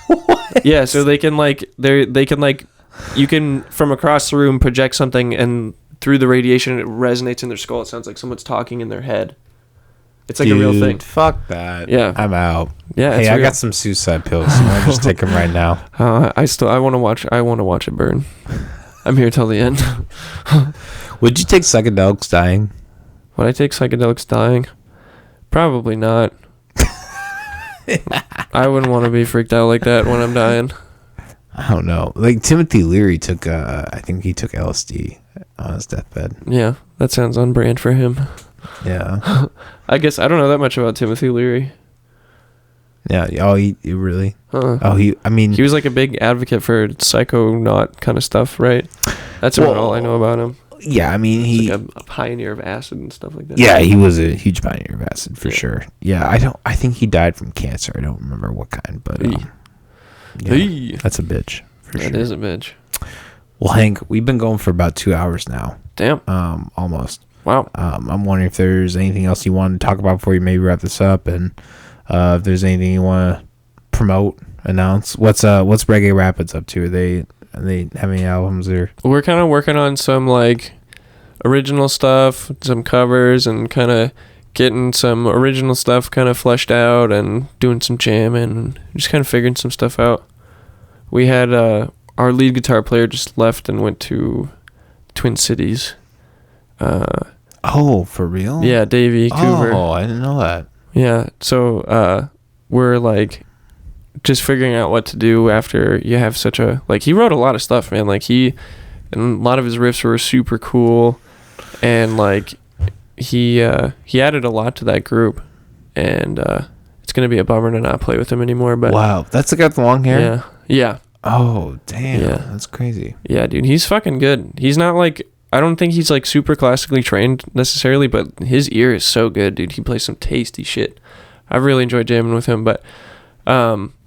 [SPEAKER 2] What? Yeah, so they can you can from across the room project something and through the radiation it resonates in their skull. It sounds like someone's talking in their head. It's like a real thing.
[SPEAKER 1] Fuck that.
[SPEAKER 2] Yeah.
[SPEAKER 1] I'm out.
[SPEAKER 2] Yeah.
[SPEAKER 1] Hey, I
[SPEAKER 2] real.
[SPEAKER 1] got some suicide pills. So I'll just take them right now.
[SPEAKER 2] I want to watch it burn. I'm here till the end.
[SPEAKER 1] Would you take psychedelics dying?
[SPEAKER 2] Would I take psychedelics dying? Probably not. I wouldn't want to be freaked out like that when I'm dying.
[SPEAKER 1] I don't know. Like Timothy Leary took, I think he took LSD on his deathbed.
[SPEAKER 2] Yeah, that sounds on brand for him.
[SPEAKER 1] Yeah.
[SPEAKER 2] I guess I don't know that much about Timothy Leary.
[SPEAKER 1] Yeah. Oh, he really?
[SPEAKER 2] Oh,
[SPEAKER 1] he
[SPEAKER 2] was like a big advocate for psychonaut kind of stuff, right? That's about all I know about him.
[SPEAKER 1] Yeah, I mean,
[SPEAKER 2] He's like a pioneer of acid and stuff like that.
[SPEAKER 1] Yeah, he was a huge pioneer of acid for sure. Yeah, I think he died from cancer. I don't remember what kind, but that's a bitch for sure.
[SPEAKER 2] That is a bitch.
[SPEAKER 1] Well, Hank, we've been going for about 2 hours now.
[SPEAKER 2] Damn.
[SPEAKER 1] Almost.
[SPEAKER 2] Wow.
[SPEAKER 1] I'm wondering if there's anything else you want to talk about before you maybe wrap this up, and if there's anything you want to promote, announce. What's Reggae Rapids up to? Are they have any albums or?
[SPEAKER 2] We're kind of working on some like original stuff, some covers, and kind of getting some original stuff kind of fleshed out and doing some jamming and just kind of figuring some stuff out. We had our lead guitar player just left and went to Twin Cities.
[SPEAKER 1] Oh, for real?
[SPEAKER 2] Yeah, Davey Coover.
[SPEAKER 1] Oh, I didn't know that.
[SPEAKER 2] Yeah, so we're like just figuring out what to do after you have such a he wrote a lot of stuff, man. Like and a lot of his riffs were super cool, and like he added a lot to that group, and it's gonna be a bummer to not play with him anymore. But
[SPEAKER 1] wow, that's the guy with the long hair.
[SPEAKER 2] Yeah.
[SPEAKER 1] Oh damn,
[SPEAKER 2] yeah.
[SPEAKER 1] That's crazy.
[SPEAKER 2] Yeah, dude, he's fucking good. He's not like I don't think he's like super classically trained necessarily, but his ear is so good, dude. He plays some tasty shit. I've really enjoyed jamming with him, but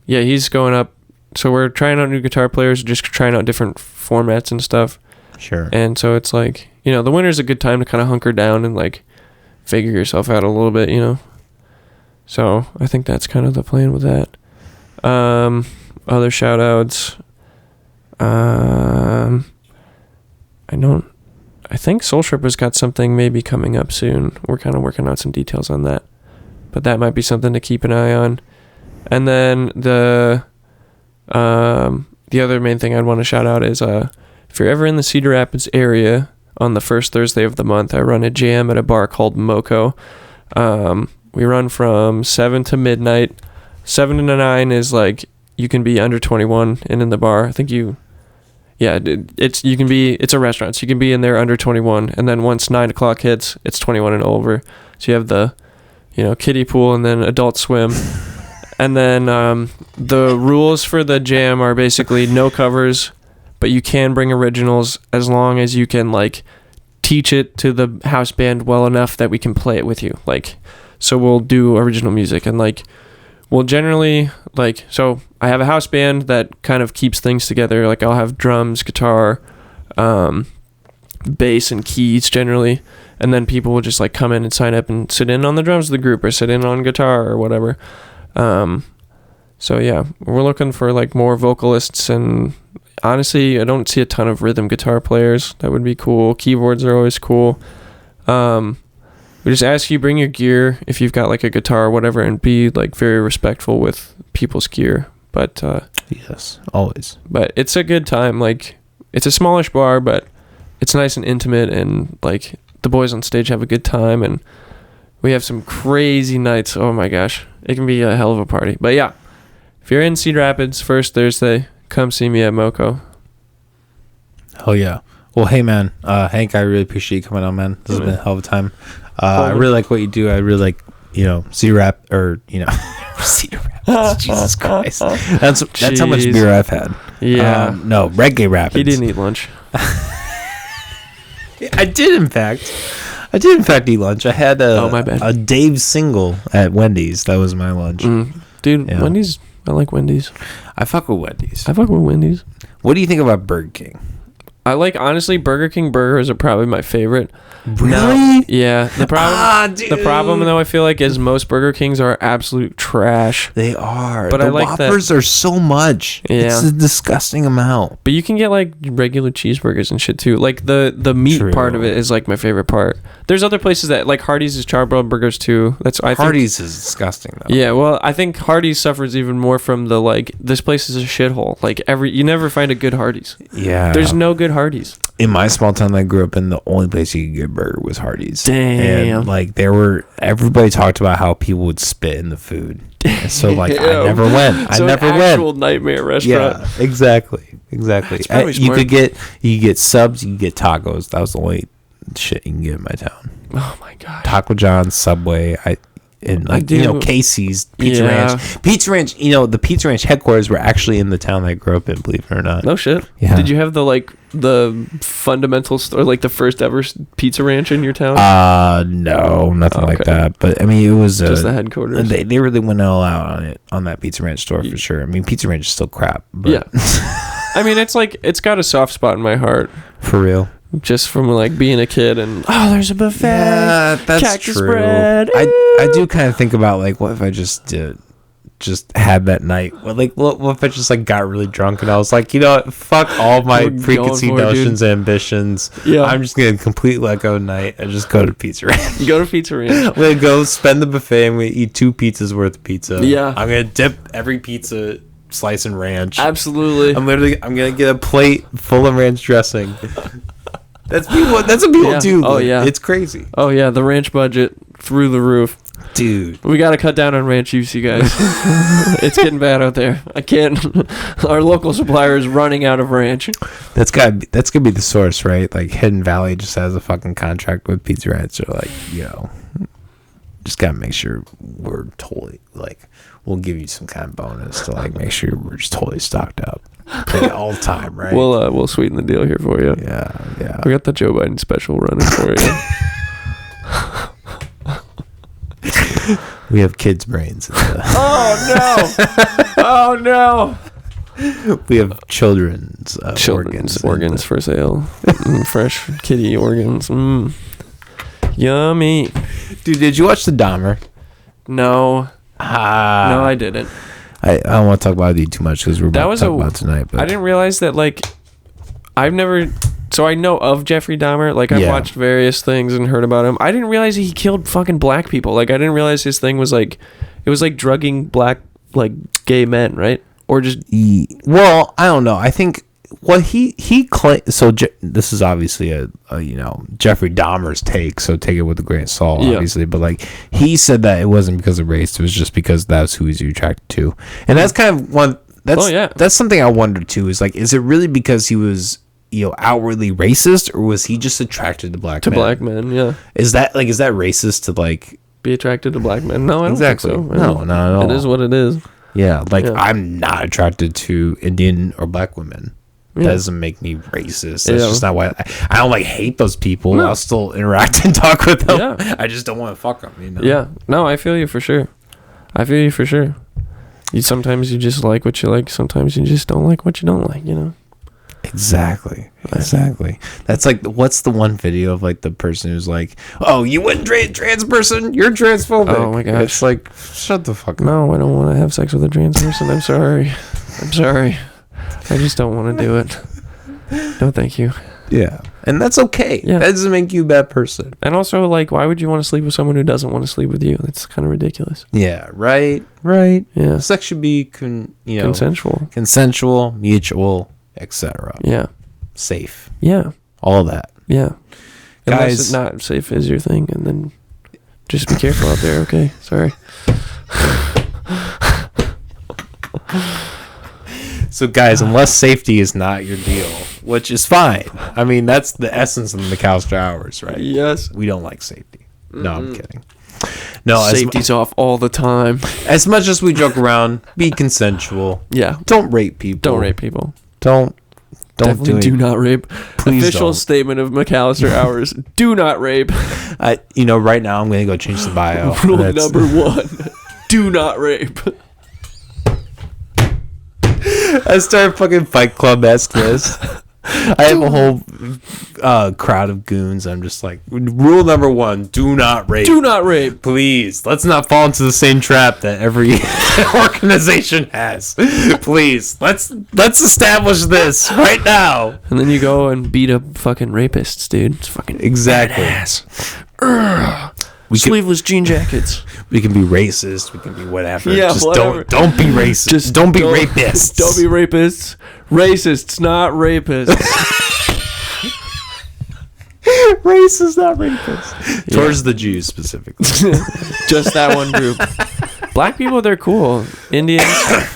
[SPEAKER 2] yeah, he's going up. So we're trying out new guitar players, just trying out different formats and stuff.
[SPEAKER 1] Sure.
[SPEAKER 2] And so it's like, the winter's a good time to kind of hunker down and like figure yourself out a little bit, you know. So I think that's kind of the plan with that. Other shout outs. I think Soul Stripper's got something maybe coming up soon. We're kind of working on some details on that, but that might be something to keep an eye on. And then the other main thing I'd want to shout out is if you're ever in the Cedar Rapids area on the first Thursday of the month, I run a jam at a bar called Moco. We run from 7 to midnight. 7 to 9 is like you can be under 21 and in the bar. I think it's a restaurant, so you can be in there under 21, and then once 9 o'clock hits, it's 21 and over. So you have the, kiddie pool and then adult swim. And then the rules for the jam are basically no covers, but you can bring originals as long as you can like teach it to the house band well enough that we can play it with you. Like, so we'll do original music, and like we'll generally so I have a house band that kind of keeps things together. Like I'll have drums, guitar, bass and keys generally, and then people will just like come in and sign up and sit in on the drums of the group or sit in on guitar or whatever. So yeah, we're looking for like more vocalists, and honestly, I don't see a ton of rhythm guitar players. That would be cool. Keyboards are always cool. We just ask you bring your gear if you've got like a guitar or whatever, and be like very respectful with people's gear. But
[SPEAKER 1] yes, always.
[SPEAKER 2] But it's a good time. Like it's a smallish bar, but it's nice and intimate, and like the boys on stage have a good time, and we have some crazy nights. Oh my gosh, it can be a hell of a party. But yeah, if you're in Cedar Rapids first Thursday, come see me at Moco.
[SPEAKER 1] Oh yeah. Well, hey man, Hank, I really appreciate you coming on, man. This has been a hell of a time. I really like what you do. I really like, Cedar Rapids, or Cedar Rapids. Jesus Christ, that's how much beer I've had.
[SPEAKER 2] Yeah.
[SPEAKER 1] No, Reggae Rapids.
[SPEAKER 2] He didn't eat lunch.
[SPEAKER 1] I did in fact eat lunch. I had
[SPEAKER 2] my bad.
[SPEAKER 1] a Dave single at Wendy's. That was my lunch.
[SPEAKER 2] Dude, yeah. Wendy's. I like Wendy's.
[SPEAKER 1] I fuck with Wendy's.
[SPEAKER 2] What
[SPEAKER 1] do you think about Burger King?
[SPEAKER 2] I like, honestly, Burger King burgers are probably my favorite.
[SPEAKER 1] Really?
[SPEAKER 2] No, yeah. The problem though, I feel like, is most Burger Kings are absolute trash.
[SPEAKER 1] They are.
[SPEAKER 2] But
[SPEAKER 1] the
[SPEAKER 2] I like
[SPEAKER 1] Whoppers are so much. Yeah. It's a disgusting amount.
[SPEAKER 2] But you can get like regular cheeseburgers and shit too. Like the meat part of it is like my favorite part. There's other places that like Hardee's is charbroiled burgers too.
[SPEAKER 1] Hardee's is disgusting though.
[SPEAKER 2] Yeah, well, I think Hardee's suffers even more from the like, this place is a shithole. Like you never find a good Hardee's.
[SPEAKER 1] Yeah.
[SPEAKER 2] There's no good Hardee's.
[SPEAKER 1] In my small town that I grew up in, the only place you could get a burger was Hardee's.
[SPEAKER 2] Damn.
[SPEAKER 1] And like everybody talked about how people would spit in the food. And so like I never went.
[SPEAKER 2] So an actual nightmare restaurant.
[SPEAKER 1] Yeah, exactly. You could get subs, you could get tacos. That was the only shit you can get in my town.
[SPEAKER 2] Oh my god.
[SPEAKER 1] Taco John's, Subway, Casey's, Pizza Ranch. Pizza Ranch, the Pizza Ranch headquarters were actually in the town I grew up in, believe it or not.
[SPEAKER 2] No shit.
[SPEAKER 1] Yeah.
[SPEAKER 2] Did you have the fundamental store, like the first ever Pizza Ranch in your town?
[SPEAKER 1] No, nothing like that. But I mean, it was
[SPEAKER 2] just the headquarters.
[SPEAKER 1] They really went all out on that Pizza Ranch store for sure. I mean, Pizza Ranch is still crap. But.
[SPEAKER 2] Yeah. I mean, it's got a soft spot in my heart.
[SPEAKER 1] For real.
[SPEAKER 2] Just from like being a kid and there's a buffet.
[SPEAKER 1] Yeah, that's
[SPEAKER 2] cactus
[SPEAKER 1] true.
[SPEAKER 2] Bread.
[SPEAKER 1] I do kind of think about like, what if I just had that night? What if I just like got really drunk and I was like, fuck all my preconceived notions and ambitions. Yeah, I'm just gonna completely let go night and just go to Pizza Ranch.
[SPEAKER 2] You go to Pizza Ranch.
[SPEAKER 1] I'm gonna go spend the buffet. I'm gonna eat 2 pizzas worth of pizza.
[SPEAKER 2] Yeah,
[SPEAKER 1] I'm gonna dip every pizza slice in ranch.
[SPEAKER 2] Absolutely.
[SPEAKER 1] I'm gonna get a plate full of ranch dressing. That's what people do.
[SPEAKER 2] Oh yeah,
[SPEAKER 1] it's crazy.
[SPEAKER 2] Oh yeah, the ranch budget through the roof,
[SPEAKER 1] dude.
[SPEAKER 2] We gotta cut down on ranch use, you guys. It's getting bad out there. I can't. Our local supplier is running out of ranch.
[SPEAKER 1] That's gonna be the source, right? Like Hidden Valley just has a fucking contract with Pizza Ranch. They're like, just gotta make sure we're totally like, we'll give you some kind of bonus to like make sure we're just totally stocked up. Like all the time, right?
[SPEAKER 2] We'll sweeten the deal here for you.
[SPEAKER 1] Yeah.
[SPEAKER 2] We got the Joe Biden special running for
[SPEAKER 1] you. We have kids' brains.
[SPEAKER 2] Oh no!
[SPEAKER 1] We have children's
[SPEAKER 2] organs for sale. Fresh kitty organs. Yummy.
[SPEAKER 1] Dude, did you watch the Dahmer?
[SPEAKER 2] No. No, I didn't.
[SPEAKER 1] I don't want to talk about it too much because we're about to talk about it tonight. But
[SPEAKER 2] I didn't realize that, like, I've never... So I know of Jeffrey Dahmer. Like, I've watched various things and heard about him. I didn't realize he killed fucking black people. Like, I didn't realize his thing was, like... It was, like, drugging black, like, gay men, right? Or just...
[SPEAKER 1] Well, I don't know. I think... What he claimed... So, this is obviously a Jeffrey Dahmer's take, so take it with a grain of salt, obviously. But, like, he said that it wasn't because of race. It was just because that's who he's attracted to. And that's kind of one... That's something I wonder, too, is, like, is it really because he was... outwardly racist, or was he just attracted to black men?
[SPEAKER 2] Black men, yeah.
[SPEAKER 1] Is that racist to like
[SPEAKER 2] be attracted to black men? No, I don't think so.
[SPEAKER 1] No, not at all.
[SPEAKER 2] It is what it is.
[SPEAKER 1] Yeah, I'm not attracted to Indian or black women. That doesn't make me racist. That's just not why I don't like hate those people. No. I'll still interact and talk with them. Yeah. I just don't want to fuck them.
[SPEAKER 2] Yeah. No, I feel you for sure. Sometimes you just like what you like. Sometimes you just don't like what you don't like.
[SPEAKER 1] Exactly. That's like, what's the one video of like the person who's like, "Oh, you wouldn't trans person? You're transphobic."
[SPEAKER 2] Oh my gosh.
[SPEAKER 1] It's like, shut the fuck up.
[SPEAKER 2] No, I don't want to have sex with a trans person. I'm sorry. I just don't want to do it. No, thank you.
[SPEAKER 1] Yeah. And that's okay. Yeah. That doesn't make you a bad person.
[SPEAKER 2] And also, like, why would you want to sleep with someone who doesn't want to sleep with you? That's kind of ridiculous.
[SPEAKER 1] Yeah, right. Yeah. Sex should be consensual, mutual, etc.
[SPEAKER 2] Yeah.
[SPEAKER 1] Safe.
[SPEAKER 2] Yeah.
[SPEAKER 1] All of that.
[SPEAKER 2] Yeah.
[SPEAKER 1] Guys,
[SPEAKER 2] unless it's not safe is your thing, and then just be careful out there, okay? Sorry.
[SPEAKER 1] So, guys, unless safety is not your deal, which is fine. I mean, that's the essence of the McAllister Hours, right?
[SPEAKER 2] Yes.
[SPEAKER 1] We don't like safety. No, I'm kidding. No,
[SPEAKER 2] safety's off all the time.
[SPEAKER 1] As much as we joke around, be consensual.
[SPEAKER 2] Yeah.
[SPEAKER 1] Don't rape people. Don't
[SPEAKER 2] Definitely do not rape. Please Official statement of McAllister Hours. Do not rape.
[SPEAKER 1] Right now I'm going to go change the bio.
[SPEAKER 2] Rule number 1. Do not rape.
[SPEAKER 1] I start fucking Fight Club-esque this. I have a whole crowd of goons. I'm just like, rule number 1, do not rape.
[SPEAKER 2] Do not rape.
[SPEAKER 1] Please, let's not fall into the same trap that every organization has. Please, let's establish this right now.
[SPEAKER 2] And then you go and beat up fucking rapists, dude. It's fucking badass. Sleeveless jean jackets.
[SPEAKER 1] We can be racist. We can be whatever.
[SPEAKER 2] Yeah,
[SPEAKER 1] just
[SPEAKER 2] whatever.
[SPEAKER 1] don't be racist. Just don't be rapists.
[SPEAKER 2] Don't be rapists. Racists, not rapists.
[SPEAKER 1] Racists, not rapists. Yeah. Towards the Jews specifically.
[SPEAKER 2] Just that one group. Black people, they're cool. Indians,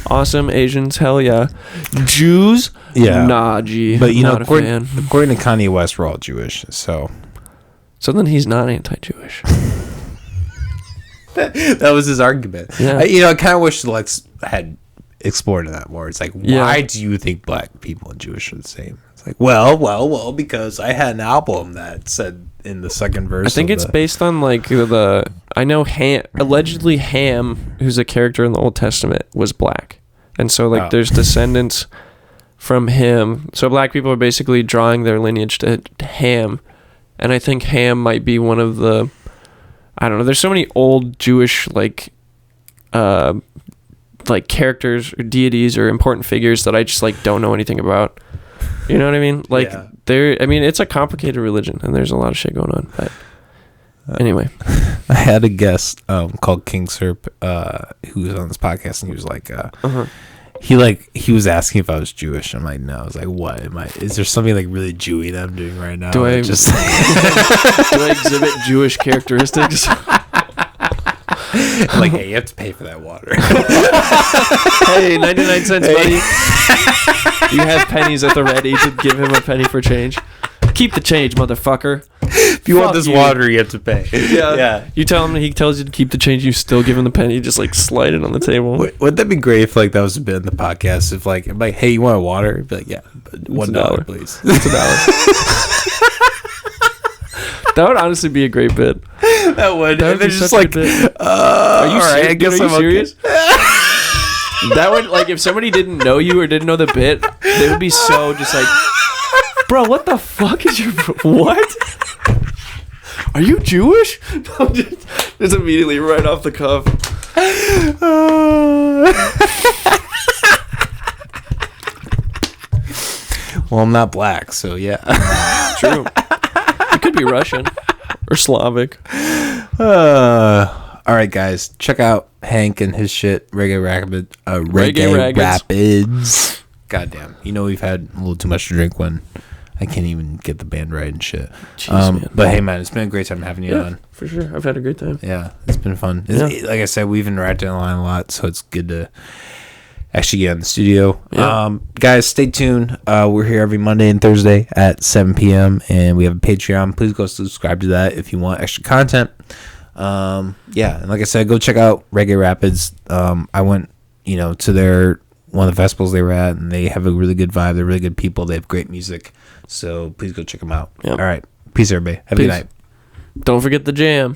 [SPEAKER 2] awesome. Asians, hell yeah. Jews, nah, G.
[SPEAKER 1] But according to Kanye West, we're all Jewish. So
[SPEAKER 2] then he's not anti-Jewish.
[SPEAKER 1] That was his argument.
[SPEAKER 2] Yeah.
[SPEAKER 1] I kind of wish Lex had explored that more. It's like, why do you think black people and Jewish are the same? It's like, well, because I had an album that said in the second verse.
[SPEAKER 2] I think it's based on like I know allegedly Ham, who's a character in the Old Testament, was black, and so there's descendants from him. So black people are basically drawing their lineage to Ham, and I think Ham might be one of the. I don't know. There's so many old Jewish characters or deities or important figures that I just don't know anything about. You know what I mean? It's a complicated religion and there's a lot of shit going on. But anyway,
[SPEAKER 1] I had a guest called King Serp who was on this podcast, and he was like, he was asking if I was Jewish. I'm like, no. I was like, what am I? Is there something really Jewy that I'm doing right now?
[SPEAKER 2] Do I exhibit Jewish characteristics?
[SPEAKER 1] I'm like, hey, you have to pay for that water.
[SPEAKER 2] Hey, 99 cents, buddy. You have pennies at the ready to give him a penny for change. Keep the change, motherfucker.
[SPEAKER 1] If you want this water, you have to pay.
[SPEAKER 2] Yeah. You tell him, he tells you to keep the change, you still give him the penny, just slide it on the table.
[SPEAKER 1] Wouldn't that be great if that was a bit in the podcast? If I'm like, hey, you want a water? I'd be like, yeah, $1, please.
[SPEAKER 2] It's $1. That would honestly be a great bit.
[SPEAKER 1] That would.
[SPEAKER 2] That would be just like,
[SPEAKER 1] are you
[SPEAKER 2] right, I guess I'm serious? That would, if somebody didn't know you or didn't know the bit, they would be so just bro, what the fuck is your... What? Are you Jewish? Just immediately right off the cuff.
[SPEAKER 1] Well, I'm not black, so yeah.
[SPEAKER 2] True. You could be Russian or Slavic.
[SPEAKER 1] All right, guys, check out Hank and his shit. Reggae Rapids. Goddamn, we've had a little too much to drink when I can't even get the band right and shit.
[SPEAKER 2] Jeez, man.
[SPEAKER 1] But hey, man, it's been a great time having you on.
[SPEAKER 2] For sure. I've had a great time.
[SPEAKER 1] Yeah, it's been fun.
[SPEAKER 2] Yeah.
[SPEAKER 1] Like I said, we've interacted online a lot, so it's good to actually get in the studio.
[SPEAKER 2] Yeah.
[SPEAKER 1] Guys, stay tuned. We're here every Monday and Thursday at 7 p.m. and we have a Patreon. Please go subscribe to that if you want extra content. And like I said, go check out Reggae Rapids. I went, to their one of the festivals they were at, and they have a really good vibe. They're really good people. They have great music. So please go check them out. Yep. All right. Peace, everybody. Have a good night.
[SPEAKER 2] Don't forget the jam.